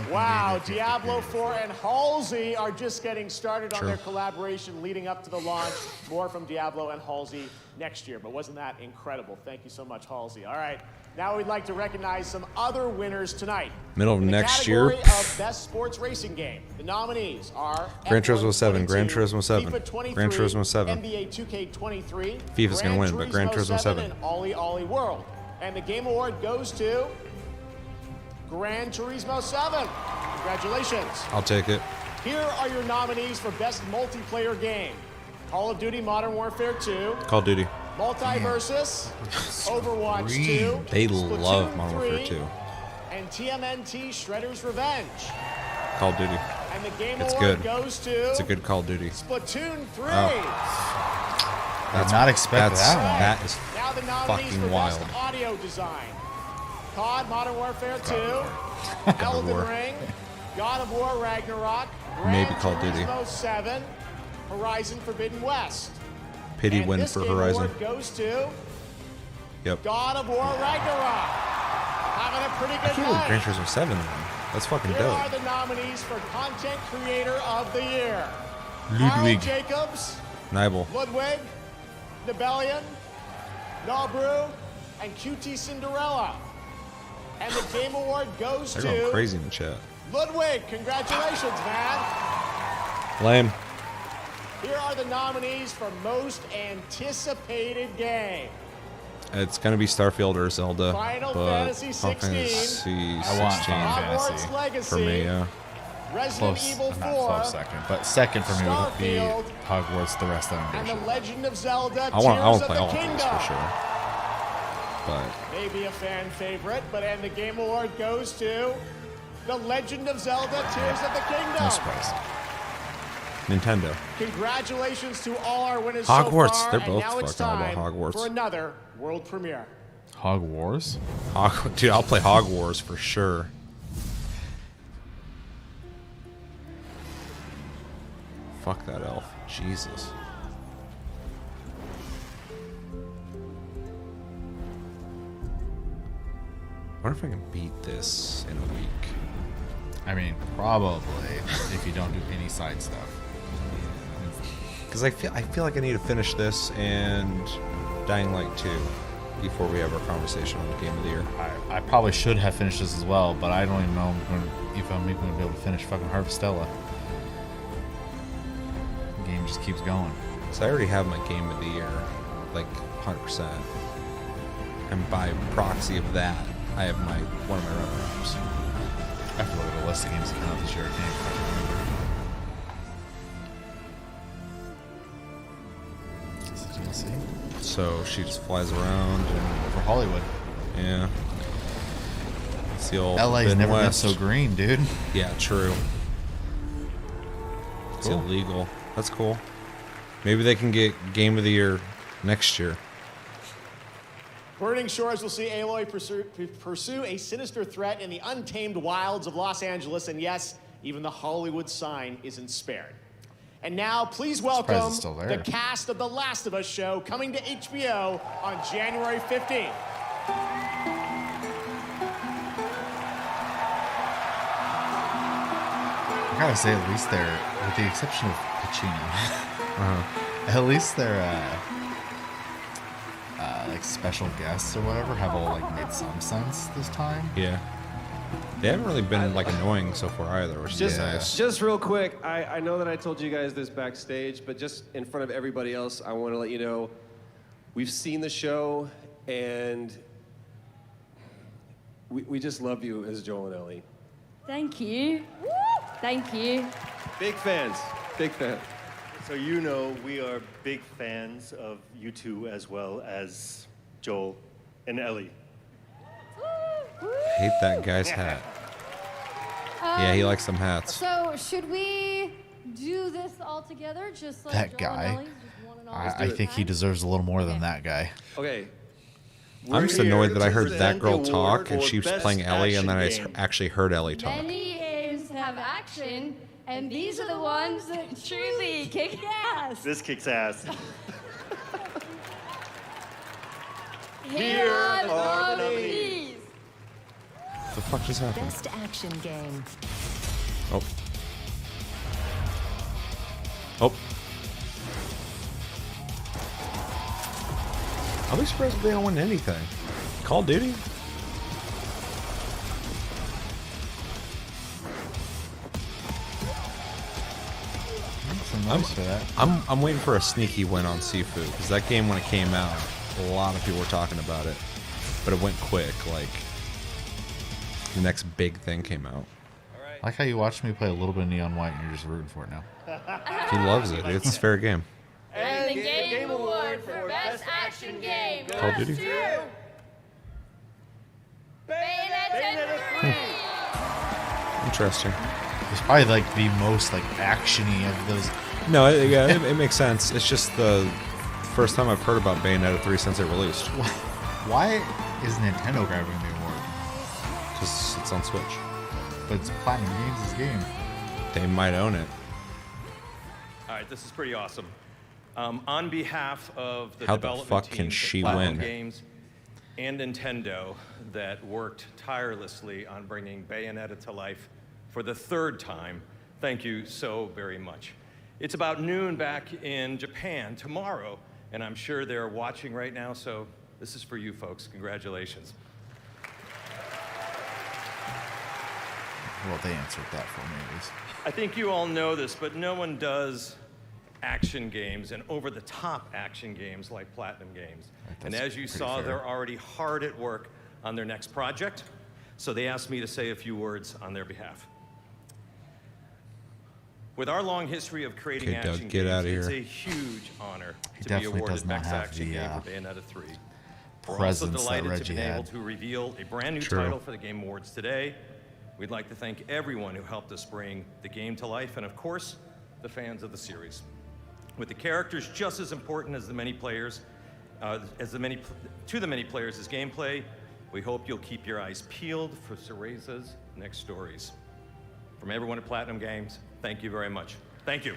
Wow, Diablo 4 and Halsey are just getting started on True. their collaboration leading up to the launch. More from Diablo and Halsey next year, but wasn't that incredible? Thank you so much, Halsey. All right, now we'd like to recognize some other winners tonight. Middle of In the next year. category of Best Sports Racing Game, the nominees are Gran Turismo 7, Gran 22, Turismo 7, FIFA 23, Gran Turismo 7. NBA 2K23, FIFA's gonna win, but Gran Turismo 7. and Ollie Ollie World. And the Game Award goes to Gran Turismo 7. Congratulations. I'll take it. Here are your nominees for Best Multiplayer Game. Call of Duty Modern Warfare 2, Call of Duty. Multiversus, Overwatch 2, They Splatoon love Modern 3, Warfare 2. and TMNT Shredder's Revenge. Call of Duty. And the Game It's Award good. goes to It's a good Call of Duty. Splatoon 3. I did not expect that one. That is Now the nominees fucking for wild. Best Audio Design. COD Modern Warfare 2, Elden War. Ring, God of War Ragnarok, Maybe Gran Call of Duty. Turismo 7, Horizon Forbidden West. Pity And win this for Game Horizon. Award goes to Yep. God of War Ragnarok. Having a pretty I good can't believe night. Gran Turismo 7 won. That's fucking Here are dope. the nominees for Content Creator of the Year. Ludwig. Carl Jacobs, Nibel. Ludwig, Nibelian, Nobru, and QT Cinderella. And the Game Award goes They're to going crazy in the chat. Ludwig. Congratulations, man. Lame. Here are the nominees for Most Anticipated Game. It's gonna be Starfield or Zelda, Final but Fantasy 16. I want Final Hogwarts Fantasy. Legacy. for me, yeah. Resident Close, Evil not 4. close second, but second for me would be Starfield, Hogwarts, the rest of and them. The Legend of Zelda I want Tears to of play the all of Kingdom. these for sure. But Maybe a fan favorite, but and the Game Award goes to The Legend of Zelda Tears of the Kingdom. No surprise. Nintendo. Congratulations to all our winners Hogwarts, so far. they're and both now it's fucking all about time Hogwarts. for another world premiere. Hogwarts? Dude, I'll play Hogwarts for sure. Fuck that elf. Jesus. I wonder if I can beat this in a week. I mean, probably if you don't do any side stuff. Because I feel like I need to finish this and Dying Light 2 before we have our conversation on the Game of the Year. I probably should have finished this as well, but I don't even know if I'm even going to be able to finish fucking Harvestella. The game just keeps going. So I already have my Game of the Year, like 100%. And by proxy of that, I have one of my runner-ups. I have to look at the list of games that came out this year. I can't fucking remember. Is it DLC? So she just flies around and for Hollywood. Yeah. It's the old LA's Forbidden never been West. so green, dude. Yeah, true. It's Cool. illegal. That's cool. Maybe they can get Game of the Year next year. Burning Shores will see Aloy pursue a sinister threat in the untamed wilds of Los Angeles, and yes, even the Hollywood sign isn't spared. And now, please welcome it's still there. the cast of The Last of Us show coming to HBO on January 15th. I gotta say, at least they're, with the exception of Pacino, at least they're like special guests or whatever have all like made some sense this time. Yeah. They haven't really been like annoying so far either, which is nice. Just real quick, I know that I told you guys this backstage, but just in front of everybody else, I want to let you know we've seen the show and we just love you as Joel and Ellie. Thank you. Thank you. Big fans. Big fans. So you know we are big fans of you two as well as Joel and Ellie. Hate that guy's hat. Yeah, he likes some hats. So should we do this all together, just like That Joel and guy, Ellie, just one and all? I think he deserves a little more than that guy. Okay. I'm just annoyed that I heard that present girl the talk award and for she was Best playing Ellie and then I Action Game. actually heard Ellie talk. Many games have action, and these are the ones that truly kick ass. This kicks ass. Here are the nominees. The fuck just happened? Best action game. Oh. Oh. I'll be surprised if they don't win anything. Call of Duty? I'm waiting for a sneaky win on Sifu, because that game, when it came out, a lot of people were talking about it, but it went quick. Like, the next big thing came out. I like how you watched me play a little bit of Neon White and you're just rooting for it now. He loves it. It's a fair game. And the Game Award for Best Action Game Call of goes Duty? to Bayonetta 3. Interesting. It's probably like the most like actiony of those. No, it makes sense. It's just the first time I've heard about Bayonetta 3 since it released. Why is Nintendo grabbing the award? Because it's on Switch. But it's Platinum Games' game. They might own it. All right, this is pretty awesome. On behalf of the How the development fuck can teams she at Platinum win? Games and Nintendo that worked tirelessly on bringing Bayonetta to life for the third time, thank you so very much. It's about noon back in Japan tomorrow, and I'm sure they're watching right now, so this is for you folks. Congratulations. Well, they answered that for me at least. I think you all know this, but no one does action games and over-the-top action games like Platinum Games. And as you saw, fair. they're already hard at work on their next project, so they asked me to say a few words on their behalf. With our long history of creating Okay, Doug, action get games, outta it's here. a huge honor He to be definitely awarded does not Best have Action the, Game for Bayonetta 3. We're also presence that delighted to Reggie be able had. to reveal a brand new True. title for the Game Awards today. We'd like to thank everyone who helped us bring the game to life, and of course, the fans of the series. With the characters just as important as the many players, to the many players as gameplay, we hope you'll keep your eyes peeled for Cereza's next stories. From everyone at Platinum Games, thank you very much. Thank you.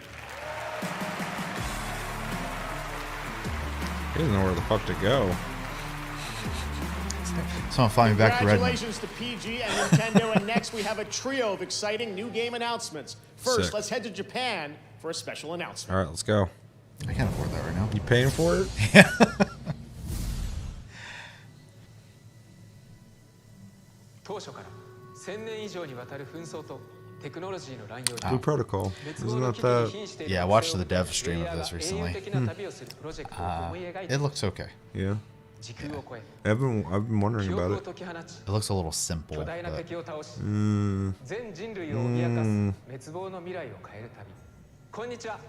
He doesn't know where the fuck to go. Someone find me back to Redmond. Congratulations to PG and Nintendo, and next we have a trio of exciting new game announcements. First, Sick. let's head to Japan for a special announcement. All right, let's go. I can't afford that right now. You paying for it? Blue Protocol. Isn't that the... Yeah, I watched the dev stream of this recently. It looks okay. Yeah. I've been wondering about it. It looks a little simple. But...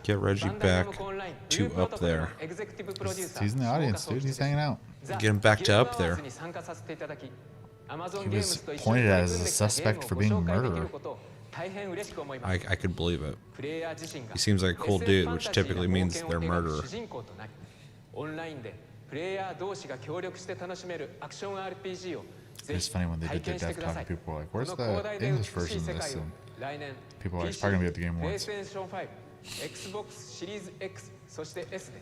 Get Reggie back to up there. He's in the audience, dude. He's hanging out. Get him back to up there. He was pointed at as a suspect for being a murderer. I could believe it. He seems like a cool dude, which typically means they're a murderer. It's funny when they did the dev talk, people were like, where's the English version of this? And people were like, it's probably going to be at the Game Awards. Xbox Series X そして S で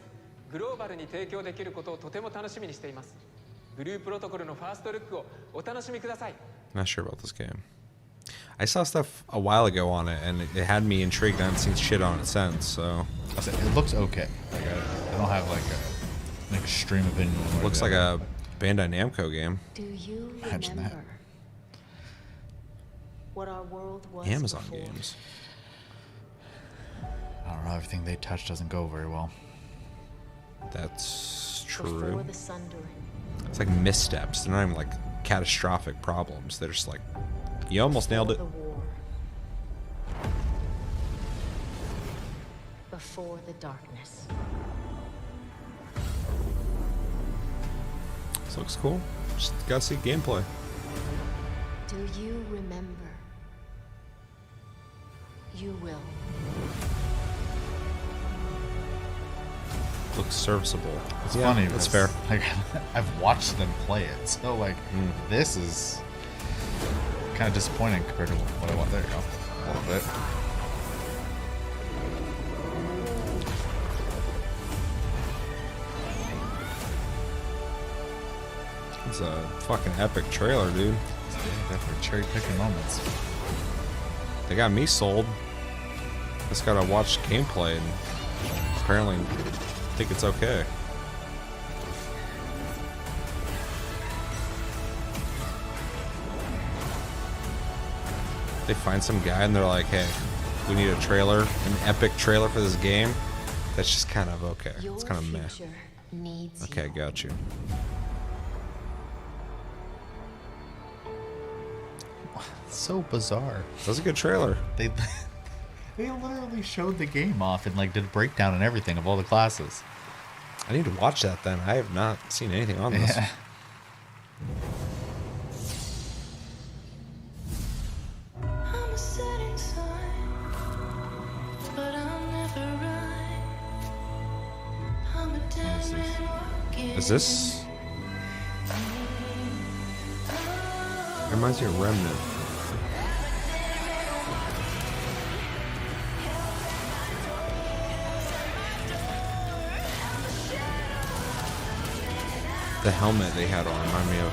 グローバルに提供できることをとても楽しみにしています。ブループロトコルのファーストルックをお楽しみください。 Not sure about this game. I saw stuff a while ago on it, and it had me intrigued. I haven't seen shit on it since, so... It looks okay. Like I don't have like an extreme opinion. It looks like a Bandai Namco game. Do you Imagine that. remember what our world was Amazon before? games. I don't know, everything they touch doesn't go very well. That's Before true. the sundering. It's like missteps. They're not even like catastrophic problems. They're just like, you almost nailed it. The war. Before the darkness. This looks cool. Just gotta see gameplay. Do you remember? You will. Looks serviceable. It's Yeah, funny. That's because, fair. Like, I've watched them play it, so like this is kind of disappointing compared to what I want. There you go, a little bit. It's a fucking epic trailer, dude. Definitely cherry picking moments. They got me sold. Just gotta watch gameplay and apparently think it's okay. They find some guy and they're like, hey, we need a trailer, an epic trailer for this game. That's just kind of okay. It's kind of meh. Okay, got you. So bizarre. That was a good trailer. They literally showed the game off and like did a breakdown and everything of all the classes. I need to watch that then. I have not seen anything on this. Yeah. I'm a setting sun, but I'm never right. I'm a dead man walking. Is this? It reminds me of Remnant. The helmet they had on reminded me of.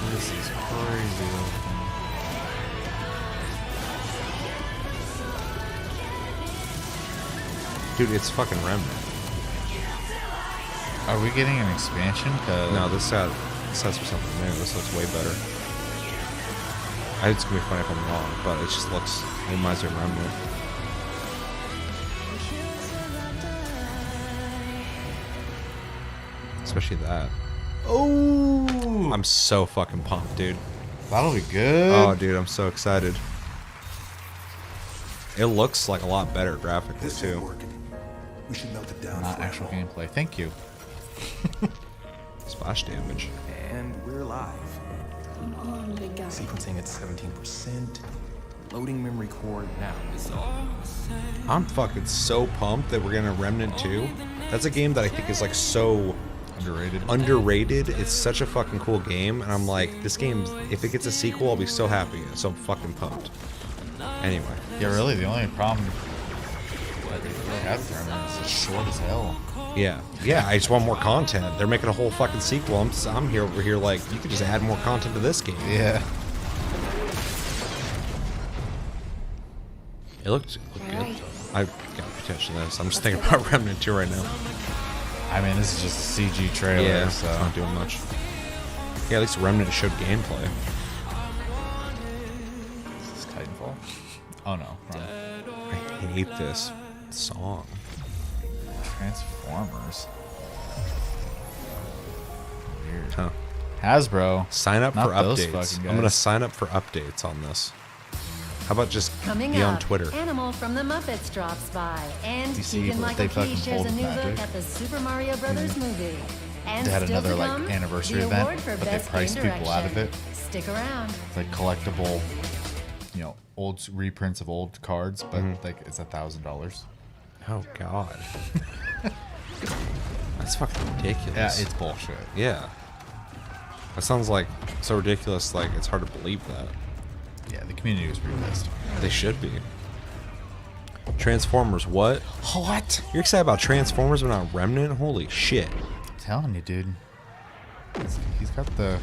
This is crazy looking. Dude, it's fucking Remnant. Are we getting an expansion? No, this has for something new. This looks way better. It's gonna be funny if I'm wrong, but it just looks, it reminds me of Remnant. Especially that. Oh! I'm so fucking pumped, dude. That'll be good. Oh, dude, I'm so excited. It looks like a lot better graphically, too. We should melt it down. Not actual gameplay. Thank you. Splash damage. And we're live. Sequencing at 17%. Loading memory core now. I'm fucking so pumped that we're getting a Remnant 2. That's a game that I think is like so underrated. It's such a fucking cool game, and I'm like, this game, if it gets a sequel, I'll be so happy. So I'm fucking pumped. Anyway. Yeah, really, the only problem that they really have with Remnant is it's short as hell. Yeah, I just want more content. They're making a whole fucking sequel. I'm here over here like, you could just add more content to this game. Yeah. It looked good. I got potential in this. I'm just thinking about Remnant 2 right now. I mean, this is just a CG trailer, yeah, so it's not doing much. Yeah, at least Remnant showed gameplay. Is this Titanfall? Oh no. Wrong. I hate this song. Transformers. Weird. Huh. Hasbro. Sign up Not for those updates. fucking I'm gonna guys. sign up for updates on this. How about just Coming be up, on Twitter? Animal from the Muppets drops by, and You see, Keegan but Michael they fucking Key shares a pulled new Magic. look at the Super Mario Brothers movie. And They had still another to like come, anniversary the event, award for but they Best priced Game people out of it. Direction. Stick around. It's like collectible, old reprints of old cards, but like it's $1,000. Oh god. That's fucking ridiculous. Yeah, it's bullshit. Yeah. That sounds like so ridiculous, like it's hard to believe that. Yeah, the community was pretty pissed. They should be. Transformers, what? What? You're excited about Transformers but not Remnant? Holy shit. I'm telling you, dude. He's got the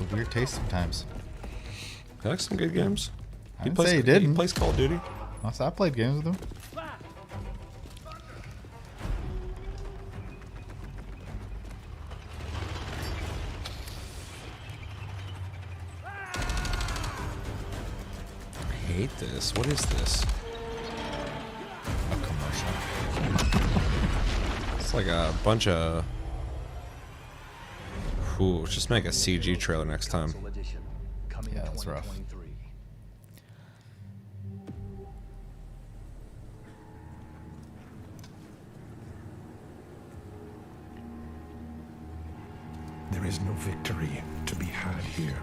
weird taste sometimes. He likes some good games. I didn't say he didn't. He plays Call of Duty. I played games with him. I hate this. What is this? A commercial. It's like a bunch of... Ooh, just make a CG trailer next time. Yeah, that's rough. There is no victory to be had here.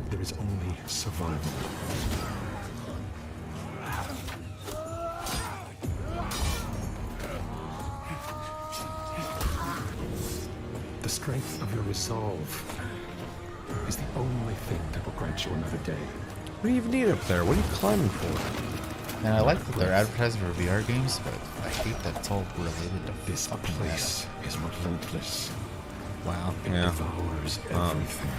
There is only survival. The strength of your resolve is the only thing that will grant you another day. What do you even need up there? What are you climbing for? And I like that they're advertising for VR games, but I hate that it's all related to This place is relentless. Wow. It Yeah. devours everything.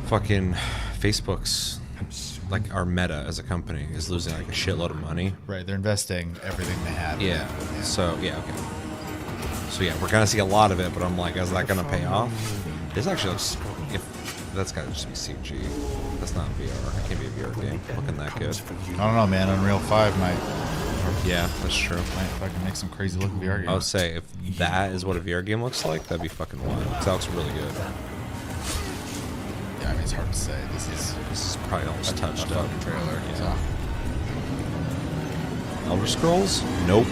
Fucking Facebook's like our Meta as a company is losing like a shitload of money. Right, they're investing everything they have. Yeah. So yeah, okay. So yeah, we're gonna see a lot of it, but I'm like, is that gonna pay off? This actually looks. If that's gotta just be CG. That's not VR. It can't be a VR game looking that good. I don't know, man. Unreal 5 might. Yeah, that's true. Might fucking make some crazy looking VR games. I would say if that is what a VR game looks like, that'd be fucking wild. 'Cause that looks really good. Yeah, I mean it's hard to say. This is probably almost touched up. Trailer. Yeah. Elder Scrolls? Nope.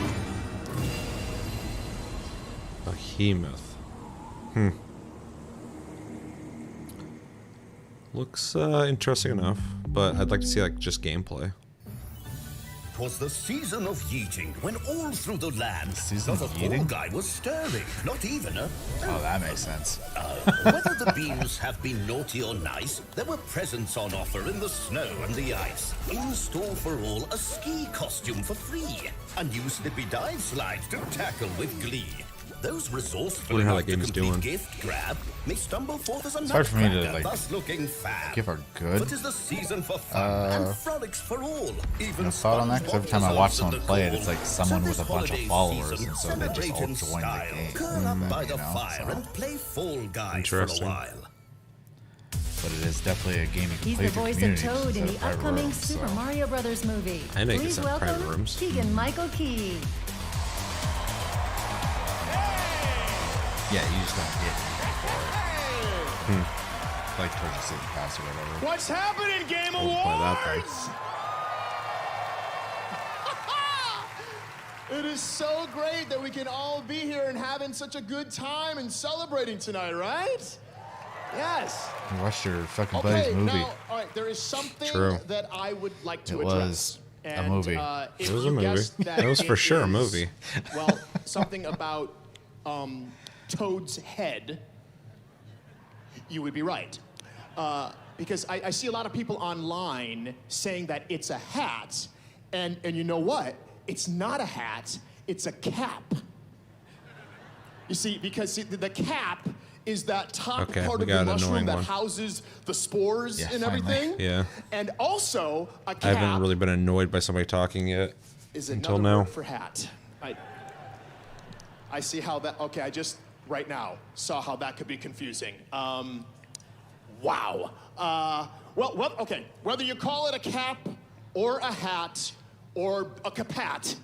Behemoth. Looks interesting enough, but I'd like to see like just gameplay. 'Twas the season of yeeting, when all through the land season not of a yeeting? poor guy was stirring, not even a... Oh, that makes sense. Whether the beams have been naughty or nice, there were presents on offer in the snow and the ice. In store for all, a ski costume for free, a new slippy dive slide to tackle with glee. Those resourceful Wonder how enough that to game's complete doing. gift grab may stumble forth as a It's hard for me to, nutcracker, like, thus looking fab. give her good, But 'tis the season for fun and frolics for all. Even thought on that, because every time I watch someone play it, it's like someone with a bunch of holiday followers, season, and so they just all celebrate in join style. the game. Curl up by You the know, fire so- and play Fall Guys for a Interesting. while. But it is definitely a game you can He's play the with voice your of community Toad in instead the of private upcoming rooms, Super so. Mario Brothers movie. I think Please it's at private welcome rooms. Keegan Michael Key. Yeah, you just don't get anything for it. Like towards the City Pass or whatever. What's happening, Game We'll play that thing. Awards? It is so great that we can all be here and having such a good time and celebrating tonight, right? Yes. You watched your fucking buddy's movie. Now, all right, there is something True. that I would like to It address. was a movie. If It was a you movie. guessed that It was for sure a is, movie. Well, something about Toad's head, you would be right. Because I see a lot of people online saying that it's a hat, and you know what? It's not a hat, it's a cap. You see, because the cap is that top Okay, part we of got the an mushroom annoying that one. houses the spores Yeah, and finally. everything. Yeah. And also, a I cap haven't really been annoyed by somebody talking yet is until another now. word for hat. I see how that, okay, I just right now saw how that could be confusing. Wow. Well, okay, whether you call it a cap or a hat or a capat,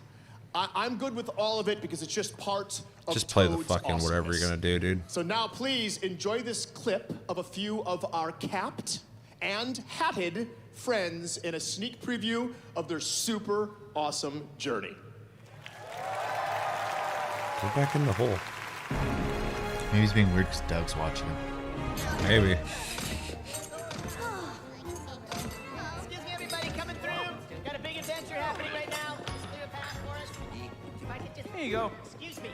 I'm good with all of it because it's just part of Just play the Toad's fucking whatever you're awesomeness. gonna do, dude. So now please enjoy this clip of a few of our capped and hatted friends in a sneak preview of their super awesome journey. Go back in the hole. Maybe he's being weird because Doug's watching him. Maybe. Excuse me, everybody coming through. Got a big adventure happening right now. If I could just... There you go. Excuse me.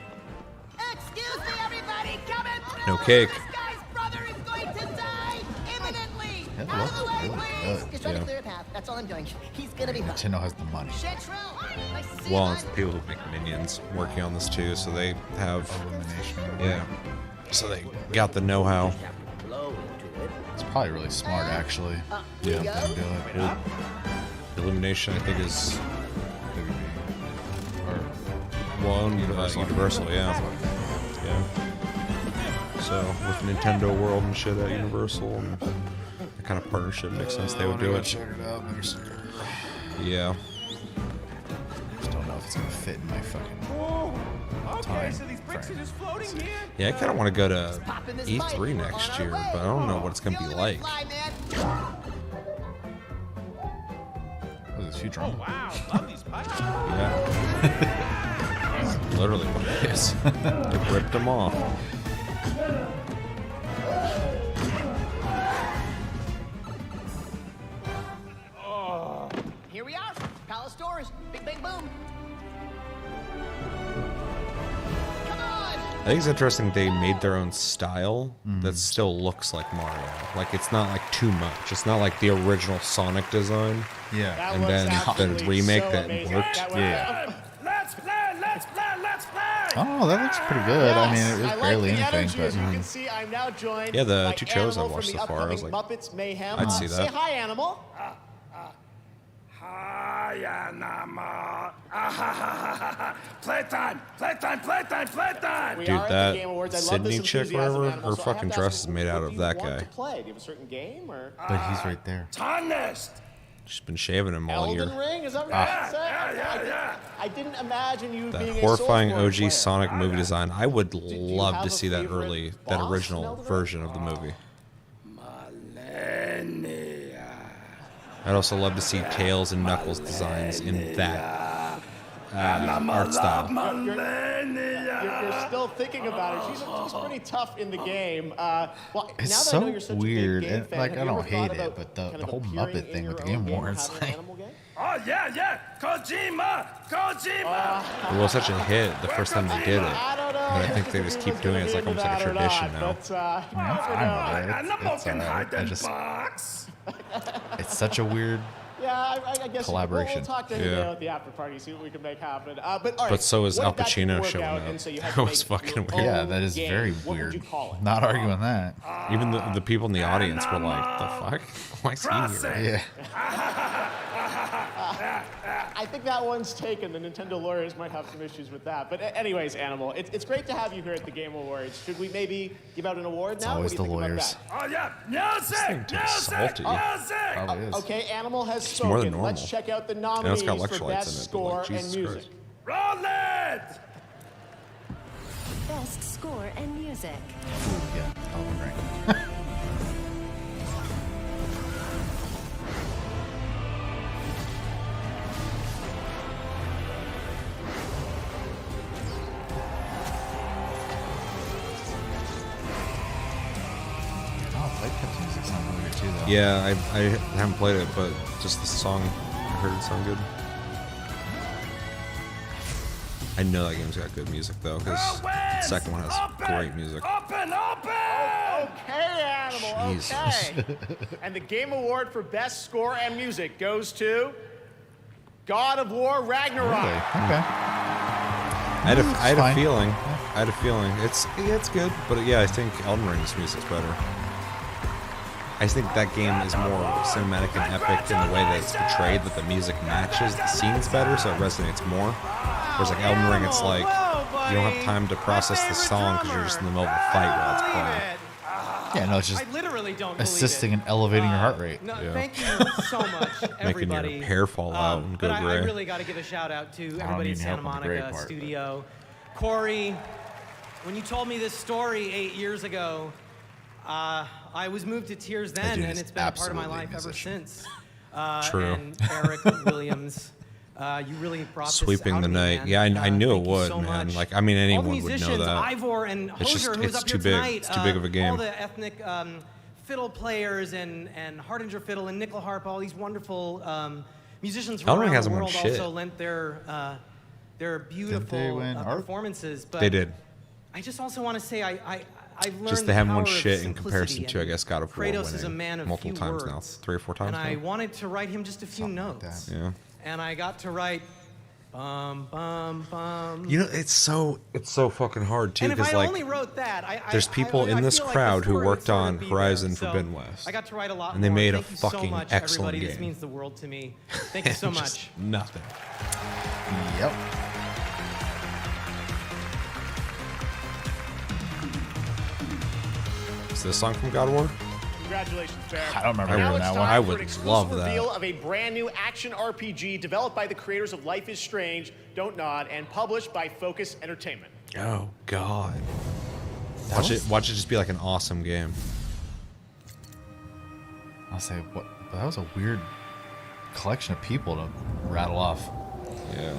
Excuse me, everybody coming through. No cake. This guy's brother is going to die imminently. That Out of the looks way, really please. good, Just trying to yeah. clear a path. That's all I'm doing. He's gonna be fine. Nintendo has the money. Chantrell, nice to see you, Well, bud. it's the people who make minions working on this too, so they have yeah. So they got the know-how. It's probably really smart, actually. Yeah. Them do it. Well, Illumination, I think, is well, Universal, yeah. Yeah. So with Nintendo World and shit at Universal, and that kind of partnership makes sense. They would do it. Check it out. Never seen it. Yeah. Just don't know if it's gonna fit in my fucking time frame. Yeah, I kind of want to go to E3 next year, but I don't know what it's gonna be like. Oh, this Futurama. Oh, wow. Love these pipes. Yeah. That's literally what it is. They ripped them off. Here we are. Palace doors. Big, big boom. Come on. think it's interesting they made their own style that still looks like Mario. Like, it's not like too much. It's not like the original Sonic design. Yeah. And then the remake that worked. Yeah. Let's play! Oh, that looks pretty good. I mean, it was barely anything, but As you can see, I'm now joined yeah, the by 2 shows I Animal watched from so the far, I was upcoming like, Muppets Mayhem. I'd see Say that. hi, Animal. Hi, Animal. Playtime! We dude, are at the that Game Awards. I love Sydney this chick, enthusiasm, whatever, Animal, her so I have fucking to ask dress is you, made out what of do that you want guy. to play? Do you have a certain game or? but he's right there. Tarnished! She's been shaving him all year. Elden Ring? Is that what Ah. you said? I didn't imagine you That being horrifying a Soulsborne OG player. Sonic movie design. I would love have to a see that favorite that boss in original Elden Ring? version of the movie. I'd also love to see Tails and Knuckles designs in that art style. You're still thinking about it. She's pretty tough in the game. Well, It's now that I so know you're such weird. a big game And, fan, like, have I you don't ever thought hate it, about but kind the of whole appearing Muppet in thing your with the own Game game or Awards, having an like, animal game? Oh, yeah! Kojima! It was such a hit the first time they did it. But I think they just keep doing it. It's like almost like a tradition now. I'm fine with it. It's alright. I just, it's such a weird Yeah, I guess collaboration. We'll talk to him at the after party, see what we can make happen. But all right, But so is what Al if that didn't Pacino work showing out, up. and so you had That to was make fucking your weird. Yeah, own that is game, very what would weird. you call it? Not arguing that. Even the people in the audience were like, "The fuck? Why is he here?" Yeah. I think that one's taken. The Nintendo lawyers might have some issues with that. But anyways, Animal, it's great to have you here at the Game Awards. Should we maybe give out an award now? always What do you the think about lawyers. that? Oh, yeah! Music! Salty. Probably is. Okay, Animal has more spoken. than normal. Let's check out the know nominees it's got for electrolytes Best in it, but, Score like, and Jesus Music. Christ. Roll it! Best score and music. Yeah, Elden Ring. Oh, Playtime music sounds really good too, though. Yeah, I haven't played it, but just the song, I heard it sound good. I know that game's got good music though, because the second one has great music. Open! Okay, Animal. Jesus. Okay. And the Game Award for Best Score and Music goes to God of War Ragnarok. Really? Okay. I had a fine. feeling. I had a feeling. It's good, but yeah, I think Elden Ring's music's better. I think that game is more cinematic and epic in the way that it's portrayed, that the music matches the scenes better, so it resonates more. Whereas like Elden Ring, it's like you don't have time to process the song because you're just in the middle of a fight while it's playing. Yeah, no, it's just I literally don't assisting believe in elevating your heart rate. No, Yeah. thank you so much, Making everybody. your hair fall out and go but gray. I really got to give a shout out to everybody need at help Santa on the gray Monica part, Studio. Corey, when you told me this story 8 years ago, I was moved to tears then, dude and is it's been a part of my absolutely life a ever musician. since. True. And Eric Williams, you really brought Sweeping this out the of me, night. man. Yeah, I knew it Thank you would, so man. much. Like, I mean, All the anyone would know musicians, that. Ivor and It's Hosier, just, who's it's up too here big. tonight. It's too big of a game. All the ethnic fiddle players and Hardinger fiddle and nickel harp, all these wonderful musicians from Elden Ring around has the them on world shit. also lent their beautiful win art? performances. But They did. I just also want to say I've learned Just they haven't the won power of shit in comparison simplicity, to, I and guess, God of War Kratos is a winning man of multiple few times now. words. 3 or 4 times And I now. wanted to write him just a few notes. Yeah. And I got to write bum bum bum. You know, it's so fucking hard too, and if because I like only wrote that, there's people in this feel like crowd the who story worked would sort on of be Horizon there. So Forbidden West. I got to write a lot and they more. made Thank a you so fucking much, excellent everybody. game. This means the world to me. Thank you so Just much. Nothing. Yep. Is this a song from God of War? Congratulations, Bear. I don't remember Now hearing it's that time one. I for would an exclusive love that. reveal of a brand new action RPG developed by the creators of Life is Strange, Don't Nod, and published by Focus Entertainment. Oh God. That Watch it just be like an awesome game. I'll say, what? But that was a weird collection of people to rattle off. Yeah.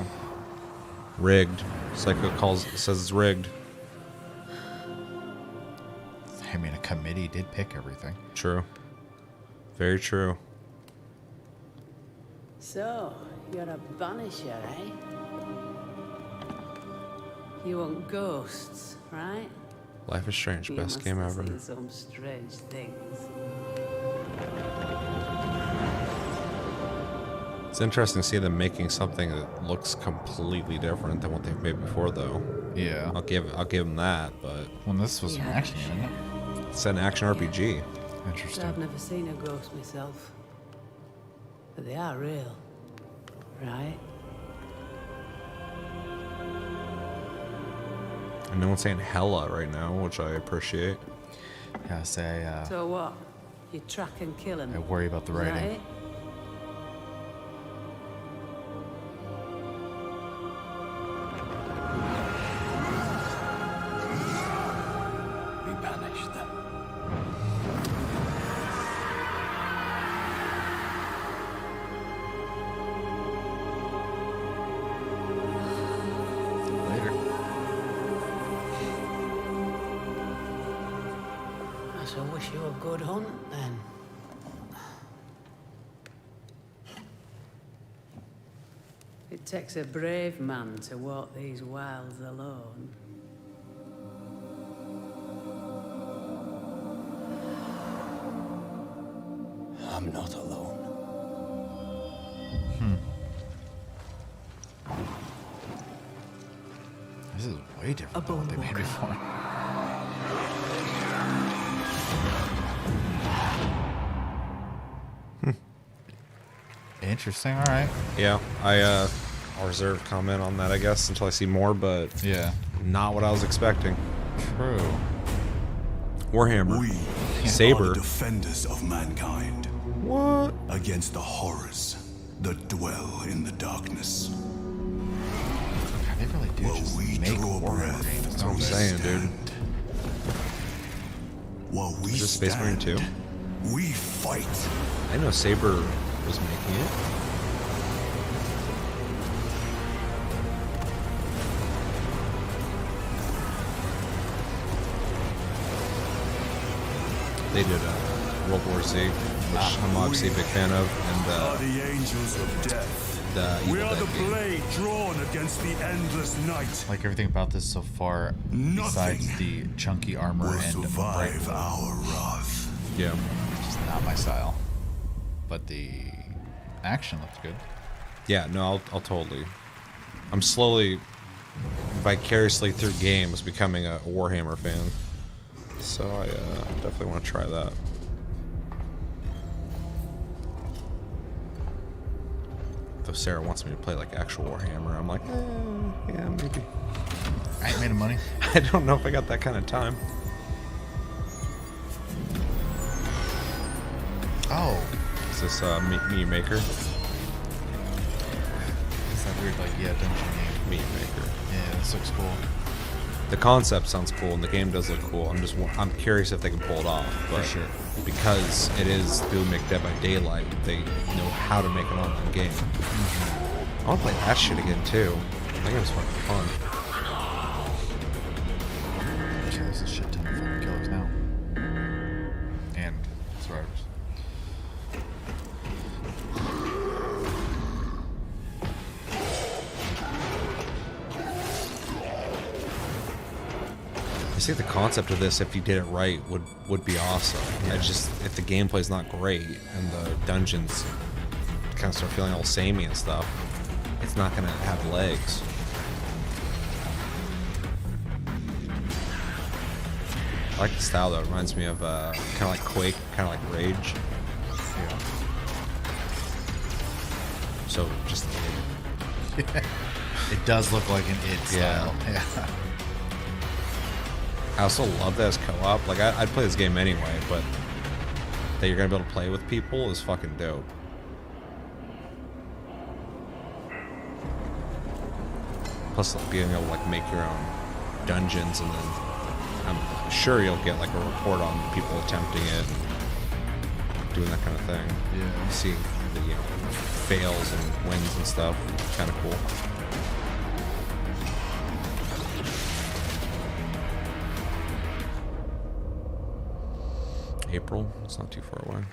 Rigged. Psycho says it's rigged. I mean, a committee did pick everything. True. Very true. So, you're a Punisher, eh? You want ghosts, right? Life is Strange, You best must game have ever. seen some strange things. It's interesting to see them making something that looks completely different than what they've made before, though. Yeah. I'll give them that, but Well, this was an action, isn't it? it's an action RPG. Interesting. I've never seen a ghost myself. But they are real, right? And no one's saying hella right now, which I appreciate. Yeah, say. So what? You track and kill him? I worry about the Is that writing. it? We banish them. Later. I shall wish you a good hunt, then. It takes a brave man to walk these wilds alone. I'm not alone. This is way different than what they made before. Interesting. All right. Yeah, I'll reserve comment on that, I guess, until I see more, but yeah, not what I was expecting. True. Warhammer. We Saber. are the defenders of mankind. What? Against the horrors that dwell in the darkness. They really do just make Warhammer games. That's what I'm saying, dude. While we Is this Space Marine 2? We fight. I know Saber was making it. They did World War Z, which I'm obviously a big fan of, Are and the angels of death. the We Evil are the Dead game. blade drawn against the endless night. Like everything about this so far, besides the chunky armor will and survive bright our wrath. Yeah. Just not my style. But the action looks good. Yeah, no, I'll totally. I'm slowly, vicariously through games, becoming a Warhammer fan. So I definitely want to try that. Though Sarah wants me to play like actual Warhammer, I'm like, yeah, maybe. I ain't made of money. I don't know if I got that kind of time. Oh. Is this Meat Maker? It's that weird, like, yeah, dungeon game. Meat Maker. Yeah, this looks cool. The concept sounds cool, and the game does look cool. I'm curious if they can pull it off. But For sure. Because it is Bill make Dead by Daylight, they know how to make an online game. I want to play that shit again too. That game's fucking fun. Yeah, there's a shit ton of fucking killers now. And survivors. I think the concept of this, if you did it right, would be awesome. Yeah. I just, if the gameplay's not great and the dungeons kind of start feeling all samey and stuff, it's not gonna have legs. I like the style though. It reminds me of kind of like Quake, kind of like Rage. Yeah. So just it does look like an id style. Yeah. I also love that as co-op. Like I'd play this game anyway, but that you're gonna be able to play with people is fucking dope. Plus, like, being able to like make your own dungeons, and then I'm sure you'll get like a report on people attempting it, and doing that kind of thing. Yeah. See the fails and wins and stuff. Kind of cool. April, it's not too far away.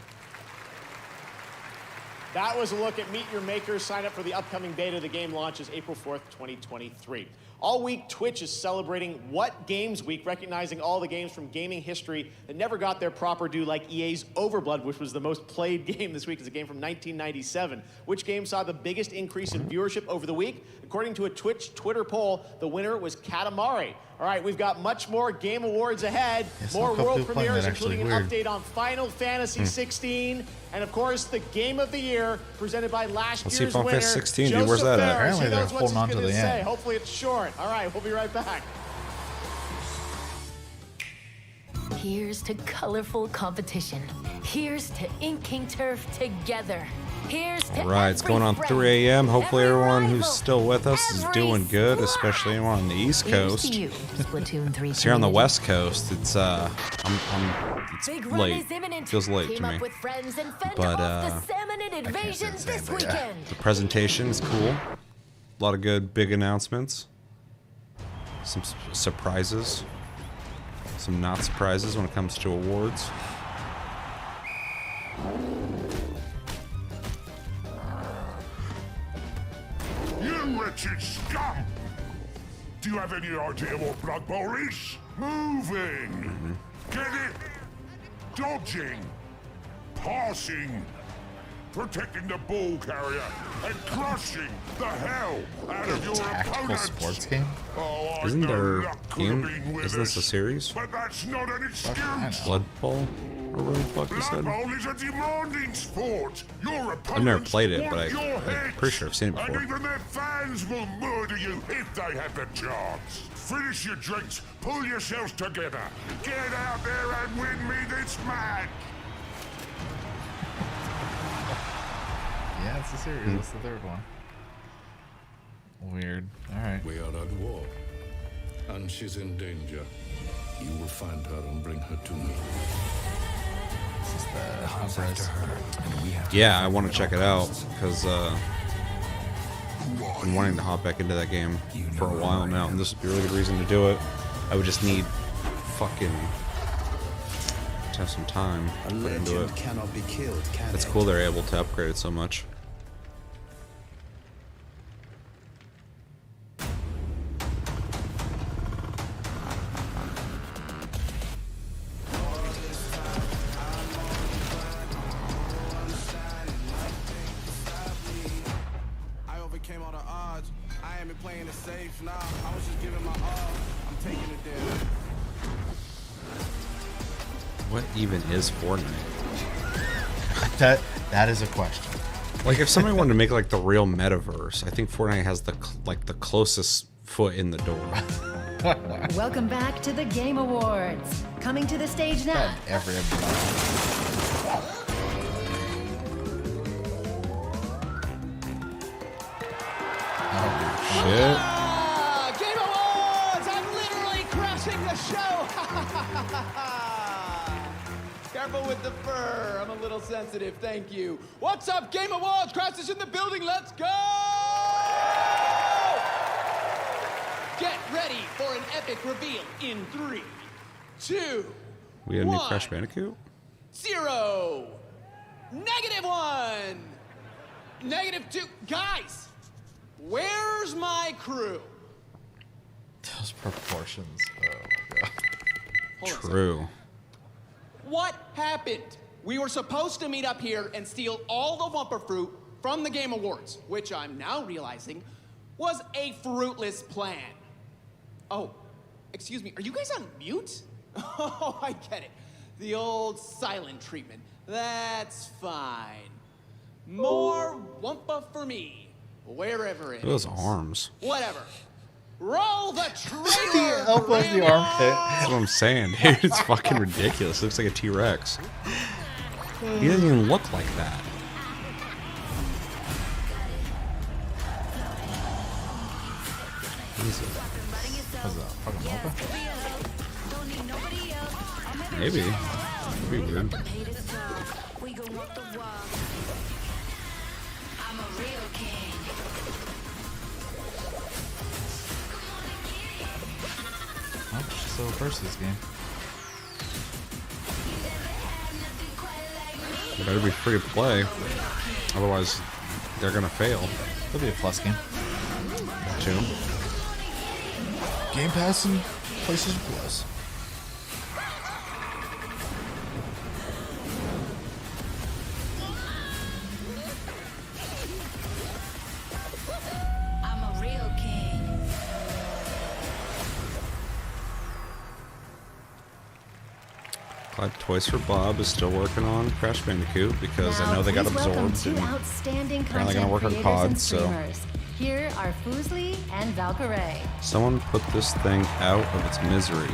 That was a look at Meet Your Maker. Sign up for the upcoming beta. The game launches April 4th, 2023. All week, Twitch is celebrating What Games Week, recognizing all the games from gaming history that never got their proper due, like EA's Overblood, which was the most played game this week. It's a game from 1997. Which game saw the biggest increase in viewership over the week? According to a Twitch Twitter poll, the winner was Katamari. All right, we've got much more Game Awards ahead. More world premieres, including an update on Final Fantasy 16. And of course, the Game of the Year, presented by last year's winner, Final Fantasy 16, dude, where's that at? Apparently they're holding on to the end. Hopefully it's short. All right, we'll be right back. Here's to colorful competition. Here's to inking turf together. Here's to All right, it's going on 3 a.m. Hopefully everyone who's still with us is doing good, especially anyone on the East Coast. So here on the West Coast, it's it's late. Feels late to me. But the presentation is cool. A lot of good big announcements. Some surprises. Some not surprises when it comes to awards. You wretched scum! Do you have any idea what Blood Bowl is? Moving! Get it? Dodging! Passing! Protecting the ball carrier and crushing the hell out of your opponents! Sports game? Oh, Isn't there game? Isn't this a series? But that's not an excuse! Blood Bowl? Or what the fuck you said? Blood Bowl is a demanding sport! Your opponents I've never played it, but want your I'm heads, pretty sure I've seen it before. And even their fans will murder you if they have the chance. Finish your drinks, pull yourselves together. Get out there and win me this match! Yeah, it's a series. That's the third one. Weird. Alright. We are at war, and she's in danger. You will find her and bring her to me. This is the Hunters. Yeah, I want to check it out because I've been wanting to hop back into that game for a while now, and this would be a really good reason to do it. I would just need fucking to have some time to put into it. Cannot be killed, can It's it? cool they're able to upgrade it so much. I overcame all the odds. I ain't been playing it safe now. I was just giving my all. I'm taking it there. What even is Fortnite? That is a question. Like, if somebody wanted to make like the real metaverse, I think Fortnite has the closest foot in the door. Welcome back to the Game Awards. Coming to the stage now. Shit. Game Awards! I'm literally crashing the show! Careful with the fur. I'm a little sensitive, thank you. What's up, Game Awards? Crash is in the building, let's go! Get ready for an epic reveal in 3, 2, We had a new 1, Crash Bandicoot? 0, -1, -2. Guys, where's my crew? Those proportions. Oh my god. Hold on a True. What happened? We were supposed to meet up here and steal all the Wumpa fruit from the Game Awards, which I'm now realizing was a fruitless plan. Oh, excuse me, are you guys on mute? Oh, I get it. The old silent treatment. That's fine. More Wumpa for me, wherever it is. Those arms. Whatever. Roll the trailer! Elbows the armpit. That's what I'm saying, dude. It's fucking ridiculous. It looks like a T-Rex. He doesn't even look like that. What is it? What's that? Fucking Wumpa? Maybe. That'd be weird. Oh, she's still first this game. It better be free to play. Otherwise, they're gonna fail. It'll be a plus game. Too. Game Pass and PlayStation Plus. I'm a real king. Toys for Bob is still working on Crash Bandicoot because I know they got absorbed. Two outstanding apparently content gonna work on creators COD, and so streamers. Here are Fuslie and Valkyrie. someone put this thing out of its misery.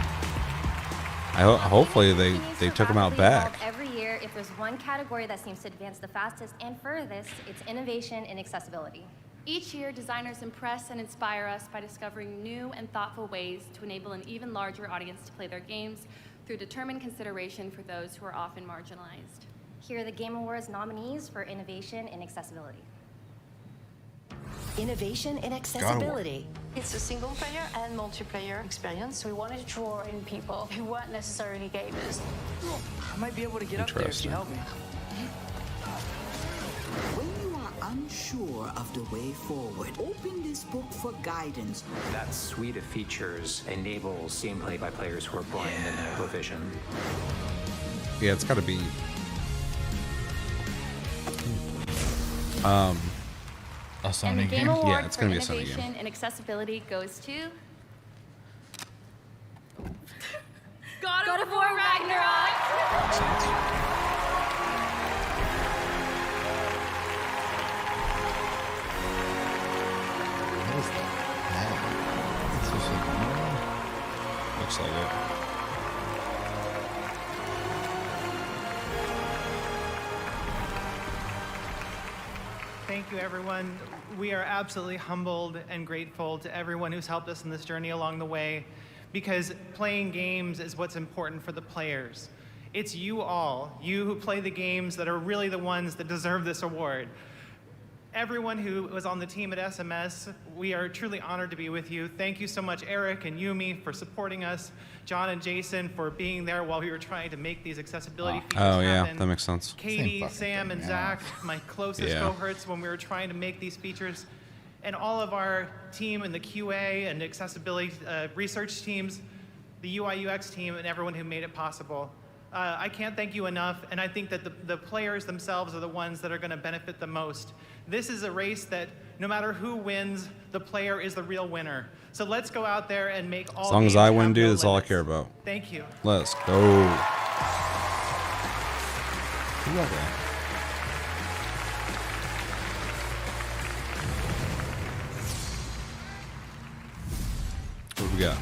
Hopefully they took them out back. Every year, if there's one category that seems to advance the fastest and furthest, it's innovation and accessibility. Each year, designers impress and inspire us by discovering new and thoughtful ways to enable an even larger audience to play their games through determined consideration for those who are often marginalized. Here are the Game Awards nominees for innovation and accessibility. Innovation and accessibility. It's a single player and multiplayer experience. We wanted to draw in people who weren't necessarily gamers. I might be able to get up there if you help me. When you are unsure of the way forward, open this book for guidance. That suite of features enables gameplay by players who are blind and have low vision. Yeah, it's got to be. A Sony And the game? Game Award Yeah, it's for gonna be a Sony innovation game. and accessibility goes to God of War Ragnarok. What is that? Is this supposed to be- Looks like it. Thank you, everyone. We are absolutely humbled and grateful to everyone who's helped us in this journey along the way, because playing games is what's important for the players. It's you all, you who play the games, that are really the ones that deserve this award. Everyone who was on the team at SMS, we are truly honored to be with you. Thank you so much, Eric and Yumi, for supporting us. John and Jason for being there while we were trying to make these accessibility features Oh yeah, happen. that makes sense. Katie, Sam, and Zach, my closest Yeah. cohorts when we were trying to make these features, and all of our team in the QA and accessibility research teams, the UI UX team, and everyone who made it possible. I can't thank you enough, and I think that the players themselves are the ones that are going to benefit the most. This is a race that no matter who wins, the player is the real winner. So let's go out there and make all As long as games I have win, dude, no that's all I limits. care about. Thank you. Let's go. Who got that? What do we got?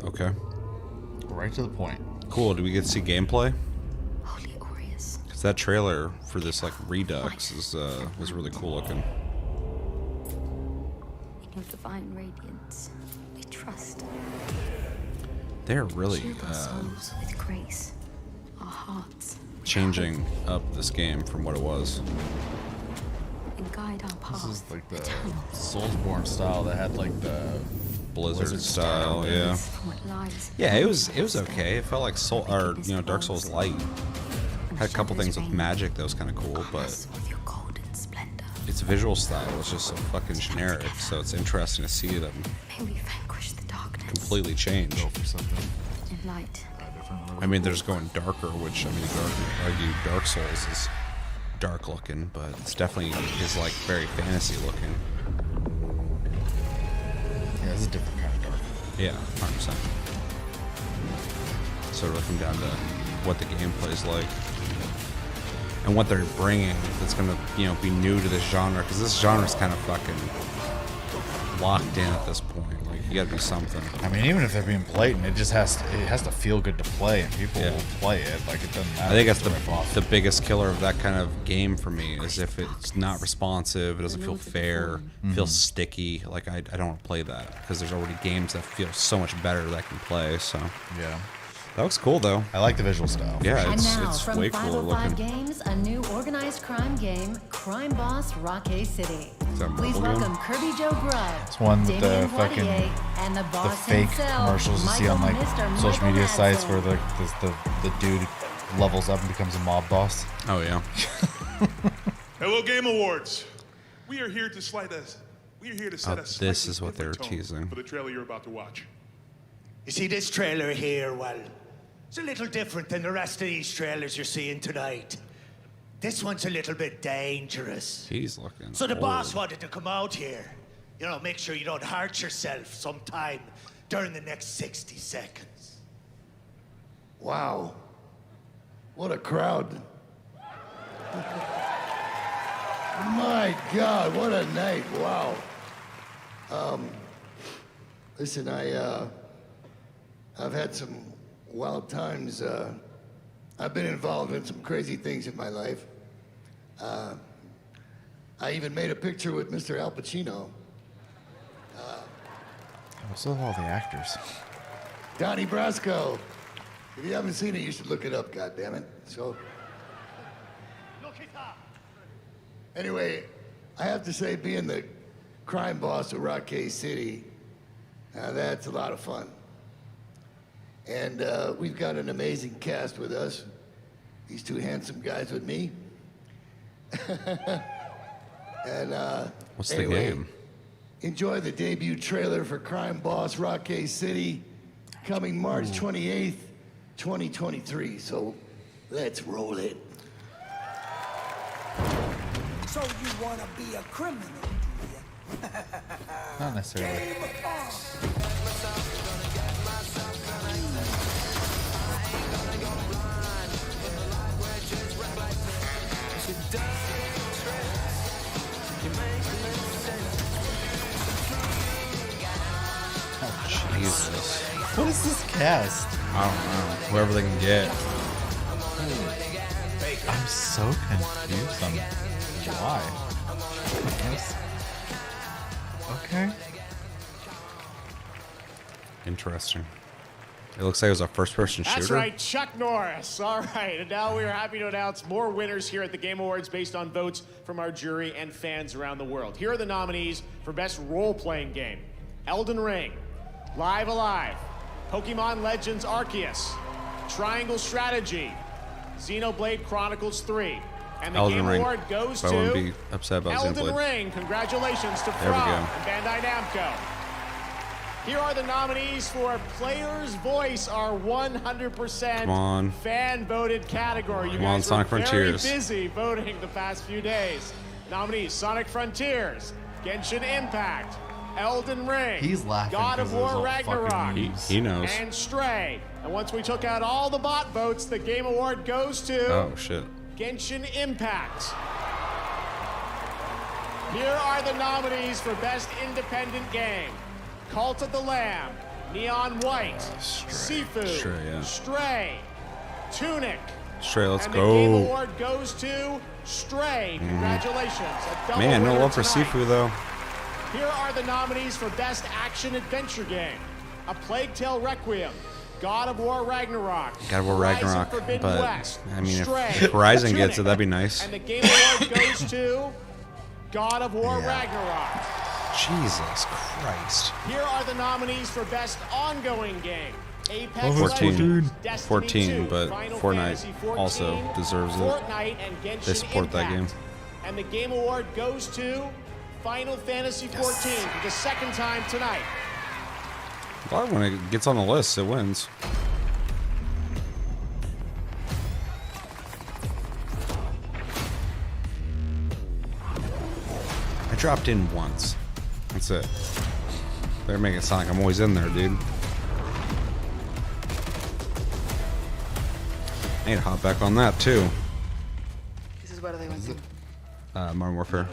Okay. Right to the point. Cool. Do we get to see gameplay? Because that trailer for this like Redux is was really cool looking. In your divine radiance, we trust. They're really Shield our souls with grace, our hearts, changing up this game from what it was. and guide our path. This is like the Soulsborne style that had like the Blizzard style, yeah. What lies Yeah, it was okay. It felt like Dark Souls Light. Had a couple things with magic that was kind of cool, but its visual style was just so fucking generic. So it's interesting to see them May we vanquish the darkness completely change. in light. I mean, they're just going darker, which I mean, you could argue Dark Souls is dark looking, but it's definitely is like very fantasy looking. Yeah, it's a different kind of dark. Yeah, 100%. So we're looking down to what the gameplay's like and what they're bringing that's gonna, be new to this genre, because this genre's kind of fucking locked in at this point. Like, you gotta do something. I mean, even if they're being blatant, it has to feel good to play, and people will play it. Like, it doesn't matter. I think that's if it's a rip-off. the biggest killer of that kind of game for me, is if it's not responsive, it doesn't feel fair, feels sticky. Like, I don't want to play that, because there's already games that feel so much better that I can play. So yeah, that looks cool though. I like the visual style. Yeah, And it's now, it's from way cooler 505 looking. Games, a new organized crime game, Crime Boss Rocket City. Is that a Please mobile game? welcome Kirby Joe Grubb, It's one with Damien the fucking Poitier, and the boss fake himself, commercials you see on like Mr. social Michael media sites Madsen. where the dude levels up and becomes a mob boss. Oh yeah. Hello, Game Awards. We are here to We're here to set a this is what they were slightly different tone teasing. for the trailer you're about to watch. You see, this trailer here, well, it's a little different than the rest of these trailers you're seeing tonight. This one's a little bit dangerous. He's looking. So the old. boss wanted to come out here. You know, make sure you don't hurt yourself sometime during the next 60 seconds. Wow. What a crowd. My God, what a night. Wow. Listen, I've had some wild times. I've been involved in some crazy things in my life. I even made a picture with Mr. Al Pacino. What's with all the actors? Donnie Brasco. If you haven't seen it, you should look it up, goddammit. So, anyway, I have to say, being the crime boss of Rockay City, that's a lot of fun. And we've got an amazing cast with us. These two handsome guys with me. And what's anyway, the game? Enjoy the debut trailer for Crime Boss Rockay City, coming March 28th, 2023. So let's roll it. So you want to be a criminal, do you? Not necessarily. Jesus. What is this cast? I don't know. Whoever they can get. I'm so confused on why. Okay. Interesting. It looks like it was a first-person shooter. That's right, Chuck Norris. All right, and now we are happy to announce more winners here at the Game Awards based on votes from our jury and fans around the world. Here are the nominees for Best Role-Playing Game. Elden Ring, Live Alive, Pokemon Legends Arceus, Triangle Strategy, Xenoblade Chronicles 3. And the Elden Game Ring. Award goes I wouldn't to be upset about Elden Xenoblade. Ring. Congratulations to There we From go. and Bandai Namco. Here are the nominees for Player's Voice, our 100% Come on. fan-voted category. You Come on, guys Sonic were very Frontiers. busy voting the past few days. Nominees: Sonic Frontiers, Genshin Impact, Elden Ring, He's laughing God of 'cause those War all Ragnarok, fucking He knows. and Stray. And once we took out all the bot votes, the Game Award goes to Oh, shit. Genshin Impact. Here are the nominees for Best Independent Game. Cult of the Lamb, Neon White, Sifu, Stray, yeah. Stray, Tunic. Stray, let's and the Game go. Award goes to Stray. Congratulations. A double Man, no winner love for tonight. Sifu, though. Here are the nominees for Best Action Adventure Game. A Plague Tale Requiem, God of War Ragnarok, God of War Horizon Ragnarok, Forbidden but West, I mean, Stray, if Horizon Tunic. gets it, that'd be nice. And the Game Award goes to God of War Ragnarok. Jesus Christ. Here are the nominees for Best Ongoing Game. Apex 14. Legends, Destiny 14, 2, but Final Fortnite Fantasy 14, also deserves it. Fortnite and Genshin They support that Impact. game. And the Game Award goes to Final Fantasy 14 for the second time tonight. Well, when it gets on the list, it wins. I dropped in once. That's it. Better make it sound like I'm always in there, dude. I need to hop back on that, too. This is where they went to. Modern Warfare.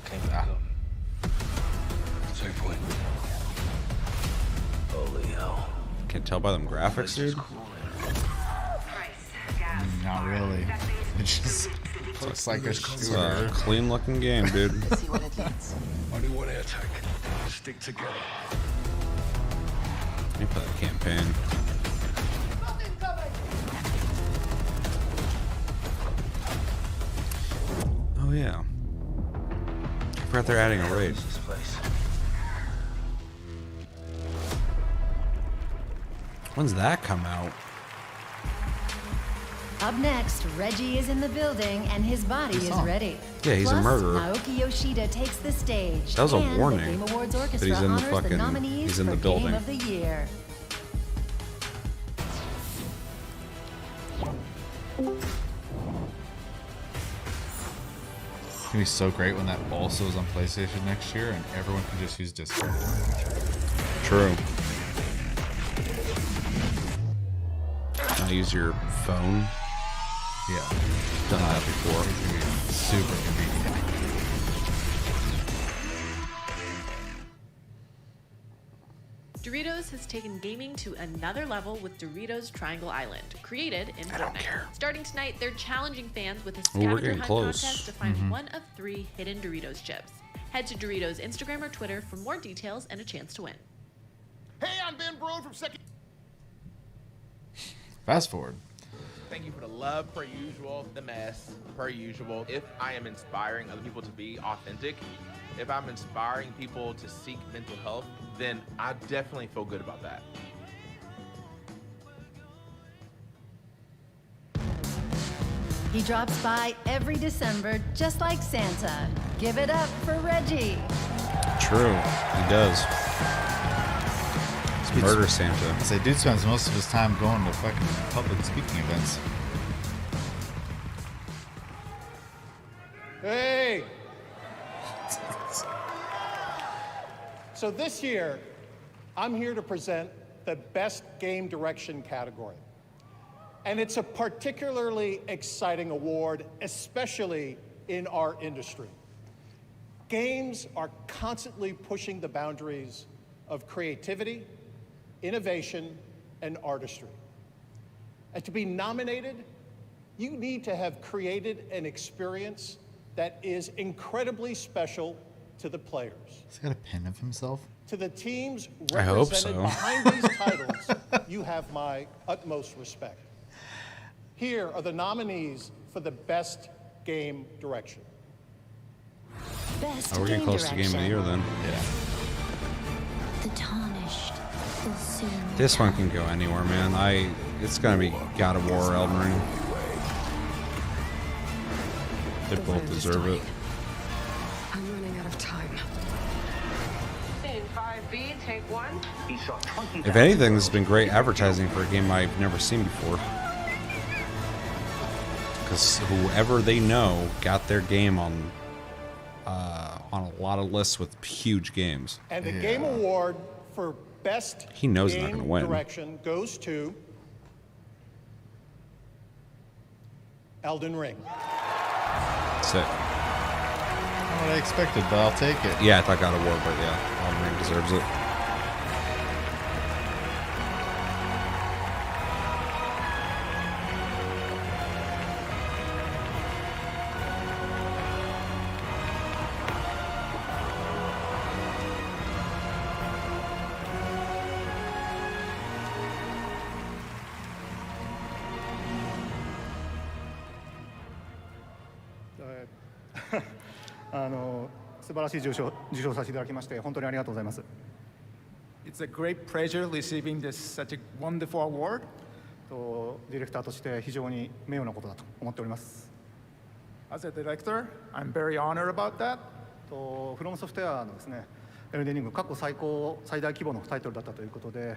Holy hell. Can't tell by them graphics, dude. Not really. It just looks like a It's shooter. a clean looking game, dude. See what it leads. Only one air attack. Stick together. Let me play the campaign. Oh yeah. I forgot they're adding a raid. When's that come out? Up next, Reggie is in the building and his body is ready. Yeah, he's a Plus, murderer. Naoki Yoshida takes the stage. That was a and warning, The Game Awards but Orchestra he's in the honors fucking- nominees he's in for the building. Game of the Year. It's gonna be so great when that also is on PlayStation next year and everyone can just use Discord. True. Now use your phone. Yeah. Done that before. It's gonna be super convenient. Doritos has taken gaming to another level with Doritos Triangle Island, created in Fortnite. Starting tonight, they're challenging fans with a Ooh, we're scavenger getting hunt close. contest to find one of 3 hidden Doritos chips. Head to Doritos Instagram or Twitter for more details and a chance to win. Hey, I'm Ben Brode from Second. Fast forward. Thank you for the love, per usual, the mess, per usual. If I am inspiring other people to be authentic, if I'm inspiring people to seek mental health, then I definitely feel good about that. He drops by every December just like Santa. Give it up for Reggie. True, he does. It's Murder Santa. Say, dude spends most of his time going to fucking public speaking events. Hey! So this year, I'm here to present the Best Game Direction category. And it's a particularly exciting award, especially in our industry. Games are constantly pushing the boundaries of creativity, innovation, and artistry. And to be nominated, you need to have created an experience that is incredibly special to the players. He's got a pen of himself. To the teams I hope represented so. behind these titles, you have my utmost respect. Here are the nominees for the Best Game Direction. Best Oh, we're getting Game close to Game of the Year then. Yeah. The tarnished will soon. This one can go anywhere, man. It's gonna be God of War, Elden Ring. They both deserve it. I'm running out of time. In 5B, take 1. If anything, this has been great advertising for a game I've never seen before. Because whoever they know got their game on a lot of lists with huge games. And the Game Award for Best He knows he's not Game gonna win. Direction goes to Elden Ring. Sick. Not what I expected, but I'll take it. Yeah, I thought God of War, but yeah, Elden Ring deserves it. It's a great pleasure receiving this such a wonderful award. ディレクターとして非常に名誉なことだと思っております。As a director, I'm very honored about that. フロムソフトウェアのですね、エルデンリング過去最大規模のタイトルだったということで、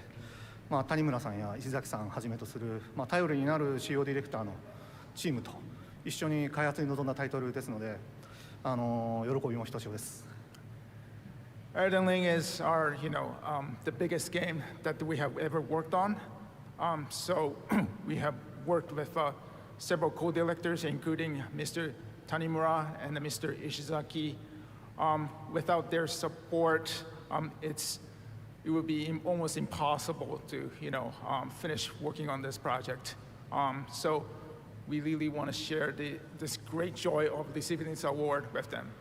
谷村さんや石崎さんはじめとする頼りになる主要ディレクターのチームと一緒に開発に臨んだタイトルですので、喜びもひとしおです。Elden Ring is our, the biggest game that we have ever worked on. So we have worked with several co-directors, including Mr. Tanimura and Mr. Ishizaki. Without their support, it would be almost impossible to, finish working on this project. So we really want to share this great joy of receiving this award with them.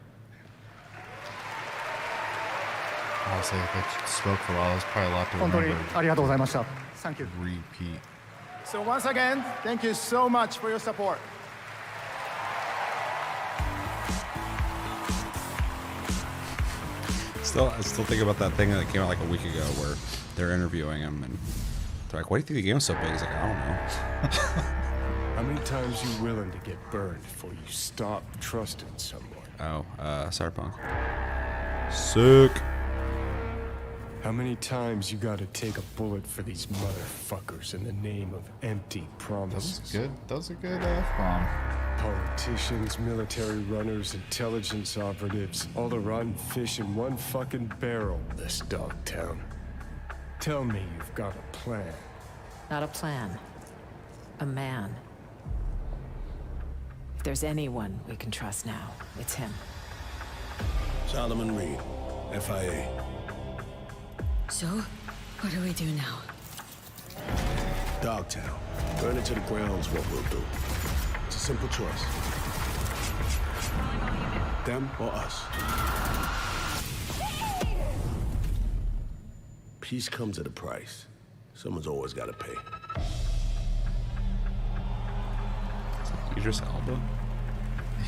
Honestly, if I spoke for a while, there's probably a lot to 本当に remember. ありがとうございました。Thank you. Repeat. So once again, thank you so much for your support. I still think about that thing that came out like a week ago where they're interviewing him and they're like, "Why do you think the game's so big?" He's like, "I don't know." How many times you willing to get burned before you stop trusting someone? Oh, Cyberpunk. Sick. How many times you gotta take a bullet for these motherfuckers in the name of empty promises? Those are good F-bomb. Politicians, military runners, intelligence operatives, all the rotten fish in one fucking barrel, this dog town. Tell me you've got a plan. Not a plan. A man. If there's anyone we can trust now, it's him. Solomon Reed, FIA. So, what do we do now? Dogtown. Burn it to the ground is what we'll do. It's a simple choice. Them or us. Peace comes at a price. Someone's always got to pay. Idris Elba?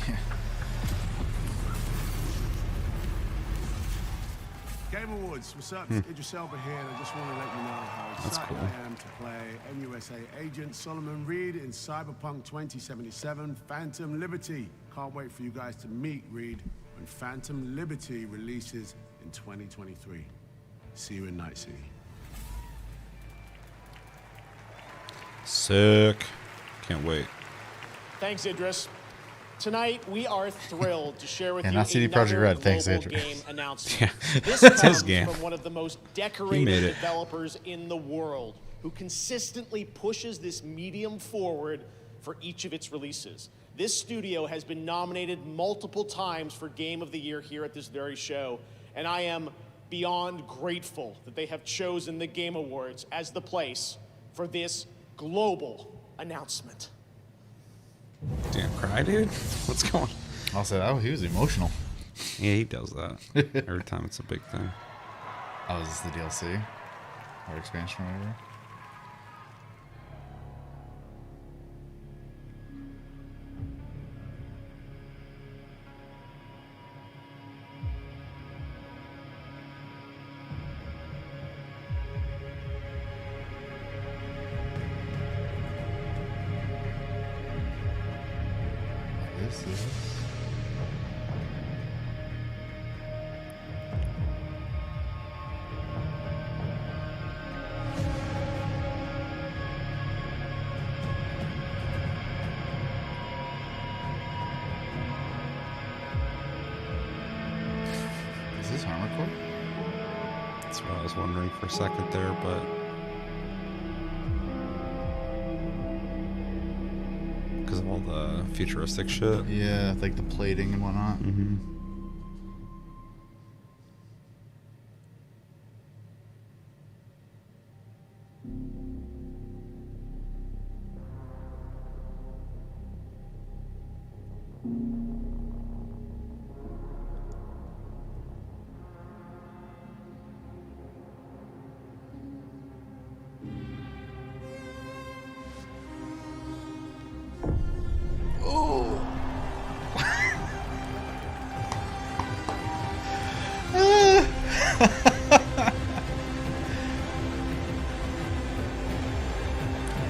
Yeah. Game Awards, what's up? It's Idris Elba here, and I just want to let you know how excited I am to play MUSA agent Solomon Reed in Cyberpunk 2077 Phantom Liberty. Can't wait for you guys to meet Reed when Phantom Liberty releases in 2023. See you in Night City. Sick. Can't wait. Thanks, Idris. Tonight, we are thrilled to share with you not CD Projekt another Red. Thanks, global Idris. game announcement. Yeah, This it's his comes game. from one of the most He made decorated it. developers in the world, who consistently pushes this medium forward for each of its releases. This studio has been nominated multiple times for Game of the Year here at this very show, and I am beyond grateful that they have chosen the Game Awards as the place for this global announcement. Damn, cry, dude. What's going on? Also, he was emotional. Yeah, he does that every time it's a big thing. Oh, is this the DLC? Or expansion or whatever? This is... Is this Armor Core? That's what I was wondering for a second there, but because of all the futuristic shit. Yeah, like the plating and whatnot. Mm-hmm.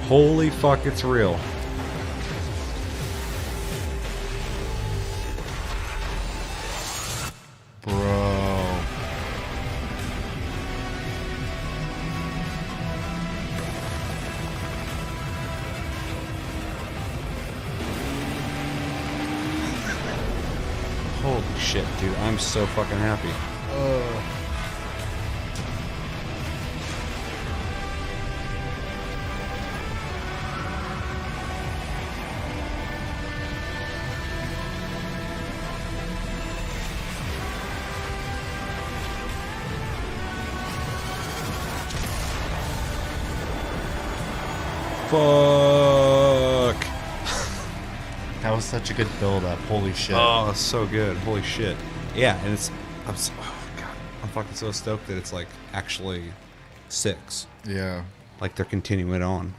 Holy fuck, it's real. Bro. Holy shit, dude. I'm so fucking happy. Fuck. That was such a good build up. Holy shit. Oh, it's so good. Holy shit. Yeah, and it's oh god. I'm fucking so stoked that it's like actually 6. Yeah. Like they're continuing it on.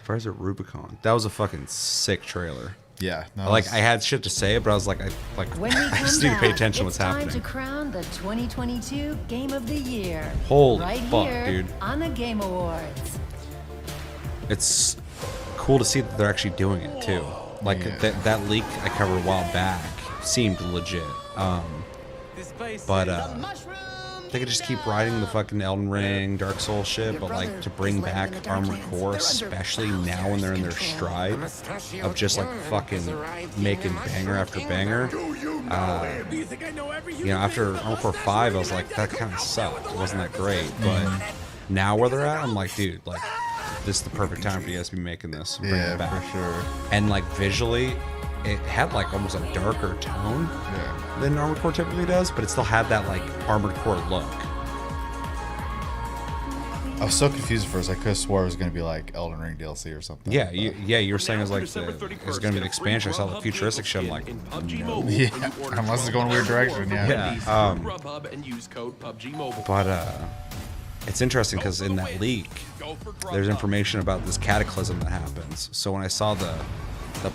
Fires at Rubicon. That was a fucking sick trailer. Yeah. Like I had shit to say, but I was like When we I come just need to pay back, attention to it's what's time happening. to crown the 2022 Game of the Year. Holy right fuck, here dude. on the Game Awards. It's cool to see that they're actually doing it too. Like that leak I covered a while back seemed legit. But they could just keep riding the fucking Elden Ring, Dark Souls shit, but like to bring back Armored Core, especially now when they're in their stride of just like fucking making banger after banger. You know, after Armored Core 5, I was like, that kind of sucked. It wasn't that great. But now where they're at, I'm like, dude, like this is the perfect time for you guys to be making this. Bring it back. For sure. And like visually, it had like almost a darker tone than Armored Core typically does, but it still had that like Armored Core look. I was so confused at first. I could have swore it was going to be like Elden Ring DLC or something. Yeah, you were saying it was like it was going to be an expansion. I saw the futuristic shit. I'm like, no. Yeah, unless it's going a weird direction. Yeah. But it's interesting because in that leak, there's information about this cataclysm that happens. So when I saw the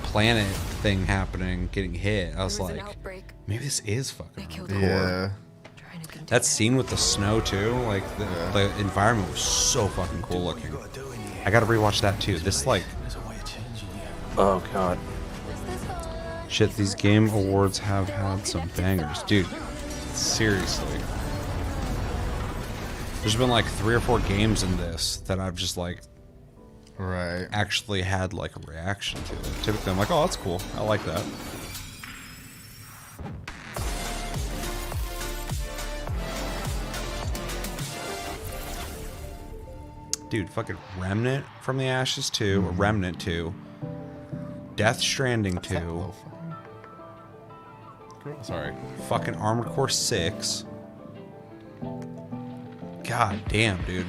planet thing happening, getting hit, I was like, maybe this is fucking Armored Core. That scene with the snow too, like the environment was so fucking cool looking. I gotta rewatch that too. This like, oh god, shit. These game awards have had some bangers, dude. Seriously, there's been like 3 or 4 games in this that I've just like, actually had like a reaction to. Typically, I'm like, oh, that's cool. I like that. Dude, fucking Remnant from the Ashes 2, or Remnant 2, Death Stranding 2, fucking Armored Core 6. God damn, dude.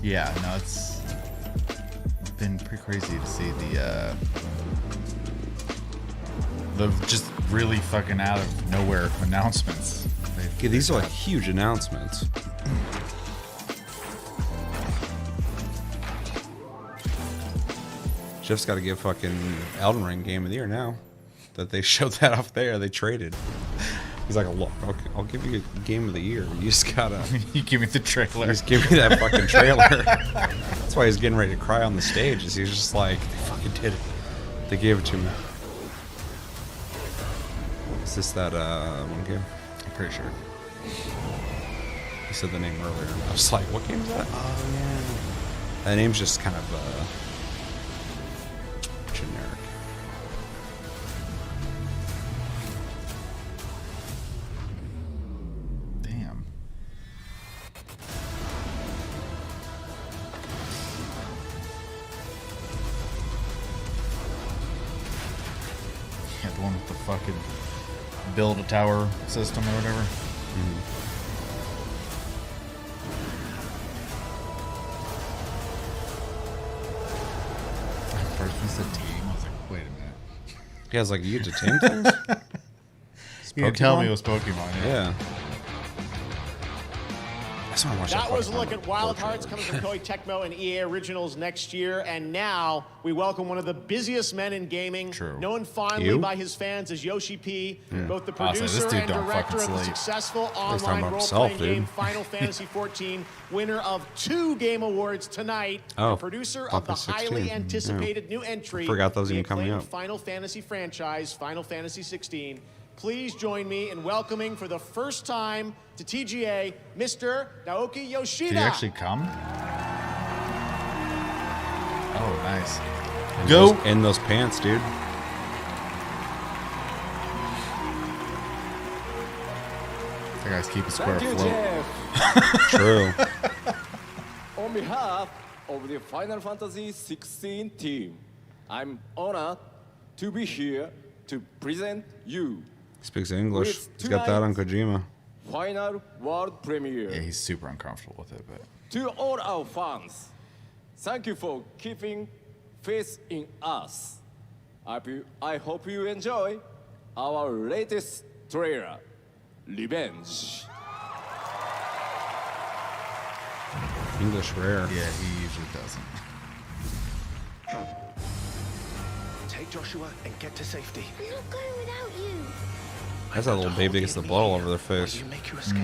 Yeah, no, it's been pretty crazy to see the just really fucking out of nowhere announcements. Yeah, these are like huge announcements. Jeff's got to give fucking Elden Ring Game of the Year now. That they showed that off there. They traded. He's like, look, I'll give you a Game of the Year. You just gotta... you give me the trailer. Just give me that fucking trailer. That's why he's getting ready to cry on the stage. Is he's just like, they fucking did it. They gave it to me. Is this that one game? I'm pretty sure. He said the name earlier. And I was like, what game is that? Oh, yeah. That name's just kind of... generic. Damn. Yeah, the one with the fucking build a tower system or whatever. First he said team. I was like, wait a minute. Yeah, I was like, you get to tame things? You can tell me it was Pokemon. Yeah. That's what I watched. That was a look at Wild Hearts coming from Koei Tecmo and EA Originals next year. And now we welcome one of the busiest men in gaming, known fondly by his fans as Yoshi P, both the producer and director of the successful online role-playing game Final Fantasy XIV, winner of 2 Game Awards tonight, and producer of the highly anticipated new entry, forgot those even coming up. Final Fantasy franchise, Final Fantasy XVI. Please join me in welcoming for the first time to TGA, Mr. Naoki Yoshida. Did he actually come? Oh, nice. In those pants, dude. That guy's keep a square afloat. True. On behalf of the Final Fantasy XVI team, I'm honored to be here to present you. He speaks English. He's got that on Kojima. Final world premiere. Yeah, he's super uncomfortable with it, but... To all our fans, thank you for keeping faith in us. I hope you enjoy our latest trailer, Revenge. English rare. Yeah, he usually doesn't. Take Joshua and get to safety. I'm not going without you. That's that little baby that gets the blood all over their face. You make you escape.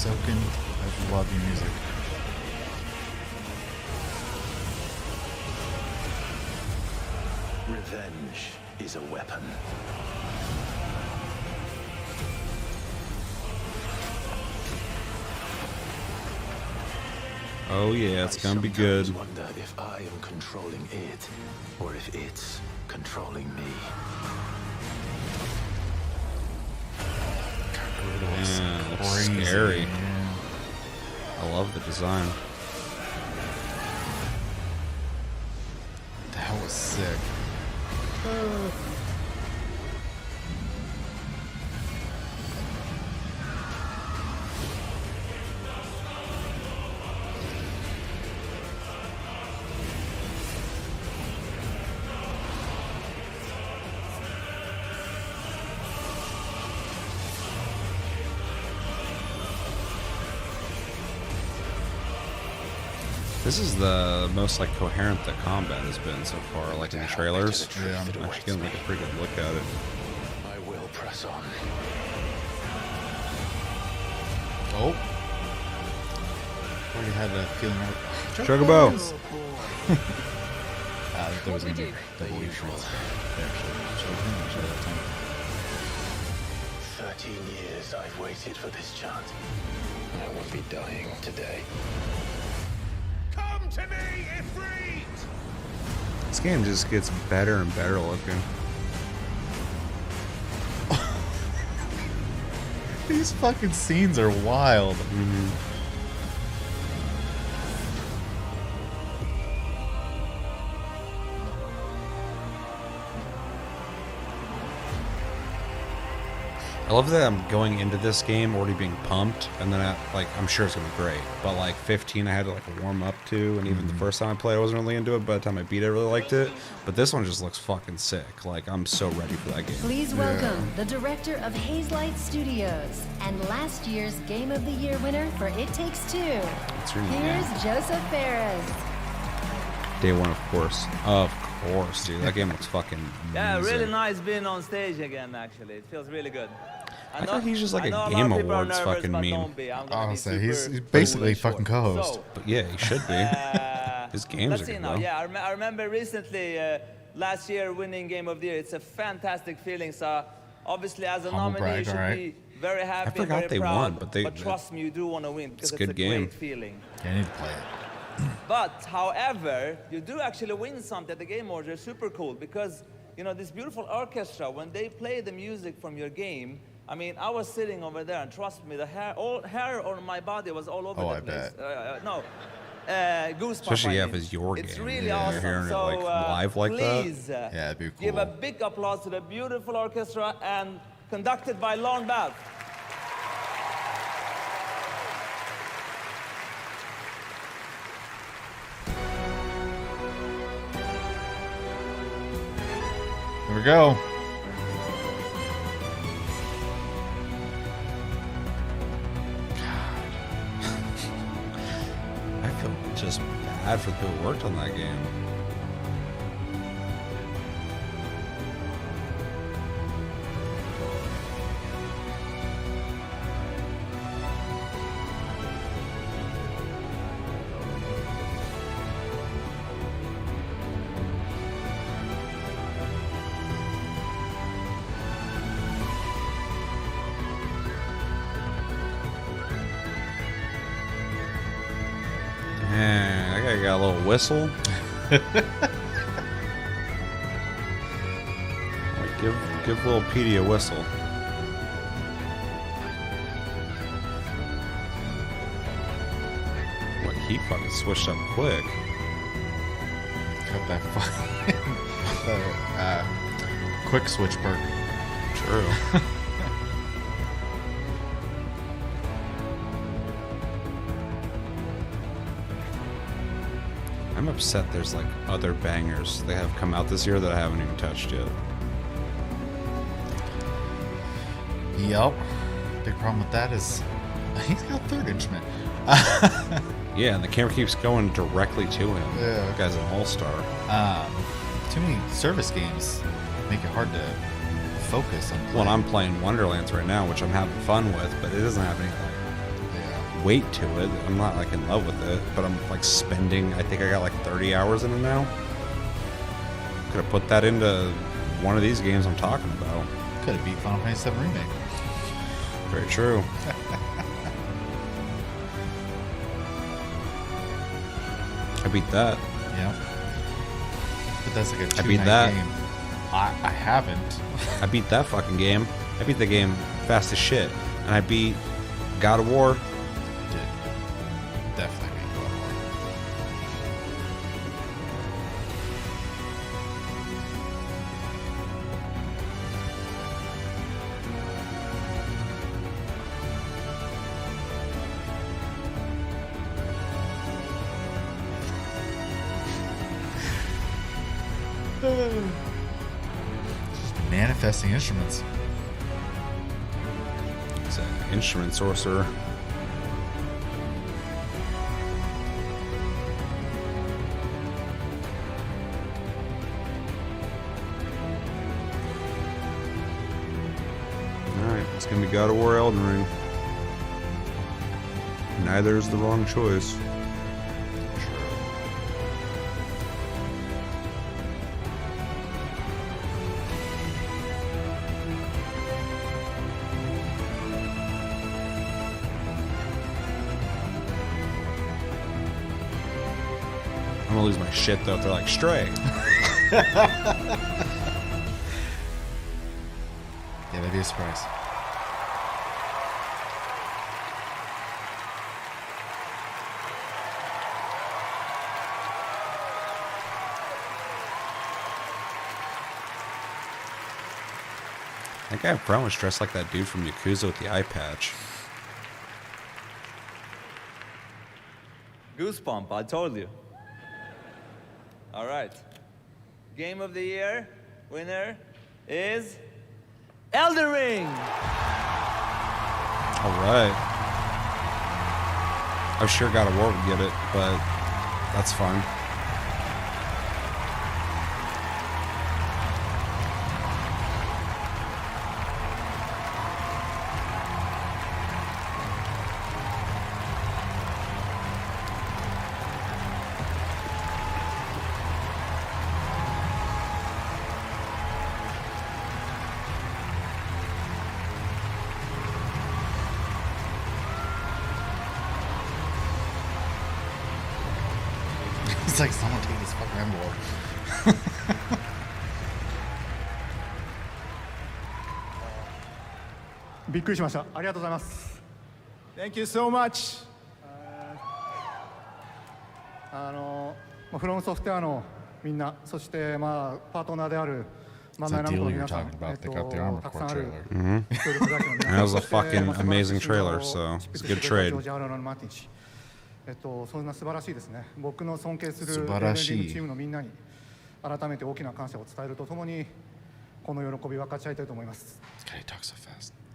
Soaking. I love your music. Revenge is a weapon. Oh yeah, it's gonna be good. I wonder if I am controlling it, or if it's controlling me. Yeah, it looks crazy, scary. yeah. I love the design. That was sick. This is the most like coherent that combat has been so far, like in the trailers. Yeah. I'm actually getting like a pretty good look at it. I will press on. Oh. Already had a feeling of Chocobo. there was going to be double usuals. 13 years I've waited for this chance. I won't be dying today. Come to me, Ifrit! This game just gets better and better looking. These fucking scenes are wild. I love that I'm going into this game already being pumped, and then I'm sure it's gonna be great. But like 15, I had to like warm up to, and even the first time I played, I wasn't really into it. By the time I beat it, I really liked it. But this one just looks fucking sick. Like I'm so ready for that game. Please welcome the director of Hazelight Studios and last year's Game of the Year winner for It Takes Two. What's your name? Here's Joseph Perez. Day one, of course, dude. That game looks fucking amazing. Yeah, really nice being on stage again. Actually, it feels really good. I thought he's just like a Game Awards fucking meme. Honestly, he's basically fucking co-host. But yeah, he should be. His games Let's are see good, now. though. Yeah, I remember recently last year winning Game of the Year. It's a fantastic feeling. So obviously, as a Humble nominee, you brag, should alright. be very happy. I forgot very they proud, won, but trust me, you do want to win because it's a it's good a game. great feeling. Yeah, I need to play it. But however, you do actually win something at the Game Awards. They're super cool because you know this beautiful orchestra. When they play the music from your game. I mean, I was sitting over there, and trust me, the hair on my body was all over the place. Goosebumps. Especially if it's your It's game. really You're awesome. hearing So it like live like please, that. Yeah, it'd be cool. give a big applause to the beautiful orchestra and conducted by Lorne Bell. Here we go. I feel just bad for the people who worked on that game. Man, that guy got a little whistle. Like, give little Petey a whistle. Like, he fucking switched up quick. Got that fucking quick switch perk. True. I'm upset there's like other bangers they have come out this year that I haven't even touched yet. Yep. Big problem with that is he's got third instrument. Yeah, and the camera keeps going directly to him. Yeah. That guy's an all-star. Too many service games make it hard to focus on. Well, I'm playing Wonderlands right now, which I'm having fun with, but it doesn't have anything. Yeah. weight to it. I'm not like in love with it, but I'm like spending, I think I got like 30 hours in it now. Could have put that into one of these games I'm talking about. Could have beat Final Fantasy VII Remake. Very true. I beat that. Yeah. But that's like a I beat two-night that. game. I haven't. I beat that fucking game. I beat the game fast as shit. And I beat God of War. Definitely beat God of War. Just manifesting instruments. It's an instrument sorcerer. Alright, it's gonna be God of War Elden Ring. Neither is the wrong choice. I'm gonna lose my shit though if they're like Stray. Yeah, that'd be a surprise. That guy up front was dressed like that dude from Yakuza with the eye patch. Goosebump, I told you. All right. Game of the year winner is Elden Ring. All right. I'm sure God of War would get it, but that's fine. It's like someone take this fucking envelope. Thank you so much. フロムソフトウェアのみんな、そしてまあパートナーであるマンナイナムコの皆さん、たくさんある。And that was a fucking amazing trailer, so it's a good trade. そんな素晴らしいですね。僕の尊敬するエルデンリングチームのみんなに改めて大きな感謝を伝えるとともに、この喜びを分かち合いたいと思います。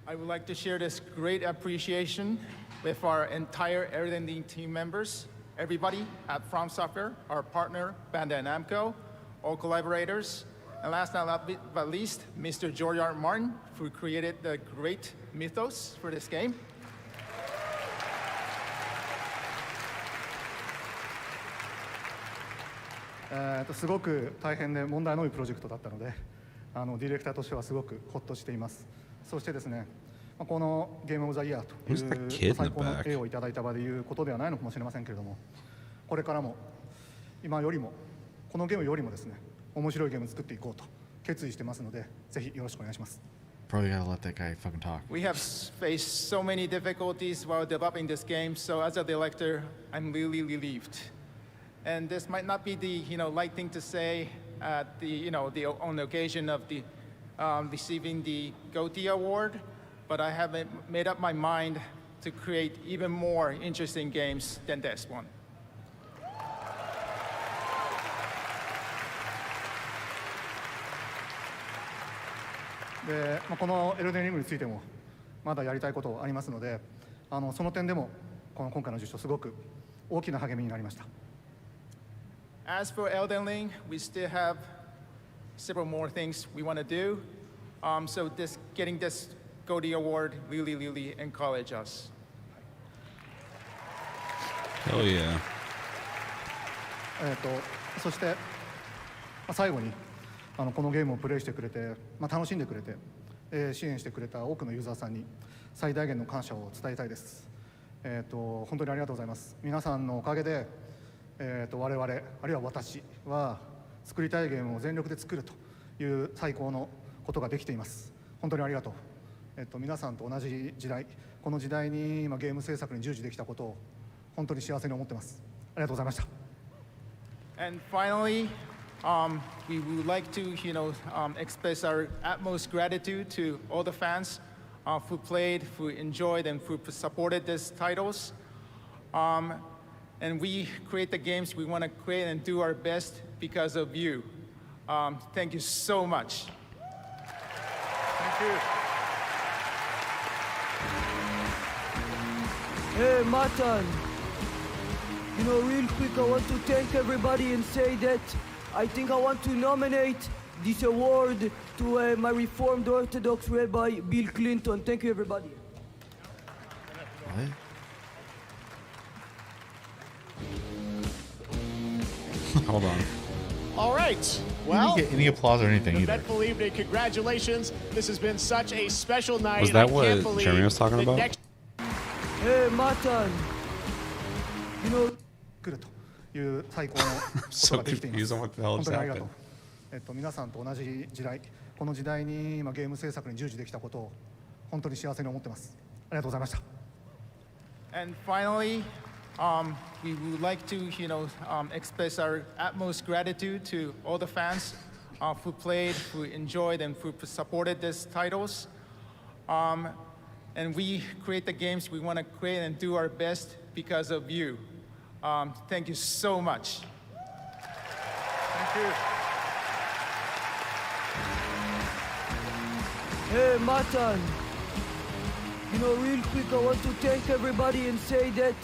I would like to share this great appreciation with our entire Stranding team members, everybody at From Software, our partner Bandai Namco, all collaborators, and last but not least, Mr. George R. Martin, who created the great mythos for this game. すごく大変で問題の多いプロジェクトだったので、ディレクターとしてはすごくホッとしています。そしてですね、このゲームオブザイヤーという最高の栄をいただいた場でいうことではないのかもしれませんけれども、これからも今よりもこのゲームよりもですね、面白いゲームを作っていこうと決意してますので、ぜひよろしくお願いします。Probably gotta let that guy fucking talk. We have faced so many difficulties while developing this game, so as a director, I'm really relieved. And this might not be the light thing to say at the on the occasion of the receiving the GOTY award, but I have made up my mind to create even more interesting games than this one. で、このエルデンリングについてもまだやりたいことありますので、その点でも今回の受賞すごく大きな励みになりました。As for Elden Ring, we still have several more things we want to do. So getting this GOTY award really encouraged us. Hell yeah. そして、最後にこのゲームをプレイしてくれて、楽しんでくれて、支援してくれた多くのユーザーさんに最大限の感謝を伝えたいです。本当にありがとうございます。皆さんのおかげで、我々あるいは私は作りたいゲームを全力で作るという最高のことができています。本当にありがとう。皆さんと同じ時代、この時代に今ゲーム制作に従事できたことを本当に幸せに思ってます。ありがとうございました。And finally, we would like to, express our utmost gratitude to all the fans who played, who enjoyed, and who supported these titles. And we create the games we want to create and do our best because of you. Thank you so much. Thank you. Hey, Matan. Real quick, I want to thank everybody and say that I think I want to nominate this award to my Reformed Orthodox Rabbi, Bill Clinton. Thank you, everybody. What? Hold on. All right. Well, you didn't get any applause or anything either. Eventful evening. Congratulations. This has been such a special night. Was that I can't what believe Jeremy was talking about? Hey, Matan. 来るという最高のことができています。本当にありがとう。皆さんと同じ時代、この時代に今ゲーム制作に従事できたことを本当に幸せに思ってます。ありがとうございました。And finally, we would like to, express our utmost gratitude to all the fans who played, who enjoyed, and who supported these titles. And we create the games we want to create and do our best because of you. Thank you so much. Thank you. Hey, Matan. Real quick, I want to thank everybody and say that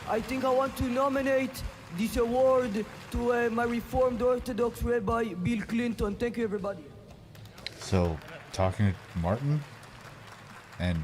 I think I want to nominate this award to my Reformed Orthodox Rabbi, Bill Clinton. Thank you, everybody. So, talking to Martin and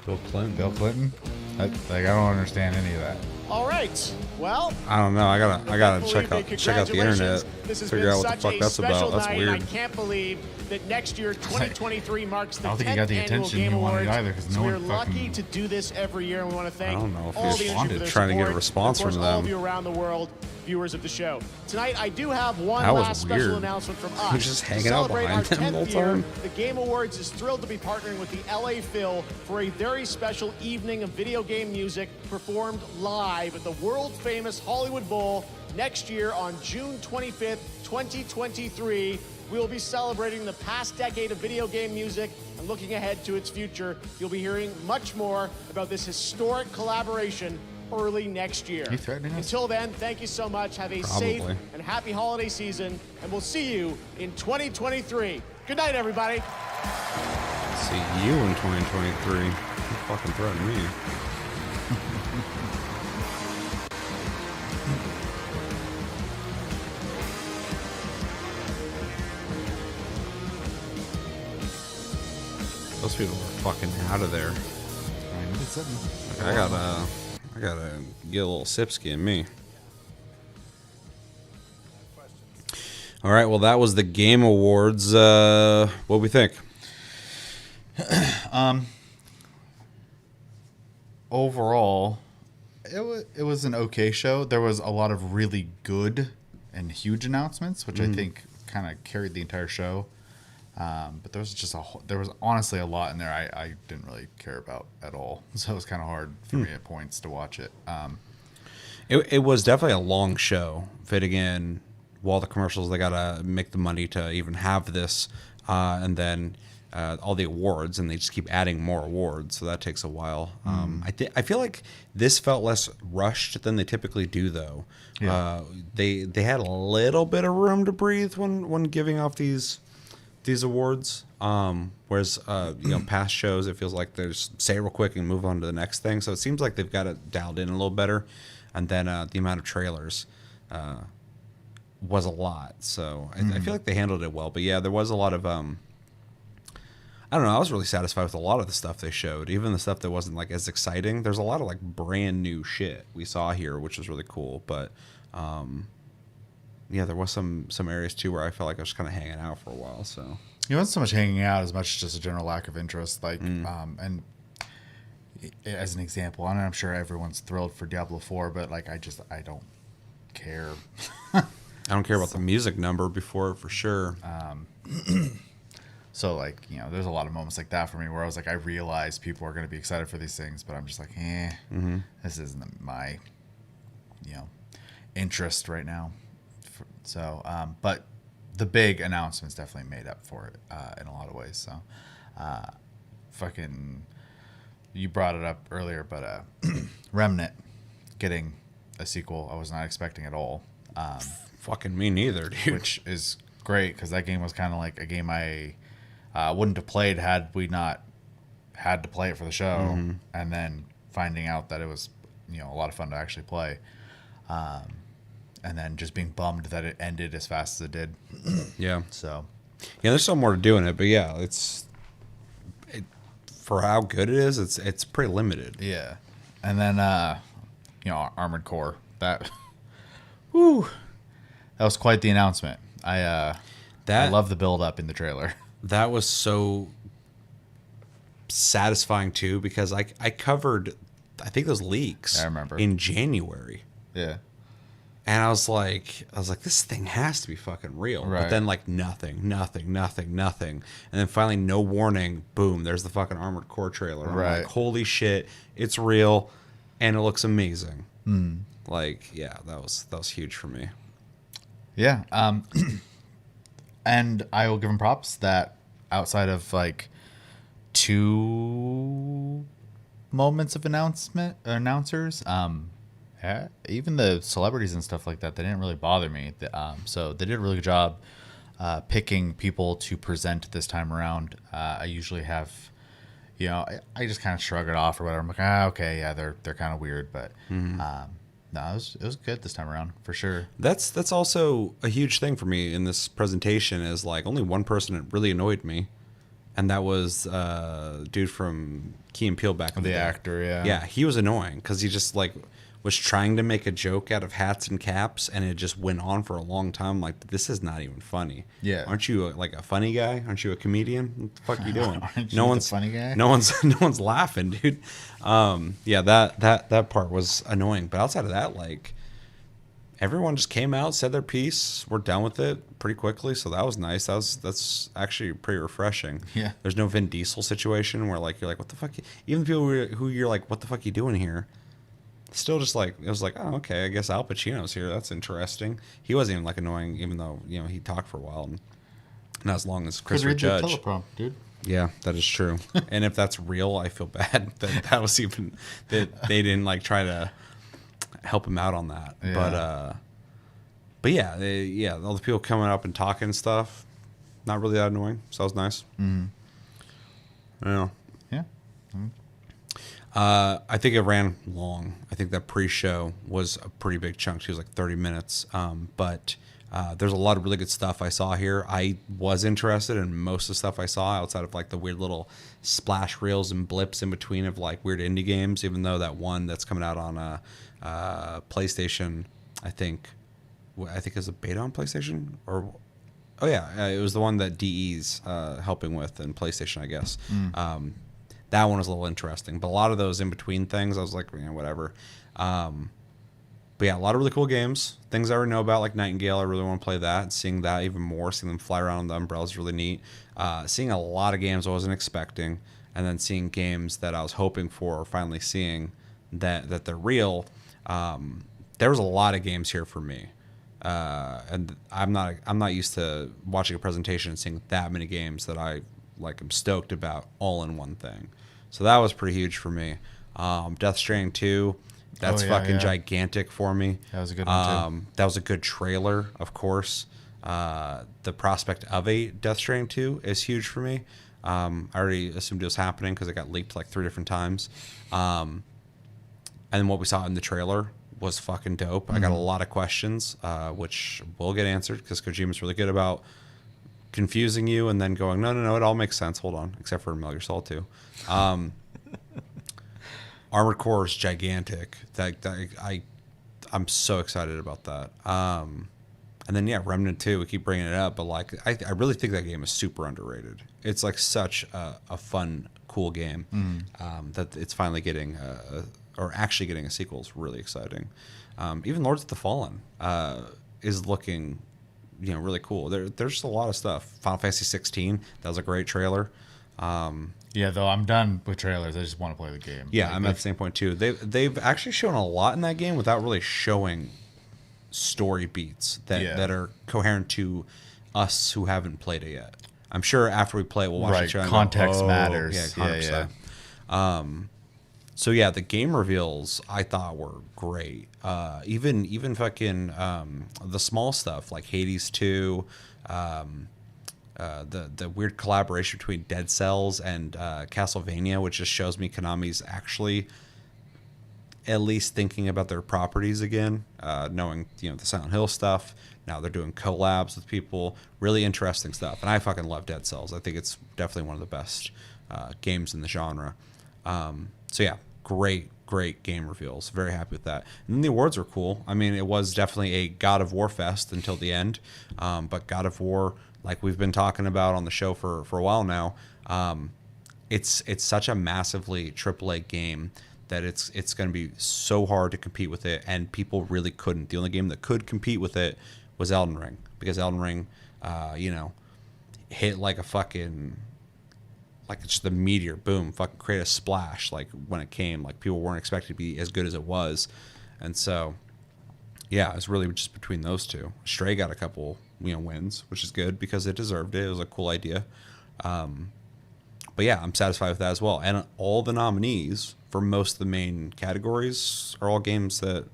Bill Clinton. I don't understand any of that. All right. Well, I don't know. I gotta check out the internet, figure out what the fuck that's about. That's weird. I can't believe that next year, 2023, marks the 10th the annual attention Game you wanted Awards. either, 'cause So no we're one lucky fucking- to do this every year, and we want to thank I don't know if he all the responded, industry for their trying to get a support, response and of from course, all of them. you around the world, viewers of the show. Tonight, I do have one That was last special weird. announcement from He us. was just To hanging out celebrate behind our them the 10th whole year, time. the Game Awards is thrilled to be partnering with the LA Phil for a very special evening of video game music performed live at the world-famous Hollywood Bowl next year on June 25th, 2023. We will be celebrating the past decade of video game music and looking ahead to its future. You'll be hearing much more about this historic collaboration early next year. You threatening us? Until then, thank you so much. Have a safe and happy holiday season, and we'll see you in 2023. Good night, everybody. See you in 2023. You fucking threaten me. Those people are fucking out of there. I gotta get a little sipsky in me. All right, well, that was the Game Awards. What we think? Overall, it was an okay show. There was a lot of really good and huge announcements, which I think kind of carried the entire show. But there was honestly a lot in there I didn't really care about at all. So it was kind of hard for me at points to watch it. It was definitely a long show, fitting in all the commercials. They gotta make the money to even have this, and then all the awards, and they just keep adding more awards, so that takes a while. I feel like this felt less rushed than they typically do, though. Yeah. They had a little bit of room to breathe when giving off these awards, whereas past shows, it feels like they just say it real quick and move on to the next thing. So it seems like they've got it dialed in a little better. And then the amount of trailers was a lot, so I feel like they handled it well. But yeah, there was a lot of I don't know. I was really satisfied with a lot of the stuff they showed, even the stuff that wasn't like as exciting. There's a lot of like brand new shit we saw here, which was really cool. But yeah, there was some areas too where I felt like I was kind of hanging out for a while. So it wasn't so much hanging out as much as just a general lack of interest. Like, and as an example, and I'm sure everyone's thrilled for Diablo 4, but like I don't care. I don't care about the music number before for sure. So like, you know, there's a lot of moments like that for me where I was like, I realize people are going to be excited for these things, but I'm just like, this isn't my, you know, interest right now. So, but the big announcements definitely made up for it in a lot of ways. So, you brought it up earlier, but Remnant getting a sequel, I was not expecting at all. Fucking me neither, dude. Which is great because that game was kind of like a game I wouldn't have played had we not had to play it for the show, and then finding out that it was, you know, a lot of fun to actually play, and then just being bummed that it ended as fast as it did. Yeah. So. Yeah, there's still more to do in it, but yeah, for how good it is, it's pretty limited. Yeah, and then you know, Armored Core, that was quite the announcement. I love the build up in the trailer. That was so satisfying too, because I covered, I think those leaks. I remember in January. Yeah. And I was like, this thing has to be fucking real. Right. But then like nothing. And then finally, no warning, boom, there's the fucking Armored Core trailer. I'm Right. like, holy shit, it's real, and it looks amazing. Like, yeah, that was huge for me. Yeah. And I will give them props that outside of like 2 moments of announcers, even the celebrities and stuff like that, they didn't really bother me. So they did a really good job picking people to present this time around. I usually have, you know, I just kind of shrug it off or whatever. I'm like, okay, yeah, they're kind of weird, but no, it was good this time around for sure. That's also a huge thing for me in this presentation is like only one person that really annoyed me, and that was dude from Key and Peele back in the day. Actor, yeah. Yeah, he was annoying because he just like was trying to make a joke out of hats and caps, and it just went on for a long time. Like, this is not even funny. Yeah. Aren't you like a funny guy? Aren't you a comedian? What the fuck are you doing? Aren't you no the one's funny guy? No one's laughing, dude. Yeah, that part was annoying. But outside of that, like, everyone just came out, said their piece. We're done with it pretty quickly, so that was nice. That's actually pretty refreshing. Yeah. There's no Vin Diesel situation where like you're like, what the fuck? Even people who you're like, what the fuck are you doing here? Still just like, it was like, oh, okay, I guess Al Pacino's here. That's interesting. He wasn't even like annoying, even though, you know, he talked for a while, and not as long as Christopher Judge. Could read the teleprompter, dude. Yeah, that is true. And if that's real, I feel bad that was even that they didn't like try to help him out on that. Yeah. But yeah, all the people coming up and talking and stuff, not really that annoying. So that was nice. I don't know. Yeah. I think it ran long. I think that pre-show was a pretty big chunk. She was like 30 minutes. But there's a lot of really good stuff I saw here. I was interested in most of the stuff I saw outside of like the weird little splash reels and blips in between of like weird indie games, even though that one that's coming out on PlayStation, I think is a beta on PlayStation, or it was the one that DE's helping with in PlayStation, I guess. That one was a little interesting, but a lot of those in between things, I was like, whatever. But yeah, a lot of really cool games, things I already know about, like Nightingale. I really want to play that. Seeing that even more, seeing them fly around on the umbrella is really neat. Seeing a lot of games I wasn't expecting, and then seeing games that I was hoping for, or finally seeing that they're real. There was a lot of games here for me. And I'm not used to watching a presentation and seeing that many games that I like am stoked about all in one thing. So that was pretty huge for me. Death Stranding 2, that's gigantic for me. That was a good one too. That was a good trailer, of course. The prospect of a Death Stranding 2 is huge for me. I already assumed it was happening because it got leaked like 3 different times. And then what we saw in the trailer was fucking dope. I got a lot of questions, which will get answered because Kojima's really good about confusing you and then going, no, it all makes sense. Hold on, except for Metal Gear Solid 2. Armored Core is gigantic. I'm so excited about that. And then Remnant 2. We keep bringing it up, but like I really think that game is super underrated. It's like such a fun, cool game that it's finally getting or actually getting a sequel is really exciting. Even Lords of the Fallen is looking, really cool. There's just a lot of stuff. Final Fantasy 16. That was a great trailer. Though I'm done with trailers. I just want to play the game. Yeah, Like, I'm at the same point too. They've actually shown a lot in that game without really showing story beats that are coherent to us who haven't played it yet. I'm sure after we play it, we'll watch the trailer. Context matters. Yeah, 100%. So yeah, the game reveals I thought were great. Even fucking the small stuff like Hades 2. The weird collaboration between Dead Cells and Castlevania, which just shows me Konami's actually at least thinking about their properties again, knowing the Silent Hill stuff. Now they're doing collabs with people, really interesting stuff. And I fucking love Dead Cells. I think it's definitely one of the best games in the genre. So yeah, great game reveals. Very happy with that. And then the awards were cool. I mean, it was definitely a God of War fest until the end, but God of War, like we've been talking about on the show for a while now, it's such a massively AAA game that it's going to be so hard to compete with it, and people really couldn't. The only game that could compete with it was Elden Ring, because Elden Ring, hit like a fucking, like it's just a meteor, boom, fucking create a splash. Like when it came, like people weren't expected to be as good as it was, and so yeah, it's really just between those two. Stray got a couple wins, which is good because it deserved it. It was a cool idea. But yeah, I'm satisfied with that as well. And all the nominees for most of the main categories are all games that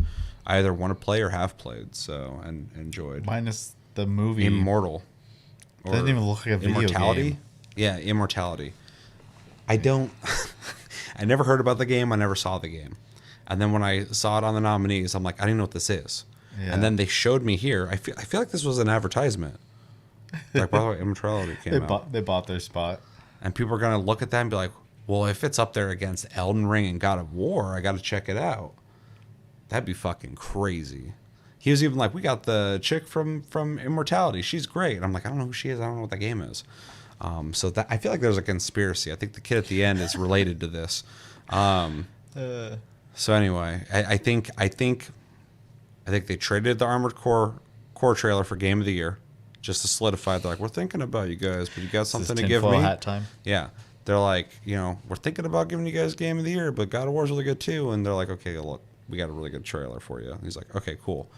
I either want to play or have played, so and enjoyed. Minus the movie Immortal. It doesn't even look like a video Immortality? game. Yeah, Immortality. I never heard about the game. I never saw the game. And then when I saw it on the nominees, I'm like, I don't even know what this is. Yeah. And then they showed me here. I feel like this was an advertisement. Like, by the way, Immortality came out. They bought their spot. And people are going to look at that and be like, well, if it's up there against Elden Ring and God of War, I got to check it out. That'd be fucking crazy. He was even like, we got the chick from Immortality. She's great. And I'm like, I don't know who she is. I don't know what that game is. So that I feel like there's a conspiracy. I think the kid at the end is related to this. So anyway, I think they traded the Armored Core trailer for Game of the Year just to solidify. They're like, we're thinking about you guys, but you got something to give me? Hat time? Yeah. They're like, we're thinking about giving you guys Game of the Year, but God of War is really good too. And they're like, okay, look, we got a really good trailer for you. And he's like, okay, cool.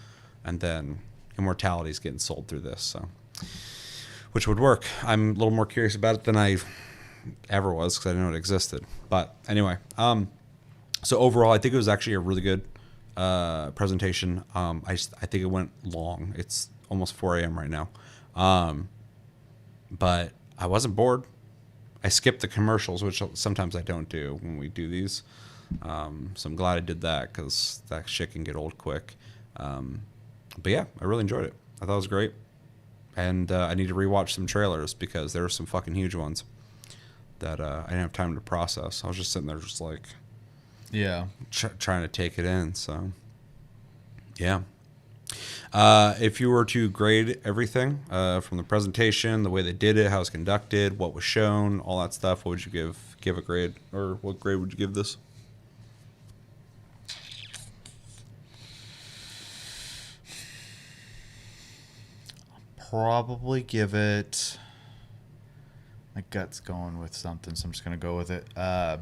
And then Immortality's getting sold through this, so which would work. I'm a little more curious about it than I ever was because I didn't know it existed. But anyway, so overall, I think it was actually a really good presentation. I think it went long. It's almost 4 a.m. right now. But I wasn't bored. I skipped the commercials, which sometimes I don't do when we do these. So I'm glad I did that because that shit can get old quick. But yeah, I really enjoyed it. I thought it was great. And I need to rewatch some trailers because there were some fucking huge ones that I didn't have time to process. I was just sitting there just like... Yeah. Trying to take it in, so... Yeah. If you were to grade everything from the presentation, the way they did it, how it's conducted, what was shown, all that stuff, what would you give a grade? Or what grade would you give this? Probably give it... My gut's going with something, so I'm just going to go with it.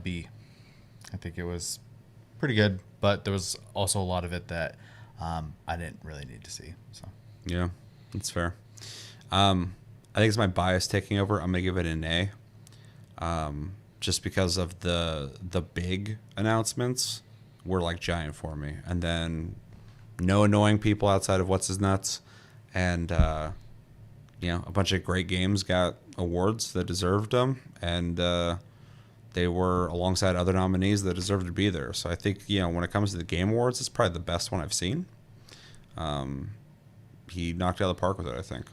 B. I think it was pretty good, but there was also a lot of it that I didn't really need to see. So yeah, that's fair. I think it's my bias taking over. I'm gonna give it an A, just because of the big announcements were like giant for me, and then no annoying people outside of what's his nuts, and a bunch of great games got awards that deserved them, and they were alongside other nominees that deserved to be there. So I think, when it comes to the Game Awards, it's probably the best one I've seen. He knocked it out of the park with it, I think.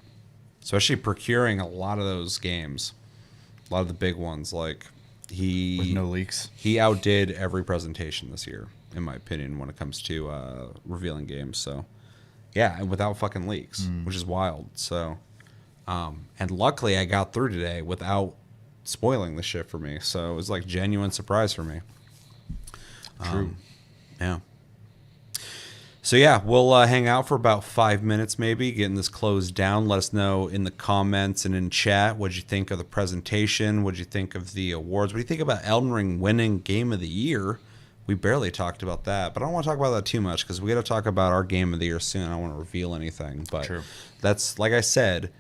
especially procuring a lot of those games, a lot of the big ones. Like with no leaks, he outdid every presentation this year, in my opinion, when it comes to revealing games. So yeah, and without fucking leaks, which is wild. So and luckily I got through today without spoiling the shit for me. So it was like genuine surprise for me. True. Yeah. So yeah, we'll hang out for about 5 minutes maybe, getting this closed down. Let us know in the comments and in chat what'd you think of the presentation, what'd you think of the awards, what do you think about Elden Ring winning Game of the Year? We barely talked about that, but I don't want to talk about that too much because we got to talk about our Game of the Year soon. I don't want to reveal anything, but True. That's, like I said,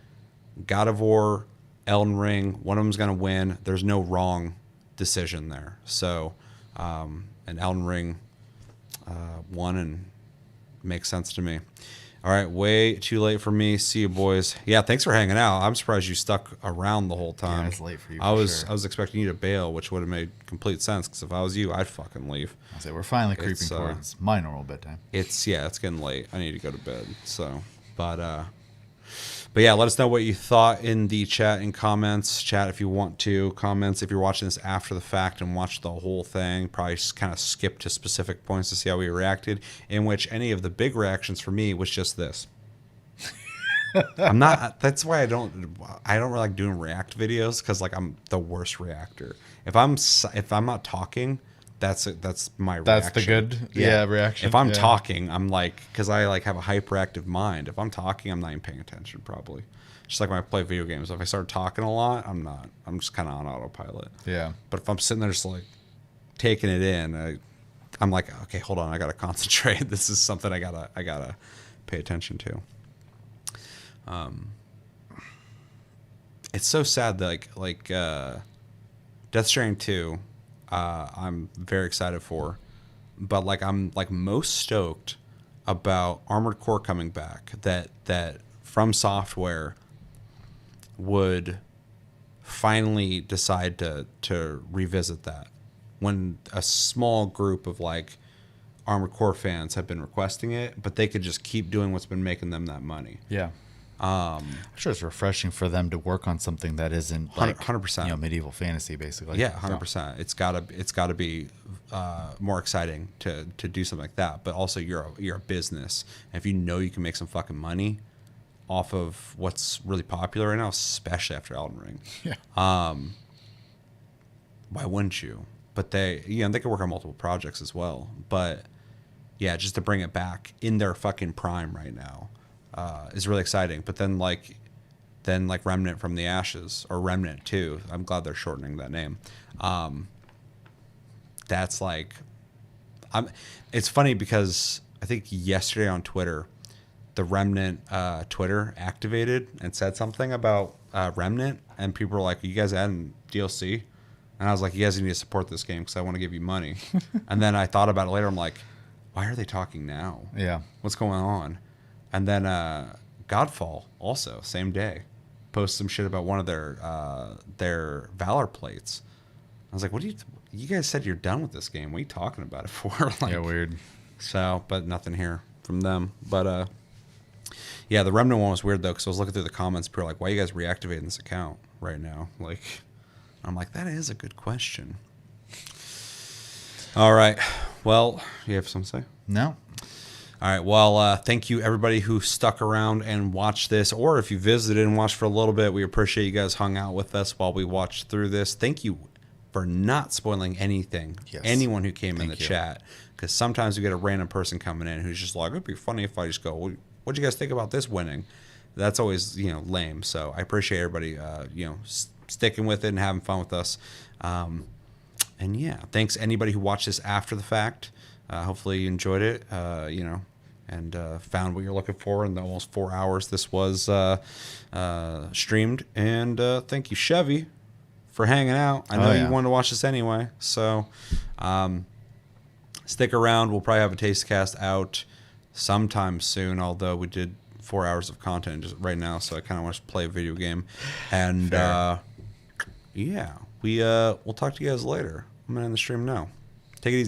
God of War, Elden Ring, one of them's going to win. There's no wrong decision there. So, and Elden Ring won and makes sense to me. All right, way too late for me. See you, boys. Yeah, thanks for hanging out. I'm surprised you stuck around the whole time. Yeah, it's late for you. I was expecting you to bail, which would have made complete sense. Because if I was you, I'd fucking leave. I say we're finally creeping towards my normal bedtime. It's getting late. I need to go to bed. So, but yeah, let us know what you thought in the chat and comments. Chat if you want to. Comments if you're watching this after the fact and watch the whole thing. Probably just kind of skip to specific points to see how we reacted. In which any of the big reactions for me was just this. I'm not. That's why I don't really like doing react videos because like I'm the worst reactor. If I'm not talking, that's my reaction. That's the good reaction. If I'm talking, I'm like, because I like have a hyperactive mind. If I'm talking, I'm not even paying attention probably. Just like when I play video games, if I start talking a lot, I'm not. I'm just kind of on autopilot. Yeah. But if I'm sitting there just like taking it in, I'm like, okay, hold on, I gotta concentrate. This is something I gotta pay attention to. It's so sad that like Death Stranding 2. I'm very excited for, but like I'm like most stoked about Armored Core coming back. That From Software would finally decide to revisit that when a small group of like Armored Core fans have been requesting it, but they could just keep doing what's been making them that money. Yeah. I'm sure it's refreshing for them to work on something that isn't like 100%, medieval fantasy, basically. Yeah, 100%. It's gotta be more exciting to do something like that. But also, you're a business, and if you know you can make some fucking money off of what's really popular right now, especially after Elden Ring, why wouldn't you? But they can work on multiple projects as well. But yeah, just to bring it back in their fucking prime right now. Is really exciting, but then like Remnant from the Ashes, or Remnant 2, I'm glad they're shortening that name. That's like, it's funny because I think yesterday on Twitter, the Remnant Twitter activated and said something about Remnant, and people were like, "Are you guys adding DLC?" And I was like, "You guys need to support this game because I want to give you money." And then I thought about it later. I'm like, "Why are they talking now? Yeah, what's going on?" And then Godfall also same day posted some shit about one of their Valor plates. I was like, "What do you guys said you're done with this game? What are you talking about it for?" Like, yeah, weird. So, but nothing here from them. But yeah, the Remnant one was weird though because I was looking through the comments. People were like, "Why are you guys reactivating this account right now?" Like, I'm like, that is a good question. All right. Well, you have something to say? No. All right. Well, thank you everybody who stuck around and watched this, or if you visited and watched for a little bit, we appreciate you guys hung out with us while we watched through this. Thank you for not spoiling anything. Yes. Anyone who came in the Thank you. chat, because sometimes we get a random person coming in who's just like, "It'd be funny if I just go, well, what'd you guys think about this winning?" That's always lame. So I appreciate everybody sticking with it and having fun with us. And yeah, thanks anybody who watched this after the fact. Hopefully you enjoyed it, and found what you're looking for in the almost 4 hours this was streamed. And thank you, Chevy, for hanging out. I know you wanted to watch this anyway. So stick around. We'll probably have a taste cast out sometime soon, although we did 4 hours of content just right now, so I kind of want to play a video game. And yeah, we'll talk to you guys later. I'm going to end the stream now. Take it easy.